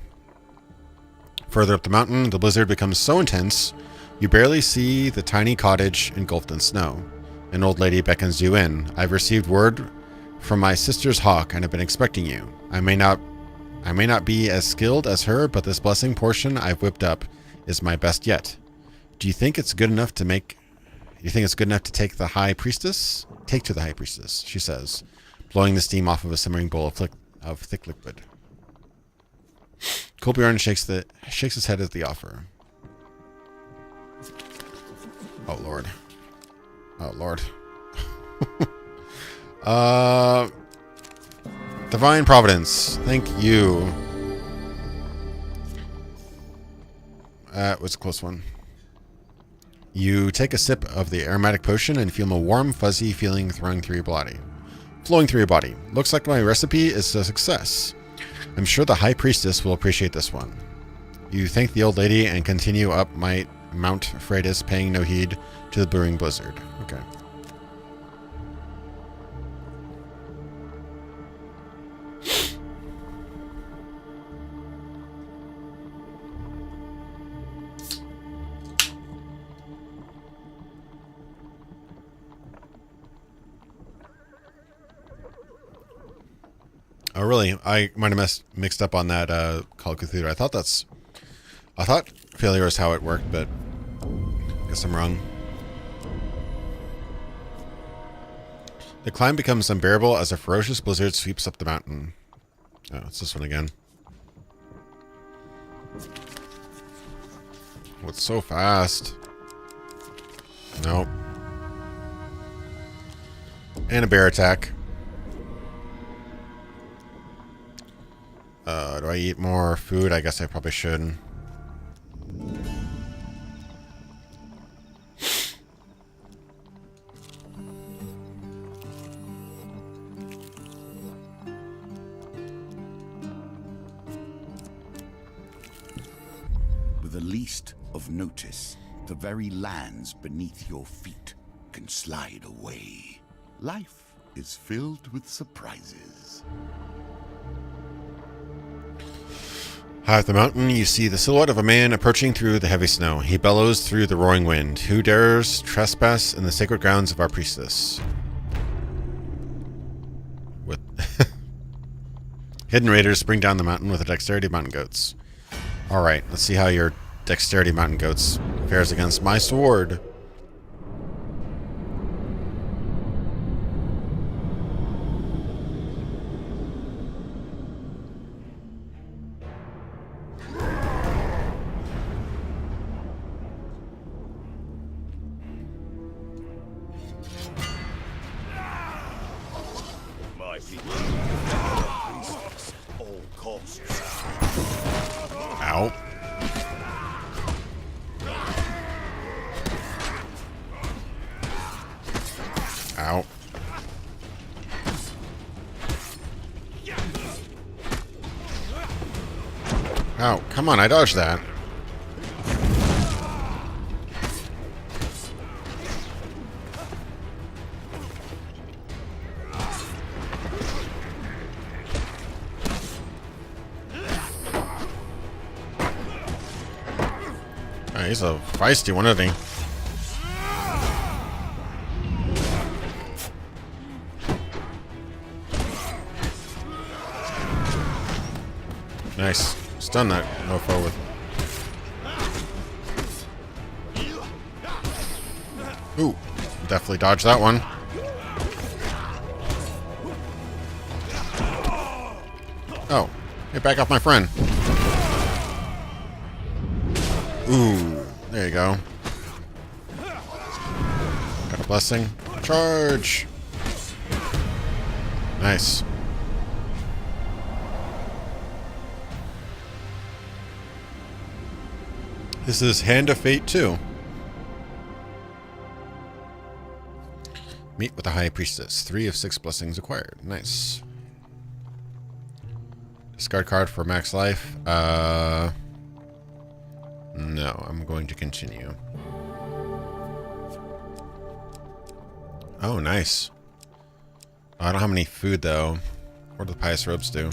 Further up the mountain, the blizzard becomes so intense, you barely see the tiny cottage engulfed in snow. An old lady beckons you in. I've received word from my sister's hawk and have been expecting you. I may not be as skilled as her, but this blessing portion I've whipped up is my best yet. Do you think it's good enough to make... You think it's good enough to take the high priestess? Take to the high priestess, she says, blowing the steam off of a simmering bowl of thick liquid. Kolbjorn shakes his head at the offer. Oh, Lord. Oh, Lord. Divine Providence. Thank you. That was a close one. You take a sip of the aromatic potion and feel a warm, fuzzy feeling flowing through your body. Looks like my recipe is a success. I'm sure the High Priestess will appreciate this one. You thank the old lady and continue up Mount Freitas, paying no heed to the brewing blizzard. Okay. Oh, really? I might have mixed up on that Call of Cthulhu. I thought failure is how it worked, but I guess I'm wrong. The climb becomes unbearable as a ferocious blizzard sweeps up the mountain. Oh, it's this one again. Oh, it's so fast. Nope. And a bear attack. Do I eat more food? I guess I probably should. With the least of notice, the very lands beneath your feet can slide away. Life is filled with surprises. High up the mountain, you see the silhouette of a man approaching through the heavy snow. He bellows through the roaring wind. Who dares trespass in the sacred grounds of our priestess? With hidden raiders spring down the mountain with the dexterity of mountain goats. Alright, let's see how your dexterity mountain goats fares against my sword. My people. All costs. Ow. Ow. Ow, come on, I dodged that. He's a feisty one, isn't he? Nice. Stun that mofo with. Ooh, definitely dodged that one. Oh, get back off my friend. Ooh, there you go. Got a blessing. Charge! Nice. This is Hand of Fate 2. Meet with the High Priestess. 3 of 6 blessings acquired. Nice. Discard card for max life. No, I'm going to continue. Oh, nice. I don't have any food, though. What do the pious robes do?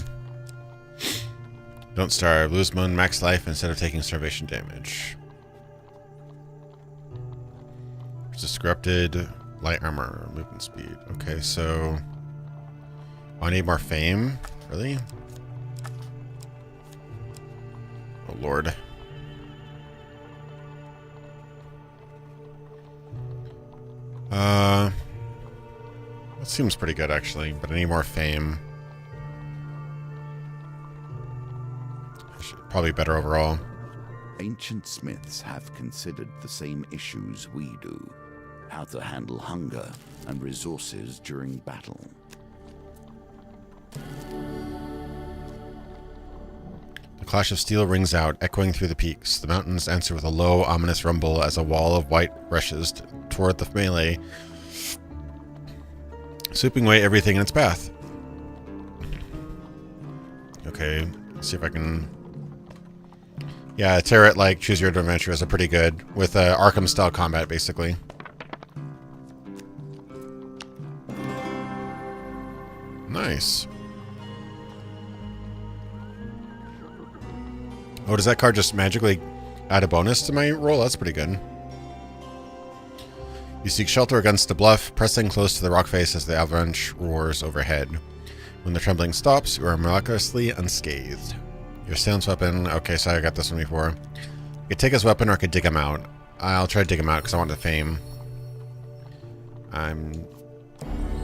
Don't starve. Lose 1 max life instead of taking starvation damage. Disrupted light armor. Movement speed. Okay, so... I need more fame? Really? Oh, Lord. That seems pretty good, actually, but I need more fame. Probably better overall. Ancient smiths have considered the same issues we do. How to handle hunger and resources during battle. The clash of steel rings out, echoing through the peaks. The mountains answer with a low, ominous rumble as a wall of white rushes toward the melee, sweeping away everything in its path. Okay, let's see if I can... Yeah, Tarot, like, Choose Your Own Adventure is a pretty good, with Arkham-style combat, basically. Nice. Oh, does that card just magically add a bonus to my roll? That's pretty good. You seek shelter against the bluff, pressing close to the rock face as the avalanche roars overhead. When the trembling stops, you are miraculously unscathed. Your assailant's weapon... Okay, so I got this one before. I could take his weapon or I could dig him out. I'll try to dig him out because I want the fame. I'm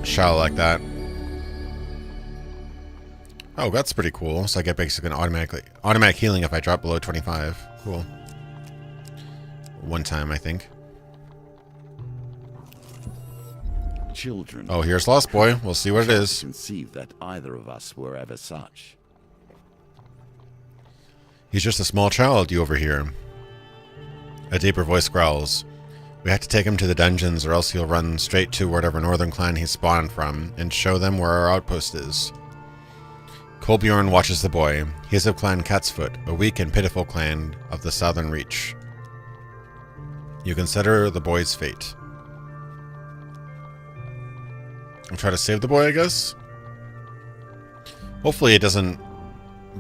shallow like that. Oh, that's pretty cool. So I get basically an automatic healing if I drop below 25. Cool. 1 time, I think. children. Oh, here's Lost Boy. We'll see what it is. Conceive that either of us were ever such. He's just a small child, you overhear. A deeper voice growls. We have to take him to the dungeons or else he'll run straight to whatever northern clan he spawned from and show them where our outpost is. Kolbjorn watches the boy. He is of Clan Catsfoot, a weak and pitiful clan of the southern reach. You consider the boy's fate. I'll try to save the boy, I guess? Hopefully it doesn't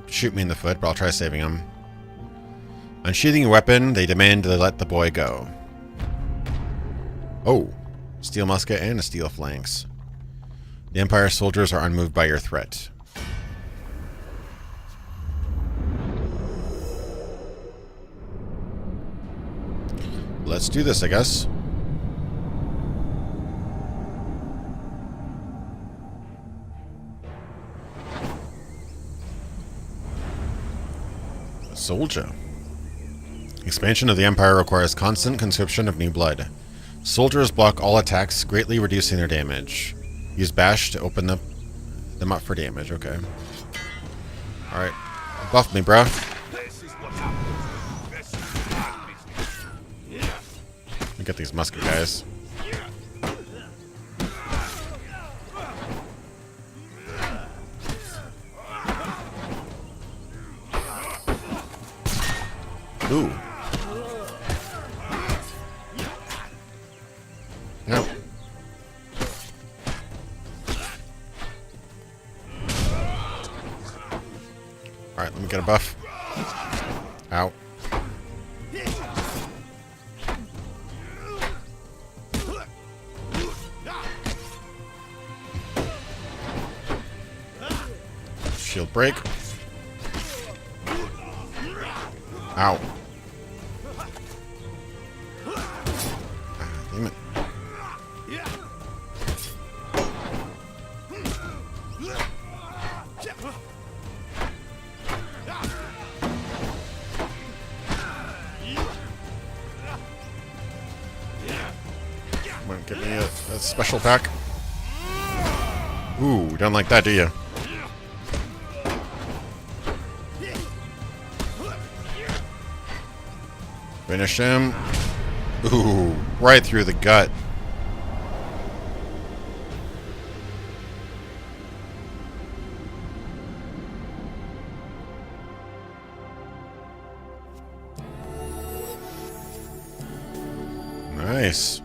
shoot me in the foot, but I'll try saving him. Unsheathing a weapon, they demand to let the boy go. Oh, steel musket and a steel phalanx. The Empire soldiers are unmoved by your threat. Let's do this, I guess. A soldier. Expansion of the Empire requires constant conscription of new blood. Soldiers block all attacks, greatly reducing their damage. Use bash to open them up for damage. Okay. Alright. Buff me, bro. Let me get these musket guys. Ooh. No. Alright, let me get a buff. Ow. Shield break. Ow. Damn it. Come on, give me a special pack. Ooh, don't like that, do you? Finish him. Ooh, right through the gut. Nice.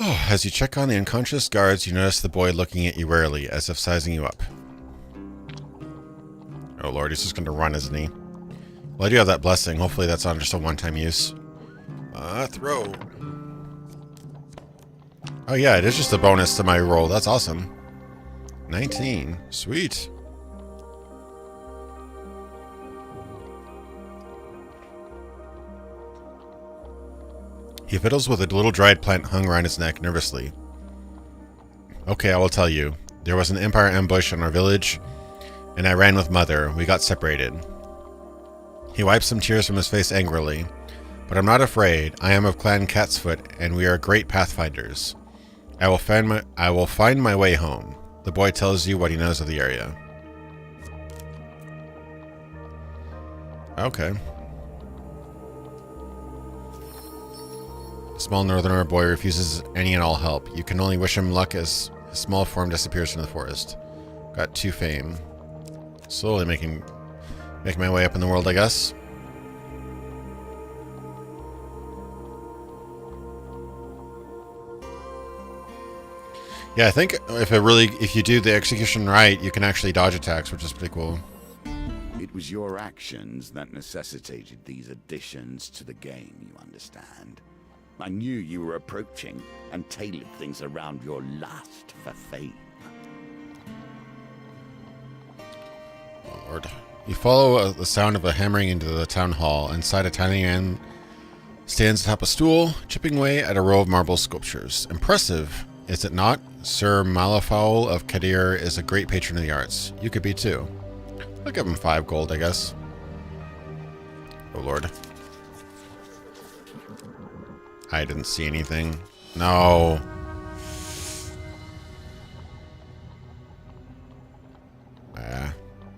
Oh, as you check on the unconscious guards, you notice the boy looking at you warily, as if sizing you up. Oh lord, he's just going to run, isn't he? Well, I do have that blessing. Hopefully that's not just a one-time use. Throw. Oh yeah, it is just a bonus to my roll. That's awesome. 19. Sweet. He fiddles with a little dried plant hung around his neck nervously. Okay, I will tell you. There was an Empire ambush on our village, and I ran with Mother. We got separated. He wipes some tears from his face angrily. But I'm not afraid. I am of Clan Catsfoot, and we are great pathfinders. I will find my way home. The boy tells you what he knows of the area. Okay. The small northerner boy refuses any and all help. You can only wish him luck as his small form disappears into the forest. Got 2 fame. Slowly making my way up in the world, I guess. Yeah, I think if you do the execution right, you can actually dodge attacks, which is pretty cool. It was your actions that necessitated these additions to the game, you understand. I knew you were approaching and tailored things around your lust for fame. Oh, Lord. You follow the sound of a hammering into the town hall. Inside, a tiny man stands atop a stool, chipping away at a row of marble sculptures. Impressive, is it not? Sir Malafowl of Kadir is a great patron of the arts. You could be too. I'll give him 5 gold, I guess. Oh, Lord. I didn't see anything. No.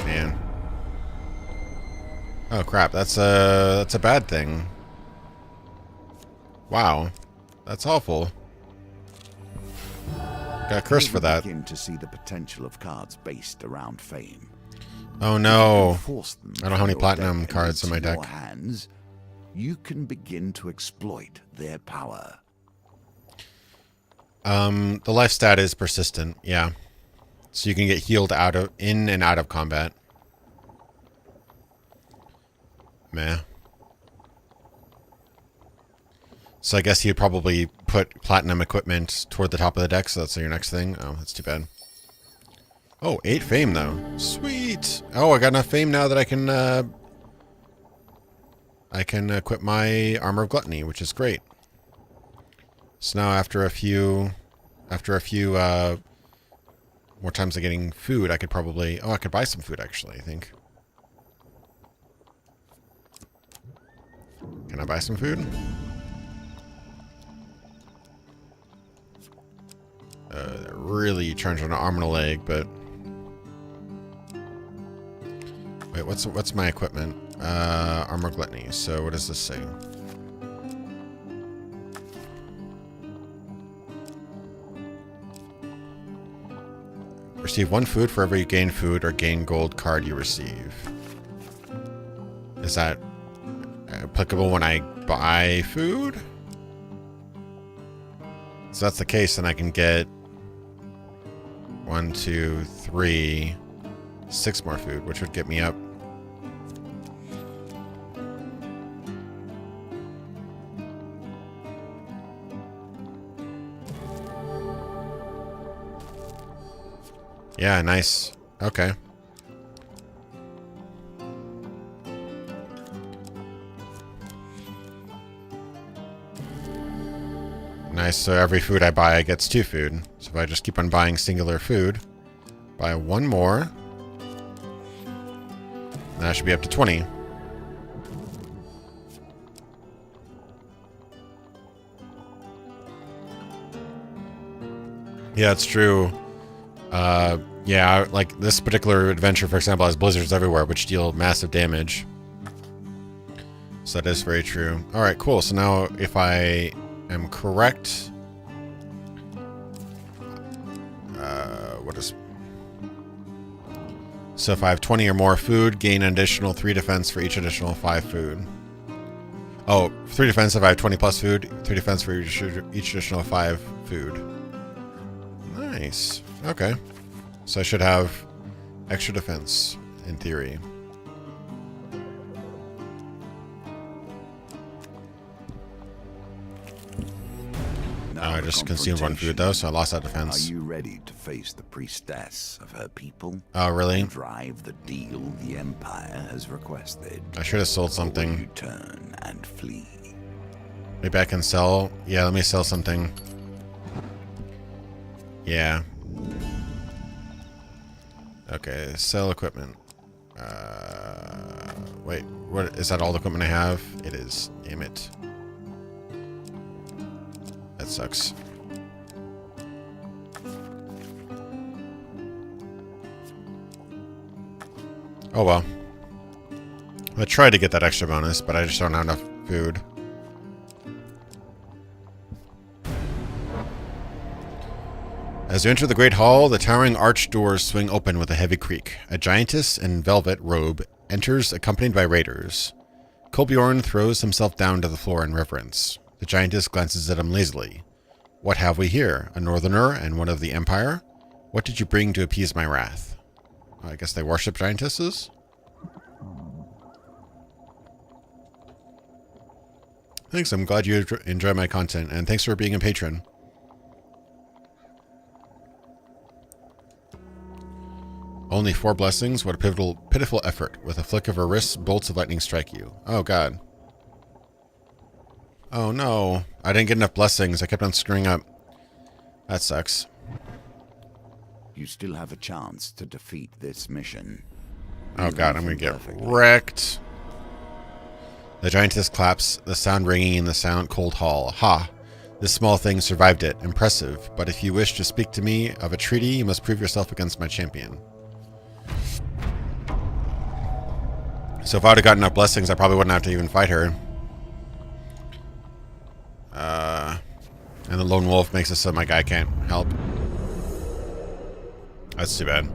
Man. Oh crap, that's a bad thing. Wow. That's awful. Got cursed for that. Begin to see the potential of cards based around fame. Oh no. Force them I don't have any from your platinum deck cards in my into deck. your hands, you can begin to exploit their power. The life stat is persistent, yeah. So you can get healed in and out of combat. Meh. So I guess you'd probably put platinum equipment toward the top of the deck, so that's your next thing. Oh, that's too bad. Oh, 8 fame, though. Sweet! Oh, I got enough fame now that I can equip my Armor of Gluttony, which is great. So now after a few more times of getting food, I could probably... Oh, I could buy some food, actually, I think. Can I buy some food? Really trying to an arm and a leg, but... Wait, what's my equipment? Armor Gluttony. So what does this say? Receive 1 food for every gain food or gain gold card you receive. Is that applicable when I buy food? So that's the case, then I can get 1, 2, 3, 6 more food, which would get me up. Yeah, nice. Okay. Nice, so every food I buy gets 2 food. So if I just keep on buying singular food, buy 1 more, then I should be up to 20. Yeah, it's true. Yeah, like this particular adventure, for example, has blizzards everywhere, which deal massive damage. So that is very true. Alright, cool. So now, if I am correct... what is... So if I have 20 or more food, gain an additional 3 defense for each additional 5 food. Oh, 3 defense if I have 20 plus food, 3 defense for each additional 5 food. Nice. Okay. So I should have extra defense, in theory. I just consumed 1 food, though, so I lost that defense. Are you ready to face the priestess of her people? Oh, really? And drive the deal the Empire has requested? I should have sold Or will something. you turn and flee? Maybe I can sell... Yeah, let me sell something. Yeah. Okay, sell equipment. Wait, what is that all the equipment I have? It is. Damn it. That sucks. Oh well. I tried to get that extra bonus, but I just don't have enough food. As you enter the great hall, the towering arched doors swing open with a heavy creak. A giantess in velvet robe enters, accompanied by raiders. Kolbjorn throws himself down to the floor in reverence. The giantess glances at him lazily. What have we here? A northerner and one of the Empire? What did you bring to appease my wrath? I guess they worship giantesses? Thanks, I'm glad you enjoy my content, and thanks for being a patron. Only 4 blessings? What a pitiful effort. With a flick of her wrist, bolts of lightning strike you. Oh, God. Oh, no. I didn't get enough blessings. I kept on screwing up. That sucks. You still have a chance to defeat this mission. Oh, God. I'm going to get Perfectly. wrecked. The giantess claps, the sound ringing in the sound cold hall. Ha! This small thing survived it. Impressive. But if you wish to speak to me of a treaty, you must prove yourself against my champion. So if I would have gotten enough blessings, I probably wouldn't have to even fight her. And the lone wolf makes it so my guy can't help. That's too bad.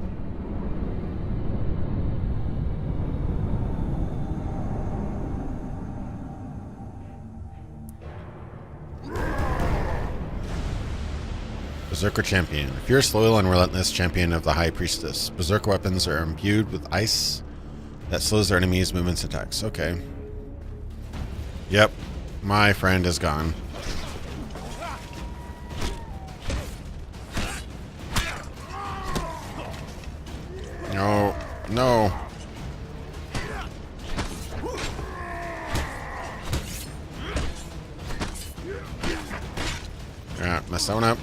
Berserker Champion. Fierce, loyal, and relentless champion of the High Priestess. Berserker weapons are imbued with ice that slows their enemies' movements and attacks. Okay. Yep. My friend is gone. No. No. Yeah, messed that one up.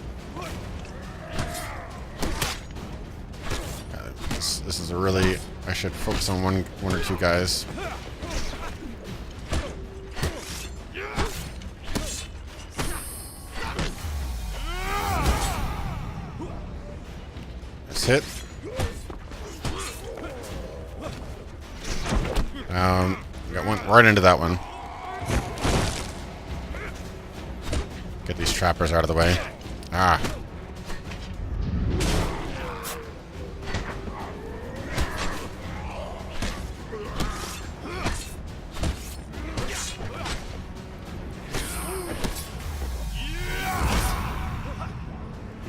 This is a really... I should focus on one or two guys. Nice hit. Got one right into that one. Get these trappers out of the way. Ah.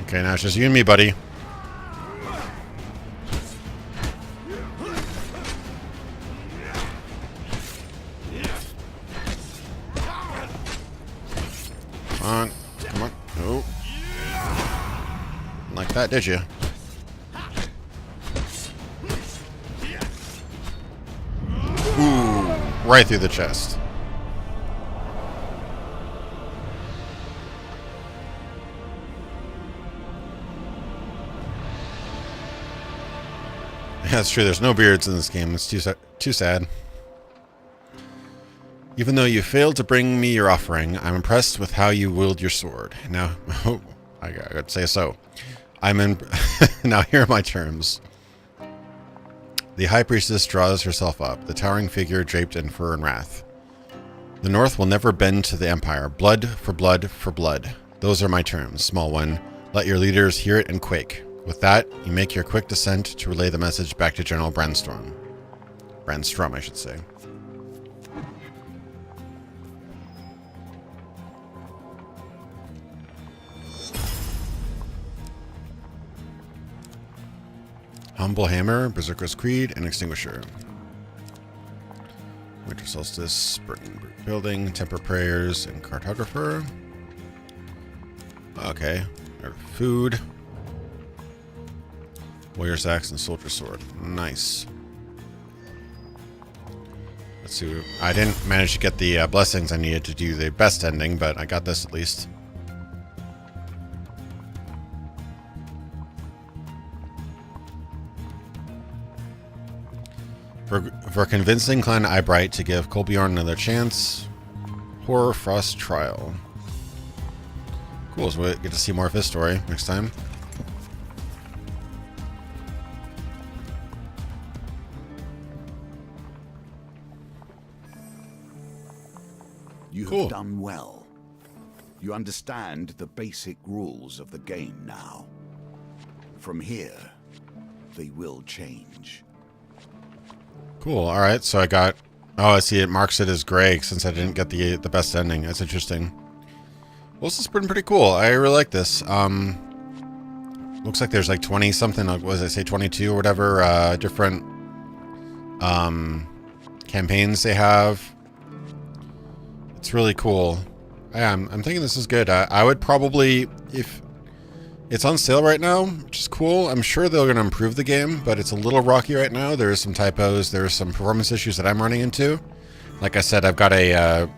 Okay, now it's just you and me, buddy. Come on. Come on. Oh. Like that, did you? Ooh. Right through the chest. Yeah, that's true. There's no beards in this game. It's too sad. Even though you failed to bring me your offering, I'm impressed with how you wield your sword. Now, oh, I gotta say so. Now here are my terms. The High Priestess draws herself up, the towering figure draped in fur and wrath. The North will never bend to the Empire. Blood for blood for blood. Those are my terms, small one. Let your leaders hear it and quake. With that, you make your quick descent to relay the message back to General Brandstrom. Brandstrom, I should say. Humble Hammer, Berserker's Creed, and Extinguisher. Winter Solstice, Burning Building, Temper Prayers, and Cartographer. Okay. Food. Warrior's Axe and Soldier Sword. Nice. Let's see. I didn't manage to get the blessings I needed to do the best ending, but I got this at least. For convincing Clan Eyebright to give Kolbjorn another chance. Horror Frost Trial. Cool, so we get to see more of his story next time. You have done well. You understand the basic rules of the game now. From here, they will change. Cool. All right. So I got... Oh, I see. It marks it as gray since I didn't get the best ending. That's interesting. Well, this has been pretty cool. I really like this. Looks like there's like 20 something. What does I say? 22 or whatever. Different campaigns they have. It's really cool. I'm thinking this is good. I would probably, if it's on sale right now, which is cool. I'm sure they're going to improve the game, but it's a little rocky right now. There's some typos. There's some performance issues that I'm running into. Like I said, I've got an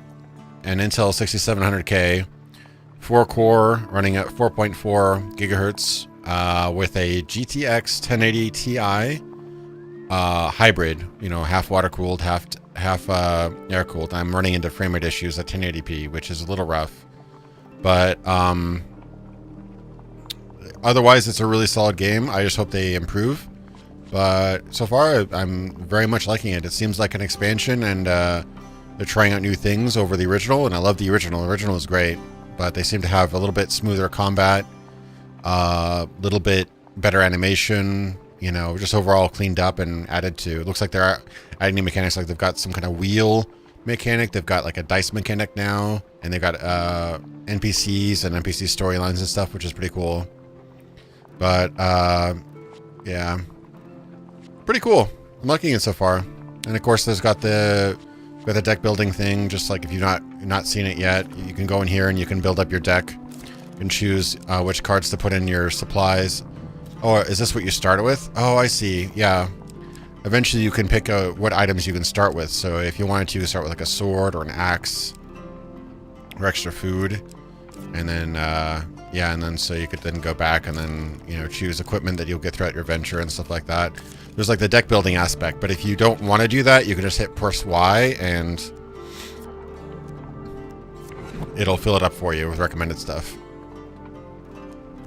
Intel 6700K, 4-core, running at 4.4 gigahertz, with a GTX 1080 Ti hybrid. You know, half water cooled, half half air cooled. I'm running into frame rate issues at 1080p, which is a little rough. But otherwise, it's a really solid game. I just hope they improve. But so far, I'm very much liking it. It seems like an expansion, and they're trying out new things over the original, and I love the original. The original is great, but they seem to have a little bit smoother combat, a little bit better animation, you know, just overall cleaned up and added to. It looks like they're adding new mechanics, like they've got some kind of wheel mechanic, they've got like a dice mechanic now, and they've got NPCs and NPC storylines and stuff, which is pretty cool. But yeah, pretty cool. I'm liking it so far. And of course, there's got the deck building thing. Just like if you've not seen it yet, you can go in here and you can build up your deck. You can choose which cards to put in your supplies. Oh, is this what you start with? Oh, I see. Yeah. Eventually, you can pick what items you can start with. So if you wanted to start with like a sword or an axe or extra food, and then yeah, and then so you could then go back and then, you know, choose equipment that you'll get throughout your adventure and stuff like that. There's like the deck building aspect, but if you don't want to do that, you can just hit press Y and it'll fill it up for you with recommended stuff.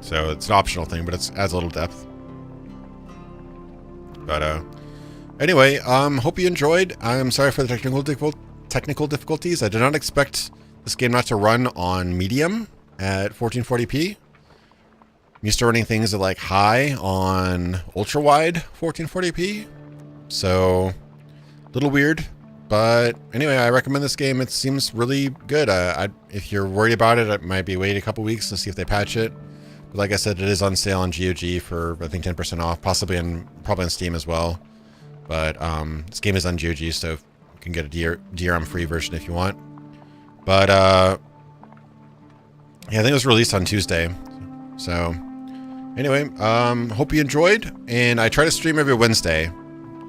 So it's an optional thing, but it adds a little depth. But anyway, hope you enjoyed. I'm sorry for the technical difficulties. I did not expect this game not to run on medium at 1440p. I'm used to running things at like high on ultra wide 1440p. So a little weird, but anyway, I recommend this game. It seems really good. If you're worried about it, I might be waiting a couple weeks to see if they patch it. But like I said, it is on sale on GOG for I think 10% off, probably on Steam as well. But this game is on GOG, so you can get a DRM free version if you want. But yeah, I think it was released on Tuesday. So anyway, hope you enjoyed. And I try to stream every Wednesday.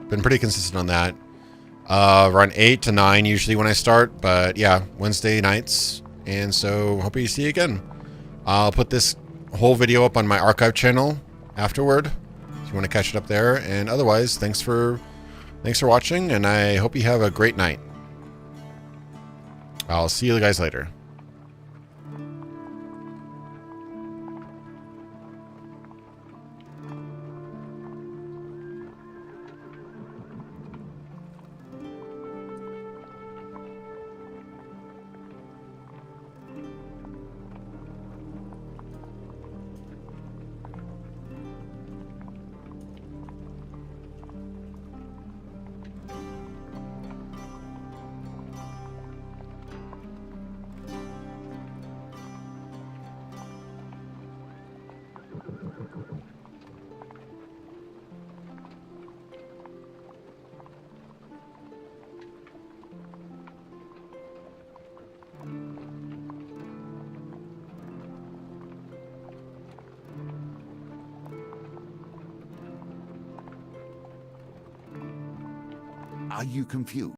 Been pretty consistent on that. Around 8 to 9 usually when I start. But yeah, Wednesday nights. And so hope you see you again. I'll put this whole video up on my archive channel afterward, if you want to catch it up there. And otherwise, thanks for watching, and I hope you have a great night. I'll see you guys later. Are you confused?